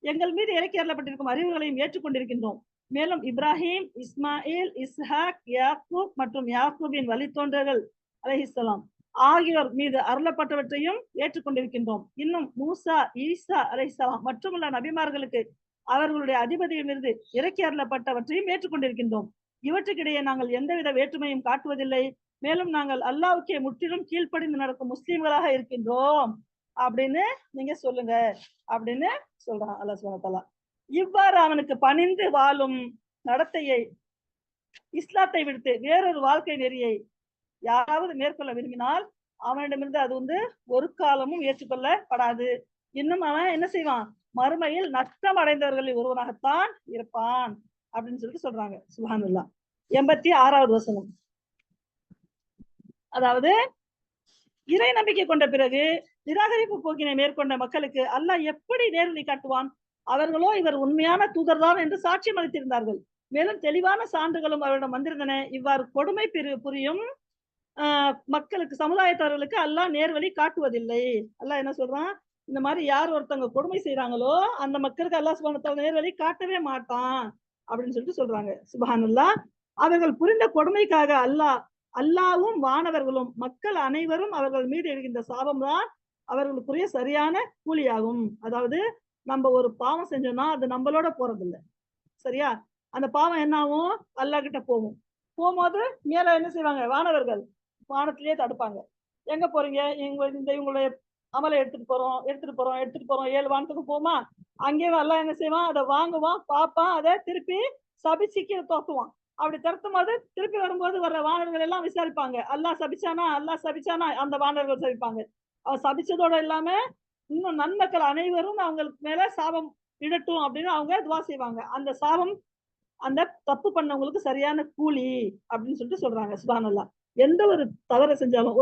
எங்கள் மீது இறக்கி அருளப்பட்டிருக்கும் அறிவுகளையும் ஏற்றுக்கொண்டிருக்கின்றோம். மேலும் இப்ராஹிம், இஸ்மாயில், இஸ்ஹாக், யாக்கூப் மற்றும் யாக்கூபின் வழித்தோன்றல்கள் அலைஹிஸ்ஸலாம் ஆகியோர் மீது அருளப்பட்டவற்றையும் ஏற்றுக்கொண்டிருக்கின்றோம். இன்னும் மூசா, ஈசா அலைஹிஸ்ஸலாம் மற்றுமுள்ள நபிமார்களுக்கு அவர்களுடைய அதிபதியிலிருந்து இறக்கி அருளப்பட்டவற்றையும் ஏற்றுக்கொண்டிருக்கின்றோம். இவற்றுக்கிடையே நாங்கள் எந்தவித வேற்றுமையும் காட்டுவதில்லை. மேலும் நாங்கள் அல்லாஹ்வுக்கே முற்றிலும் கீழ்ப்படிந்து நடக்கும் முஸ்லிம்களாக இருக்கின்றோம் அப்படின்னு நீங்க சொல்லுங்க அப்படின்னு சொல்றான் அல்லாஹ் சுப்ஹானஹு வ தஆலா. இவ்வாறு அவனுக்கு பணிந்து வாழும் நடத்தையை, இஸ்லாத்தை விடுத்து வேறொரு வாழ்க்கை நெறியை யாராவது மேற்கொள்ள விரும்பினால் அவனிடமிருந்து அது வந்து ஒரு காலமும் ஏற்றுக்கொள்ளப்படாது. இன்னும் அவன் என்ன செய்வான், மறுமையில் நஷ்டம் அடைந்தவர்களில் ஒருவனாகத்தான் இருப்பான் அப்படின்னு சொல்லிட்டு சொல்றாங்க. சுப்ஹானல்லாஹ். 86வது வசனம், அதாவது இறை நம்பிக்கை கொண்ட பிறகு நிராகரிப்பு போக்கினை மேற்கொண்ட மக்களுக்கு அல்லாஹ் எப்படி நேர்வழி காட்டுவான்? அவர்களோ இவர் உண்மையான தூதர்தான் என்று சாட்சியம் அளித்திருந்தார்கள். மேலும் தெளிவான சான்றுகளும் அவரிடம் வந்திருந்தன. இவ்வாறு கொடுமை புரியும் மக்களுக்கு, சமுதாயத்தவர்களுக்கு அல்லாஹ் நேர்வழி காட்டுவதில்லை. அல்லாஹ் என்ன சொல்றான், இந்த மாதிரி யார் ஒருத்தவங்க கொடுமை செய்யறாங்களோ அந்த மக்களுக்கு அல்லாஹ் சுப்ஹானஹு வ தஆலா நேர்வழி காட்டவே மாட்டான் அப்படின்னு சொல்லிட்டு சொல்றாங்க. சுப்ஹானல்லாஹ். அவர்கள் புரிந்த கொடுமைக்காக அல்லாஹ்வும் வானவர்களும் மக்கள் அனைவரும் அவர்கள் மீது எழுகின்ற சாபம் தான் அவர்களுக்குரிய சரியான கூலியாகும். அதாவது நம்ம ஒரு பாவம் செஞ்சோம்னா அது நம்மளோட போறது இல்லை, சரியா? அந்த பாவம் என்ன ஆகும், அல்லாஹ் கிட்ட போகும். போகும்போது மேல என்ன செய்வாங்க, வானவர்கள் வானத்திலேயே தடுப்பாங்க. எங்க போறீங்க, இவங்களுடைய அமலை எடுத்துட்டு போறோம் 7 வானத்துக்கு போமா, அங்கேயும் அல்லாஹ் என்ன செய்வான், அதை வாங்குவான், பார்ப்பான், அதை திருப்பி சபிச்சுக்கு தோத்துவான். அப்படி திறத்தும் போது திருப்பி வரும்போது வர்ற வானர்கள் எல்லாம் விசாரிப்பாங்க, அல்லாஹ் சபிச்சானா, அந்த வானர்கள் சபிப்பாங்க. அவன் சபிச்சதோட இல்லாம இன்னும் நன்மக்கள் அனைவரும் அவங்களுக்கு மேல சாபம் இடட்டும் அப்படின்னு அவங்க துவா செய்வாங்க. அந்த சாபம் அந்த தப்பு பண்ணவங்களுக்கு சரியான கூலி அப்படின்னு சொல்லிட்டு சொல்றாங்க. சுப்ஹானல்லாஹ். எந்த ஒரு தவறை செஞ்சாலும்,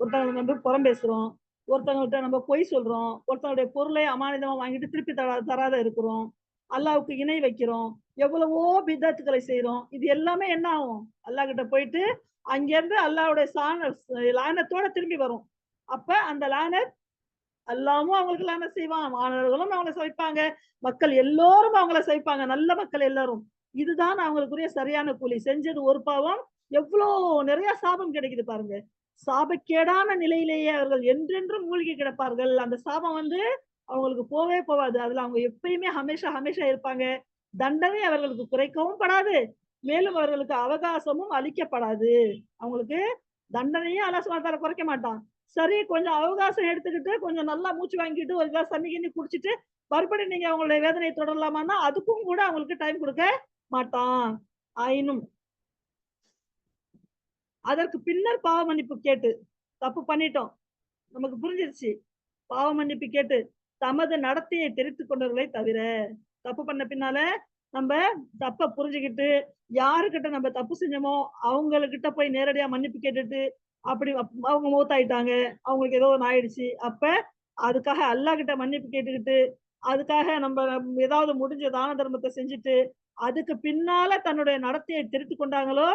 ஒருத்தவங்க நம்ம புறம் பேசுறோம், ஒருத்தவங்கள்ட்ட நம்ம பொய் சொல்றோம், ஒருத்தவங்களுடைய பொருளை அமானிதமா வாங்கிட்டு திருப்பி தராத இருக்கிறோம், அல்லாஹ்வுக்கு இணை வைக்கிறோம், எவ்வளவோ பிதத்துக்களை செய்யறோம். இது எல்லாமே என்ன ஆகும், அல்லாஹ் கிட்ட போயிட்டு அங்கிருந்து அல்லாஹ்வுடைய லானத்தோட திரும்பி வரும். அப்ப அந்த லானத் அல்லாஹ்வும் அவங்களுக்கு லானத் செய்வான், மாணவர்களும் அவங்களை சவிப்பாங்க, மக்கள் எல்லோரும் அவங்கள சவிப்பாங்க, நல்ல மக்கள் எல்லாரும். இதுதான் அவங்களுக்குரிய சரியான கூலி. செஞ்சது ஒரு பாவம், எவ்வளவு நிறைய சாபம் கிடைக்குது பாருங்க. சாபக்கேடான நிலையிலேயே அவர்கள் என்றென்றும் மூழ்கி கிடப்பார்கள். அந்த சாபம் வந்து அவங்களுக்கு போவே போவாது. அதுல அவங்க எப்பயுமே ஹமேஷா இருப்பாங்க. தண்டனை அவர்களுக்கு குறைக்கவும் படாது, மேலும் அவர்களுக்கு அவகாசமும் அளிக்கப்படாது. அவங்களுக்கு தண்டனையும் அல்லாஹ் சுப்ஹானஹு வ தஆலா குறைக்க மாட்டான். சரி, கொஞ்சம் அவகாசம் எடுத்துக்கிட்டு கொஞ்சம் நல்லா மூச்சு வாங்கிட்டு ஒரு கிளாஸ் தண்ணி கிண்ணி குடிச்சிட்டு மறுபடியும் நீங்க அவங்களுடைய வேதனையை தொடரலாமான்னா அதுக்கும் கூட அவங்களுக்கு டைம் கொடுக்க மாட்டான். ஆயினும் அதற்கு பின்னர் பாவ மன்னிப்பு கேட்டு, தப்பு பண்ணிட்டோம், நமக்கு புரிஞ்சிருச்சு, பாவ மன்னிப்பு கேட்டு தமது நடத்தையை தெரிவித்துக் கொண்டவர்களை தவிர, தப்பு பண்ண பின்னால நம்ம தப்ப புரிஞ்சுக்கிட்டு யாருக்கிட்ட நம்ம தப்பு செஞ்சோமோ அவங்ககிட்ட போய் நேரடியா மன்னிப்பு கேட்டுட்டு அப்படி அவங்க மூத்தாயிட்டாங்க, அவங்களுக்கு ஏதோ ஒன்று ஆயிடுச்சு, அப்ப அதுக்காக அல்லாஹ் கிட்ட மன்னிப்பு கேட்டுக்கிட்டு அதுக்காக நம்ம ஏதாவது முடிஞ்ச தான தர்மத்தை செஞ்சுட்டு அதுக்கு பின்னால தன்னுடைய நடத்தையை திருத்தி கொண்டாங்களோ,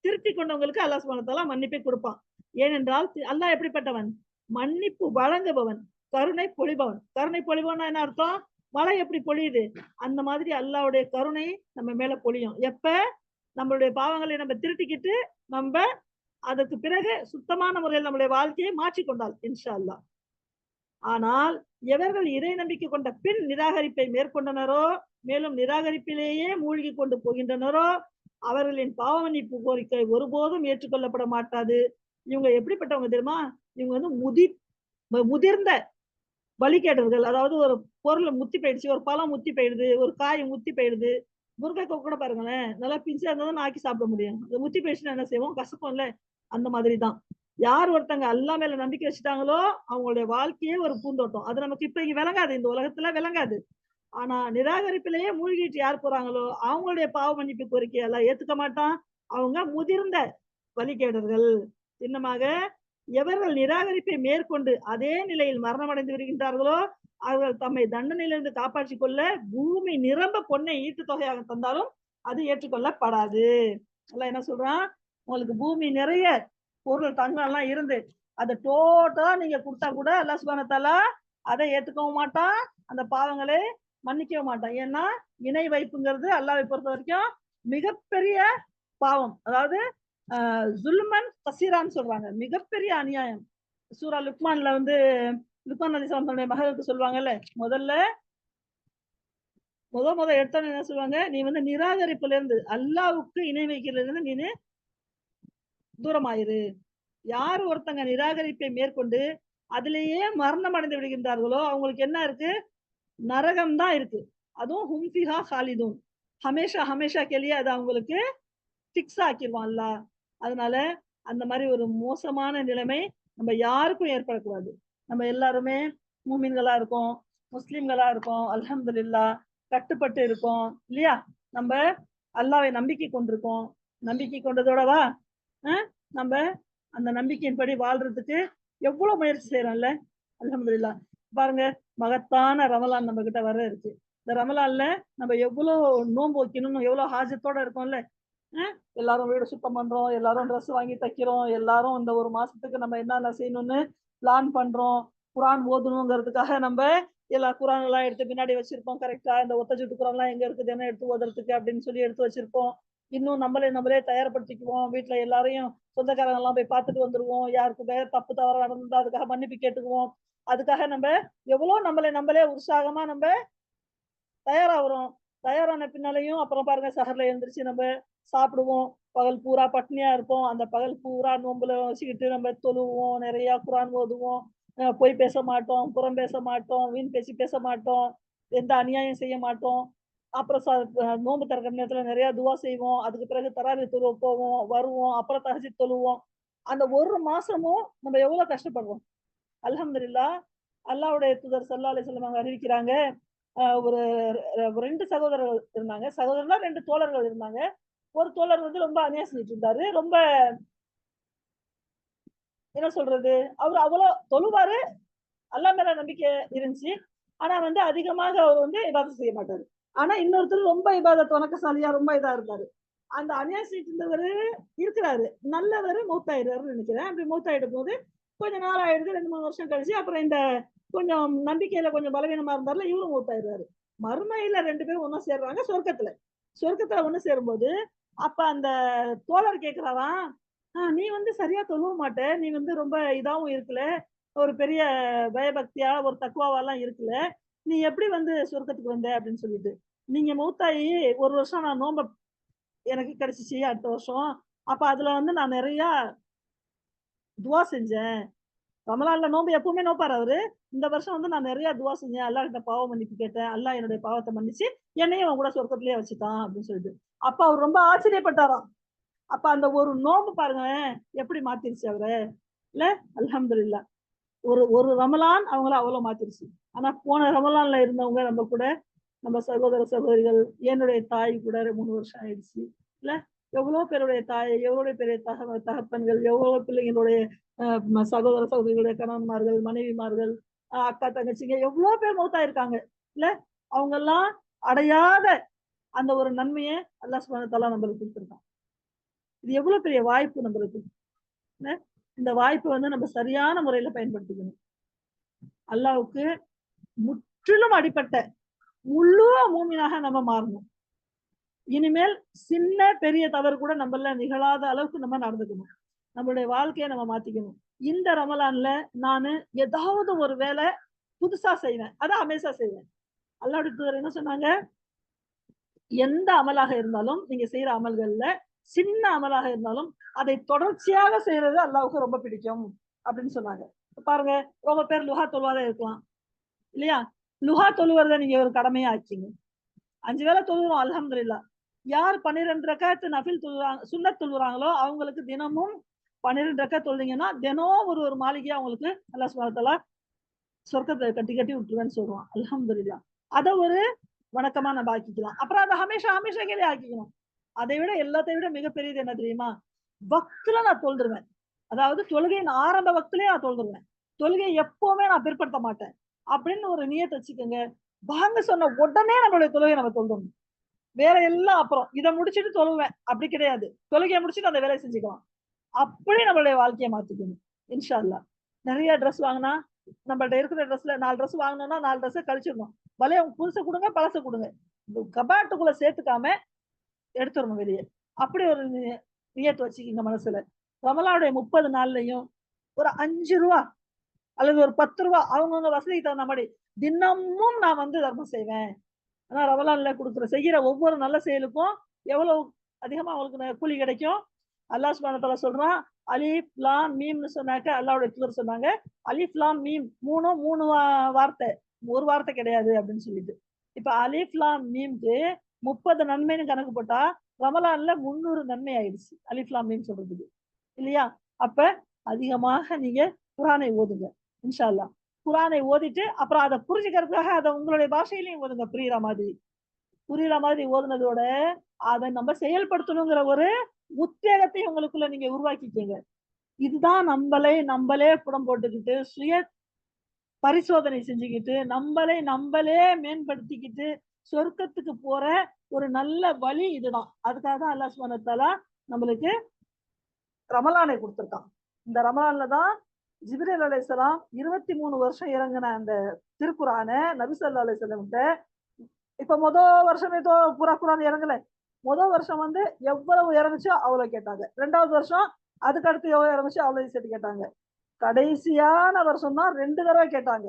திருத்தி கொண்டவங்களுக்கு அல்லாஹ் சுப்ஹானஹு வ தஆலா மன்னிப்பை கொடுப்பான். ஏனென்றால் அல்லாஹ் எப்படிப்பட்டவன்? மன்னிப்பு வழங்குபவன், கருணை பொழிபவன். கருணை பொழிபவன்னா என்ன அர்த்தம்? மழை எப்படி பொழியுது அந்த மாதிரி அல்லாஹ்வுடைய கருணை நம்ம மேல பொழியும். எப்ப நம்மளுடைய பாவங்களை நம்ம திருத்திக்கிட்டு நம்ம அதுக்கு பிறகு சுத்தமான முறையில் நம்முடைய வாழ்க்கையை மாற்றிக்கொண்டால் இன்ஷா அல்லாஹ். ஆனால் எவர்கள் இறை நம்பிக்கை கொண்ட பின் நிராகரிப்பை மேற்கொண்டனரோ, மேலும் நிராகரிப்பிலேயே மூழ்கி கொண்டு போகின்றனரோ, அவர்களின் பாவ மன்னிப்பு கோரிக்கை ஒருபோதும் ஏற்றுக்கொள்ளப்பட மாட்டாது. இவங்க எப்படிப்பட்டவங்க தெரியுமா? இவங்க வந்து முதிர்ந்த வழிகேடர்கள். அதாவது ஒரு பொருள் முத்தி போயிடுச்சு, ஒரு பழம் முத்தி போயிடுது, ஒரு காய் முத்தி போயிடுது. முருங்கைக்காய் கூட பாருங்களேன், நல்லா பிஞ்சா இருந்தா தான் ஆக்கி சாப்பிட முடியும். அது முத்தி போயிடுச்சுன்னா என்ன செய்வோம்? கசக்கும்ல. அந்த மாதிரி தான். யார் ஒருத்தங்க அல்லாஹ் மேல நம்பிக்கை வச்சுட்டாங்களோ அவங்களுடைய வாழ்க்கையே ஒரு பூந்தோட்டம். அது நமக்கு இப்ப இங்க விளங்காது, இந்த உலகத்துல விளங்காது. ஆனா நிராகரிப்பிலேயே மூழ்கிட்டு யார் போறாங்களோ அவங்களுடைய பாவ மன்னிப்பு கோரிக்கை எல்லாம் ஏத்துக்க மாட்டான். அவங்க முதிர்ந்த வழிகேடர்கள். சின்னமாக எவர்கள் நிராகரிப்பை மேற்கொண்டு அதே நிலையில் மரணமடைந்து வருகின்றார்களோ அவர்கள் தம்மை தண்டனையிலிருந்து காப்பாற்றிக் கொள்ள பூமி நிரம்ப பொன்னை ஈட்டு தொகையாக தந்தாலும் அது ஏற்றுக்கொள்ளப்படாது. எல்லாம் என்ன சொல்றான்? உங்களுக்கு பூமி நிறைய பொருள் தங்கம் எல்லாம் இருந்து அதை டோட்டலா நீங்க கொடுத்தா கூட அல்லாஹ் சுப்ஹானஹு வ தஆலா அதை ஏத்துக்கவும் மாட்டான், அந்த பாவங்களை மன்னிக்கவும் மாட்டான். ஏன்னா இணை வைப்புங்கிறது அல்லாஹ்வை பொறுத்த வரைக்கும் மிகப்பெரிய பாவம். அதாவது ஜுல்மன் கசீரான்னு சொல்றாங்க, மிகப்பெரிய அநியாயம். சூரா லுக்மான்ல வந்து லுக்மான் அலைஹிஸ்ஸலாம் தன்னுடைய மகளுக்கு சொல்லுவாங்கல்ல, முத எடுத்தோன்னு என்ன சொல்லுவாங்க? நீ வந்து நிராகரிப்புல இருந்து அல்லாஹ்வுக்கு இணை வைக்கிறதுல இருந்து நீ தூரமாயிரு. யார் ஒருத்தங்க நிராகரிப்பை மேற்கொண்டு அதிலேயே மரணம் அடைந்து விடுகின்றார்களோ அவங்களுக்கு என்ன இருக்கு? நரகம் தான் இருக்கு. அதுவும் ஹும் ஃபிஹா ஹாலிதூன், ஹமேஷா ஹமேஷா கேலியே அது அவங்களுக்கு ஃபிக்ஸ் ஆக்கிடுவான் அல்லாஹ். அதனால அந்த மாதிரி ஒரு மோசமான நிலைமை நம்ம யாருக்கும் ஏற்படக்கூடாது. நம்ம எல்லாருமே மூமின்களா இருக்கோம், முஸ்லிம்களா இருக்கோம், அல்ஹம்துலில்லாஹ் கட்டுப்பட்டு இருக்கோம் இல்லையா? நம்ம அல்லாஹ்வை நம்பிக்கை கொண்டிருக்கோம். நம்பிக்கை கொண்டதோடவா நம்ம அந்த நம்பிக்கையின்படி வாழ்றதுக்கு எவ்வளவு முயற்சி செய்யறோம்ல. அல்ஹம்துலில்லாஹ். பாருங்க, மகத்தான ரமலான் நம்ம கிட்ட வர இருக்கு. இந்த ரமலான்ல நம்ம எவ்வளவு நோன்பு வைக்கணும்னு எவ்வளவு ஹாஜத்தோட இருக்கோம்ல. எல்லாரும் வீடு சுத்தம் பண்றோம், எல்லாரும் ட்ரெஸ் வாங்கி தைக்கிறோம், எல்லாரும் இந்த ஒரு மாசத்துக்கு நம்ம என்னென்ன செய்யணும்னு பிளான் பண்றோம். குரான் ஓதணுங்கிறதுக்காக நம்ம எல்லா குரான் எல்லாம் எடுத்து பின்னாடி வச்சிருப்போம். கரெக்டா இந்த ஒத்த சுட்டு குரான் எல்லாம் எங்க இருக்குது, என்ன எடுத்து ஓதுறதுக்கு அப்படின்னு சொல்லி எடுத்து வச்சிருப்போம். இன்னும் நம்மளே தயார்படுத்திக்குவோம். வீட்டுல எல்லாரையும் சொந்தக்காரங்க எல்லாம் போய் பார்த்துட்டு வந்துருவோம். யாருக்கு தப்பு தவறு நடந்தா அதுக்காக மன்னிப்பு கேட்டுக்குவோம். அதுக்காக நம்ம எவ்வளவு நம்மளே உற்சாகமா நம்ம தயாராகிறோம். தயாரான பின்னாலையும் அப்புறம் பாருங்க சஹர்ல எழுந்திரிச்சு நம்ம சாப்பிடுவோம். பகல் பூரா பட்னியா இருப்போம். அந்த பகல் பூரா நோம்புல வச்சுக்கிட்டு நம்ம தொழுவோம், நிறைய குரான் ஓதுவோம், பொய் பேச மாட்டோம், புறம் பேச மாட்டோம், வீண் பேசி பேச மாட்டோம், எந்த அநியாயம் செய்ய மாட்டோம். அப்புறம் நோன்பு திறக்கிற நேரத்துல நிறைய துவா செய்வோம். அதுக்கு பிறகு தராவி தொழுவ போவோம், வருவோம், அப்புறம் தஹஜ்ஜுத் தொழுவோம். அந்த ஒரு மாசமும் நம்ம எவ்வளவு கஷ்டப்படுறோம். அல்ஹம்துலில்லாஹ். அல்லாஹ்வுடைய தூதர் ஸல்லல்லாஹு அலைஹி வஸல்லம் அறிவிக்கிறாங்க, ஒரு 2 சகோதரர்கள் இருந்தாங்க. சகோதரர்னா 2 தோழர்கள் இருந்தாங்க. ஒரு தோழர் வந்து ரொம்ப அநியாயம் செஞ்சுட்டு இருந்தாரு. ரொம்ப என்ன சொல்றது, அவர் அவ்வளவு தொழுவாரு, அல்லாஹ் மேல நம்பிக்கை இருந்துச்சு. ஆனா வந்து அதிகமாக அவர் வந்து இபாதத் செய்ய மாட்டாரு. ஆனா இன்னொருத்தர் ரொம்ப இபாதத் வணக்கசாலியா ரொம்ப இதா இருந்தாரு. அந்த அநியாயம் செஞ்சுட்டு இருந்தவரு இருக்கிறாரு, நல்லவரு மௌத்தாயிடுறாருன்னு நினைக்கிறேன். அப்படி மௌத்தாயிடும் போது கொஞ்ச நாள் ஆயிடுது, 2-3 வருஷம் கழிச்சு அப்புறம் இந்த கொஞ்சம் நம்பிக்கையில கொஞ்சம் பலவீனமா இருந்தாருல இவரும் மௌத்தாயிடுறாரு. மறுமையில 2 பேரும் ஒண்ணா சேர்றாங்க சொர்க்கத்துல ஒண்ணு சேரும்போது அப்ப அந்த தோழர் கேக்குறாராம், நீ வந்து சரியா தொழுவ மாட்ட, நீ வந்து ரொம்ப இதாவும் இருக்குல்ல, ஒரு பெரிய பயபக்தியா ஒரு தக்குவாவெல்லாம் இருக்குல்ல, நீ எப்படி வந்து சொர்க்கத்துக்கு வந்த அப்படின்னு சொல்லிட்டு. நீங்க மௌத்தாயி 1 வருஷம் நான் நோம்ப எனக்கு கிடைச்சிச்சு அடுத்த வருஷம். அப்ப அதுல வந்து நான் நிறைய துவா செஞ்சேன். ரமலான்ல நோம்பு எப்பவுமே நோப்பாரு அவரு. இந்த வருஷம் வந்து நான் நிறைய துவா செஞ்சேன், அல்லாஹ் கிட்ட பாவ மன்னிப்பு கேட்டேன், அல்லாஹ் என்னுடைய பாவத்தை மன்னிச்சு என்னையும் அவன் கூட சொர்க்கத்திலேயே வச்சுட்டான் அப்படின்னு சொல்லிட்டு. அப்ப அவர் ரொம்ப ஆச்சரியப்பட்டாராம். அப்ப அந்த ஒரு நோம்பு பாருங்களேன் எப்படி மாத்திருச்சு அவரை இல்ல. அல்ஹம்துலில்லாஹ். ஒரு ரமலான் அவங்கள அவ்வளவு மாத்திருச்சு. ஆனா போன ரமலான்ல இருந்தவங்க நம்ம கூட நம்ம சகோதர சகோதரிகள், என்னுடைய தாய் கூட 3 வருஷம் ஆயிடுச்சு இல்ல. எவ்வளவு பேருடைய தாய், எவ்வளவு பெரிய தகப்பன்கள், எவ்வளவு பிள்ளைங்களுடைய சகோதர சகோதரிகளுடைய கணவன்மார்கள், மனைவிமார்கள், அக்கா தங்கச்சிங்க எவ்வளவு பேர் மௌத்தாயிருக்காங்க இல்ல. அவங்க எல்லாம் அடையாத அந்த ஒரு நன்மையை அல்லாஹ் சுப்ஹானஹு வ தஆலா நம்மளுக்கு கொடுத்திருக்கான். இது எவ்வளவு பெரிய வாய்ப்பு நம்மளுக்கு. இந்த வாய்ப்பை நம்ம சரியான முறையில பயன்படுத்திக்கணும். அல்லாஹ்வுக்கு முற்றிலும் அடிப்பட்ட முழு மூமினாக நம்ம மாறணும். இனிமேல் சின்ன பெரிய தவறு கூட நம்மள நிகழாத அளவுக்கு நம்ம நடந்துக்கணும். நம்மளுடைய வாழ்க்கையை நம்ம மாத்திக்கணும். இந்த ரமலான்ல நானு ஏதாவது ஒரு வேலை புதுசா செய்வேன், அதான் ஹமேஷா செய்வேன். அல்லாஹ்வுடைய தூதர் என்ன சொன்னாங்க, எந்த அமலாக இருந்தாலும், நீங்க செய்யற அமல்கள்ல சின்ன அமலாக இருந்தாலும் அதை தொடர்ச்சியாக செய்யறது அல்லாஹ்வுக்கு ரொம்ப பிடிக்கும் அப்படின்னு சொன்னாங்க. பாருங்க, ரொம்ப பேர் லுஹா தொழுவாத இருக்கலாம் இல்லையா. லுஹா தொழுவதை நீங்க ஒரு கடமையா ஆச்சுங்க. 5 வேளை தொழுகிறோம் அல்ஹம்துலில்லாஹ். யார் 12 ரக்காத்து நஃபில் தொழுறாங்க, சுன்னத் தொழுறாங்களோ அவங்களுக்கு தினமும் 12 ரக்காத் தொழுதீங்கன்னா தினம் ஒரு மாளிகையா அவங்களுக்கு அல்லாஹ் சுப்ஹானஹு வ தஆலா சொர்க்கத்தை கட்டி கட்டி விட்டுருவேன்னு சொல்லுவான். அல்ஹம்துலில்லாஹ். அதை ஒரு வணக்கமா நம்ம ஆக்கிக்கலாம். அப்புறம் அதை ஹமேஷா கேள்வி ஆக்கிக்கணும். அதை விட எல்லாத்தையும் விட மிகப்பெரியது என்ன தெரியுமா, வக்துல நான் தொழுதுருவேன். அதாவது தொழுகையின் ஆரம்ப வக்துலயே நான் தொழுதுருவேன். தொழுகையை எப்பவுமே நான் பிற்படுத்த மாட்டேன் அப்படின்னு ஒரு நியத்தை வச்சுக்கோங்க. வாங்க சொன்ன உடனே நம்மளுடைய தொழுகை நம்ம தொழுதணும். வேற எல்லாம் அப்புறம் இதை முடிச்சுட்டு தொழுவேன் அப்படி கிடையாது. தொழுகையை முடிச்சுட்டு அந்த வேலையை செஞ்சுக்கலாம். அப்படி நம்மளுடைய வாழ்க்கையை மாத்திக்கணும் இன்ஷா அல்லாஹ். நிறைய ட்ரெஸ் வாங்கினா நம்மள்ட்ட இருக்கிற ட்ரெஸ்ல 4 ட்ரெஸ் வாங்கினோம்னா 4 ட்ரெஸ் கழிச்சிடணும். பலே அவங்க புதுசை கொடுங்க பழசை கொடுங்க, கபாட்டுக்குள்ள சேர்த்துக்காம எடுத்துடணும் வெளியே. அப்படி ஒரு நியத்து வச்சுக்கிங்க மனசுல. ரமலானுடைய 30 நாள்லயும் ஒரு 5 ரூபா அல்லது ஒரு 10 ரூபா அவங்கவுங்க வசதிக்கு தகுந்த மாதிரி தினமும் நான் தர்மம் செய்வேன். ஆனா ரமலான்ல செய்யற ஒவ்வொரு நல்ல செயலுக்கும் எவ்வளவு அதிகமா அவங்களுக்கு கூலி கிடைக்கும். அல்லாஹ் சுப்ஹானஹு வ தஆலா சொல்றான், அலிஃப் லாம் மீம்னு சொன்னாக்க அல்லாஹ்வுடைய தூதர் சொன்னாங்க, அலிஃப் லாம் மீம் மூணு வார்த்தை, ஒரு வார்த்தை கிடையாது அப்படின்னு சொல்லிட்டு. இப்ப அலிஃப் லாம் மீம்க்கு 30 நன்மைன்னு கணக்கு போட்டா ரமலான்ல 300 நன்மை ஆயிடுச்சு அலிஃப் லாம் மீம் சொல்றதுக்கு இல்லையா. அப்ப அதிகமாக நீங்க குர்ஆனை ஓதுங்க இன்ஷா அல்லாஹ். குர்ஆனை ஓதிட்டு அப்புறம் அதை புரிஞ்சுக்கிறதுக்காக அதை உங்களுடைய பாஷையிலையும் ஓதுங்க. புரியுற மாதிரி ஓதுனதோட அதை நம்ம செயல்படுத்தணுங்கிற ஒரு உத்வேகத்தை உங்களுக்குள்ள நீங்க உருவாக்கிக்கங்க. இதுதான் நம்மளே புடம் போட்டுக்கிட்டு சுய பரிசோதனை செஞ்சுக்கிட்டு நம்மளே மேம்படுத்திக்கிட்டு சொர்க்கத்துக்கு போற ஒரு நல்ல வழி இதுதான். அதுக்காக தான் அல்லாஹ் சுப்ஹானஹு வ தஆலா நம்மளுக்கு ரமலானை கொடுத்திருக்கான். இந்த ரமலான்ல தான் ஜிப்ரீல் அலைஹிஸ்ஸலாம் 23 வருஷம் இறங்கின அந்த திருக்குர்ஆனை நபி ஸல்லல்லாஹு அலைஹி வஸல்லம் கிட்ட, இப்ப வருஷமே பூரா குர்ஆன் இறங்கல. வருஷம் எவ்வளவு இறங்குச்சோ அவ்வளவு கேட்டாங்க. 2வது வருஷம் அதுக்கு அடுத்து எவ்வளவு இறங்குச்சோ அவ்வளவு சேர்த்து கேட்டாங்க. கடைசியான வருஷம் தான் 2 தடவை கேட்டாங்க.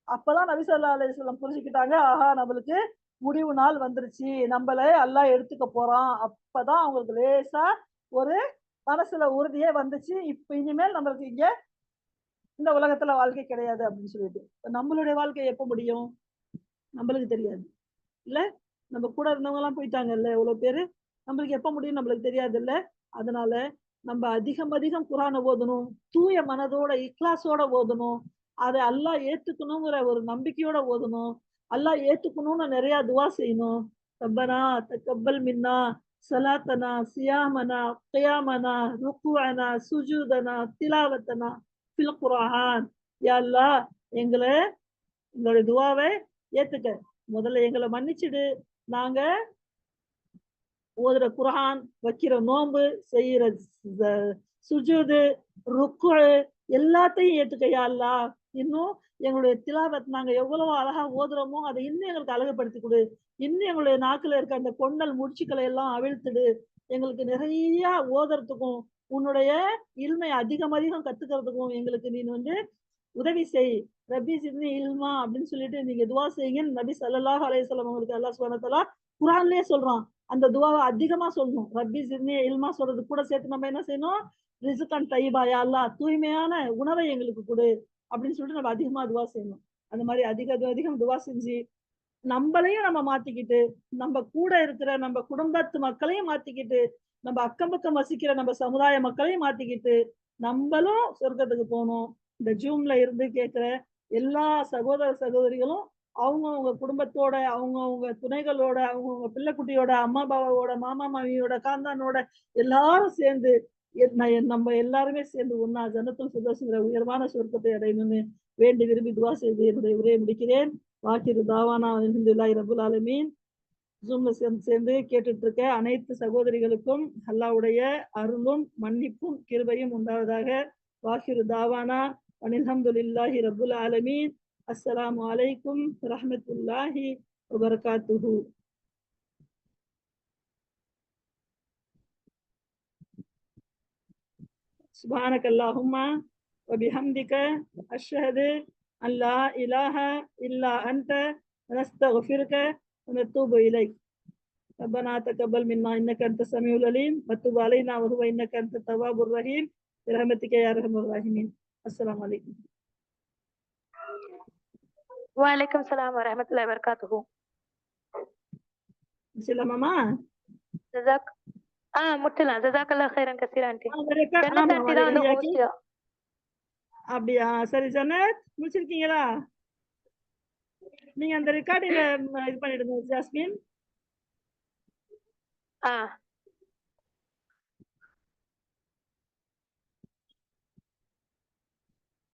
அப்பதான் நபி ஸல்லல்லாஹு அலைஹி வஸல்லம் புரிஞ்சுக்கிட்டாங்க, ஆஹா நம்மளுக்கு முடிவு நாள் வந்துருச்சு, நம்மள அல்லாஹ் எடுத்துக்க போறான். அப்பதான் அவங்களுக்கு லேசா ஒரு மனசுல உறுதியே வந்துச்சு, இப்ப இனிமேல் நம்மளுக்கு இங்க இந்த உலகத்துல வாழ்க்கை கிடையாது அப்படின்னு சொல்லிட்டு. நம்மளுடைய வாழ்க்கை எப்ப முடியும் நம்மளுக்கு தெரியாது இல்ல. நம்ம கூட இருந்தவங்க எல்லாம் போயிட்டாங்கல்ல எவ்வளவு பேரு, நம்மளுக்கு எப்ப முடியும் நம்மளுக்கு தெரியாது இல்ல. அதனால நம்ம அதிகம் குர்ஆனை ஓதணும், தூய மனதோட இக்லாஸோட ஓதணும், அதை அல்லாஹ் ஏத்துக்கணுங்கிற ஒரு நம்பிக்கையோட ஓதணும். அல்லாஹ் ஏத்துக்கணும்னு நிறைய துவா செய்யணும். ரப்பனா தக்கப்பல் மின்னா சலாத்தனா சியாமனா கியாமனா ருக்குஅனா சுஜூதனா திலாவத்தனா ஃபில் குர்ஆன். யா அல்லாஹ் எங்களுடைய துவாவை ஏத்துக்க, முதல்ல எங்களை மன்னிச்சிடு, நாங்க ஓதுற குர்ஆன், வைக்கிற நோன்பு, செய்யற சுஜூது, ருக்கு எல்லாத்தையும் ஏத்துக்க யா அல்லாஹ். இன்னும் எங்களுடைய திலாவத் நாங்க எவ்வளவு அழகா ஓதுறோமோ அதை இன்னும் எங்களுக்கு அழகுபடுத்தி கொடு. இன்னும் எங்களுடைய நாக்குல இருக்க அந்த கொண்டல் முடிச்சுக்களை எல்லாம் அவிழ்த்துடு. எங்களுக்கு நிறைய ஓதுறதுக்கும் உன்னுடைய இல்மை அதிகம் கத்துக்கிறதுக்கும் எங்களுக்கு நீ உதவி செய். ரப்பி சித்னி இல்மா அப்படின்னு சொல்லிட்டு நீங்க துவா செய்யுங்கன்னு நபி ஸல்லல்லாஹு அலைஹி வஸல்லம் உங்களுக்கு அல்லாஹ் சுப்ஹானஹு வ தஆலா குர்ஆன்லயே சொல்றான். அந்த துவாவை அதிகமா சொல்லணும். ரப்பி சித்னி இல்மா சொல்றது கூட சேர்த்து நம்ம என்ன செய்யணும், ரிஸ்கன் தையிபா, யா அல்லாஹ் தூய்மையான உணவை எங்களுக்கு கொடு அப்படின்னு சொல்லிட்டு நம்ம அதிகமா துவா செய்யணும். அந்த மாதிரி அதிகம் துவா செஞ்சு நம்மளையும் நம்ம மாத்திக்கிட்டு, நம்ம கூட இருக்கிற நம்ம குடும்பத்து மக்களையும் மாத்திக்கிட்டு, நம்ம அக்கம் பக்கம் வசிக்கிற நம்ம சமுதாய மக்களையும் மாத்திக்கிட்டு நம்மளும் சொர்க்கத்துக்கு போகணும். இந்த ஜூம்ல இருந்து கேட்கிற எல்லா சகோதர சகோதரிகளும் அவங்கவங்க குடும்பத்தோட, அவங்கவங்க துணைகளோட, அவங்கவங்க பிள்ளைக்குட்டியோட, அம்மா அப்பாவோட, மாமா மாமியோட, காந்தானோட எல்லாரும் சேர்ந்து நம்ம எல்லாருமே சேர்ந்து ஒண்ணா ஜன்னத்துல் ஃபிர்தௌஸ்ங்கிற உயர்வான சொர்க்கத்தை அடையணும்னு வேண்டி விரும்பி துவா செய்து என்னுடைய உரையை முடிக்கிறேன். வாக்கிரு தாவானா அல்ஹம்துலில்லாஹி ரப்பில் ஆலமீன். ஜூம்ல சேர்ந்து கேட்டுட்டு இருக்க அனைத்து சகோதரிகளுக்கும் அல்லாஹ்வுடைய அருளும் மன்னிப்பும் கிருபையும் உண்டாவதாக. வாக்கிரு தாவானா அல்ஹம்துலில்லாஹி ரப்பில் ஆலமீன். அஸ்ஸலாமு அலைக்கும் வரஹ்மத்துல்லாஹி வபரகாத்துஹு. சுப்ஹானக அல்லாஹும்ம வபிஹம்திக அஷ்ஹது அன் லா இலாஹ இல்லா அன்த நஸ்தக்ஃபிருக ونتوب إليك ربنا تقبل منا إنك أنت السميع العليم وتب علينا وهو إنك أنت التواب الرحيم برحمتك يا أرحم الراحمين. السلام عليكم. வலைக்கம் சலாம் வரஹ்மத்துல்லாஹி வபரகாத்துஹு. சிலமாமா ஜஸாக் முட்டலாம். ஜஸாக்கல்லாஹ் ஹைரன் கஸீரா ஆண்டி. ஜன்னத் ஆமா ஆண்டி தான் வந்து ரெடியாக்கி ஹோஸ்ட். அப்படியா? சரி ஜன்னத் முடிச்சிருக்கீங்களா? நீங்க அந்த ரெக்கார்டிங்க இது பண்ணிடுங்க ஜாஸ்மின்.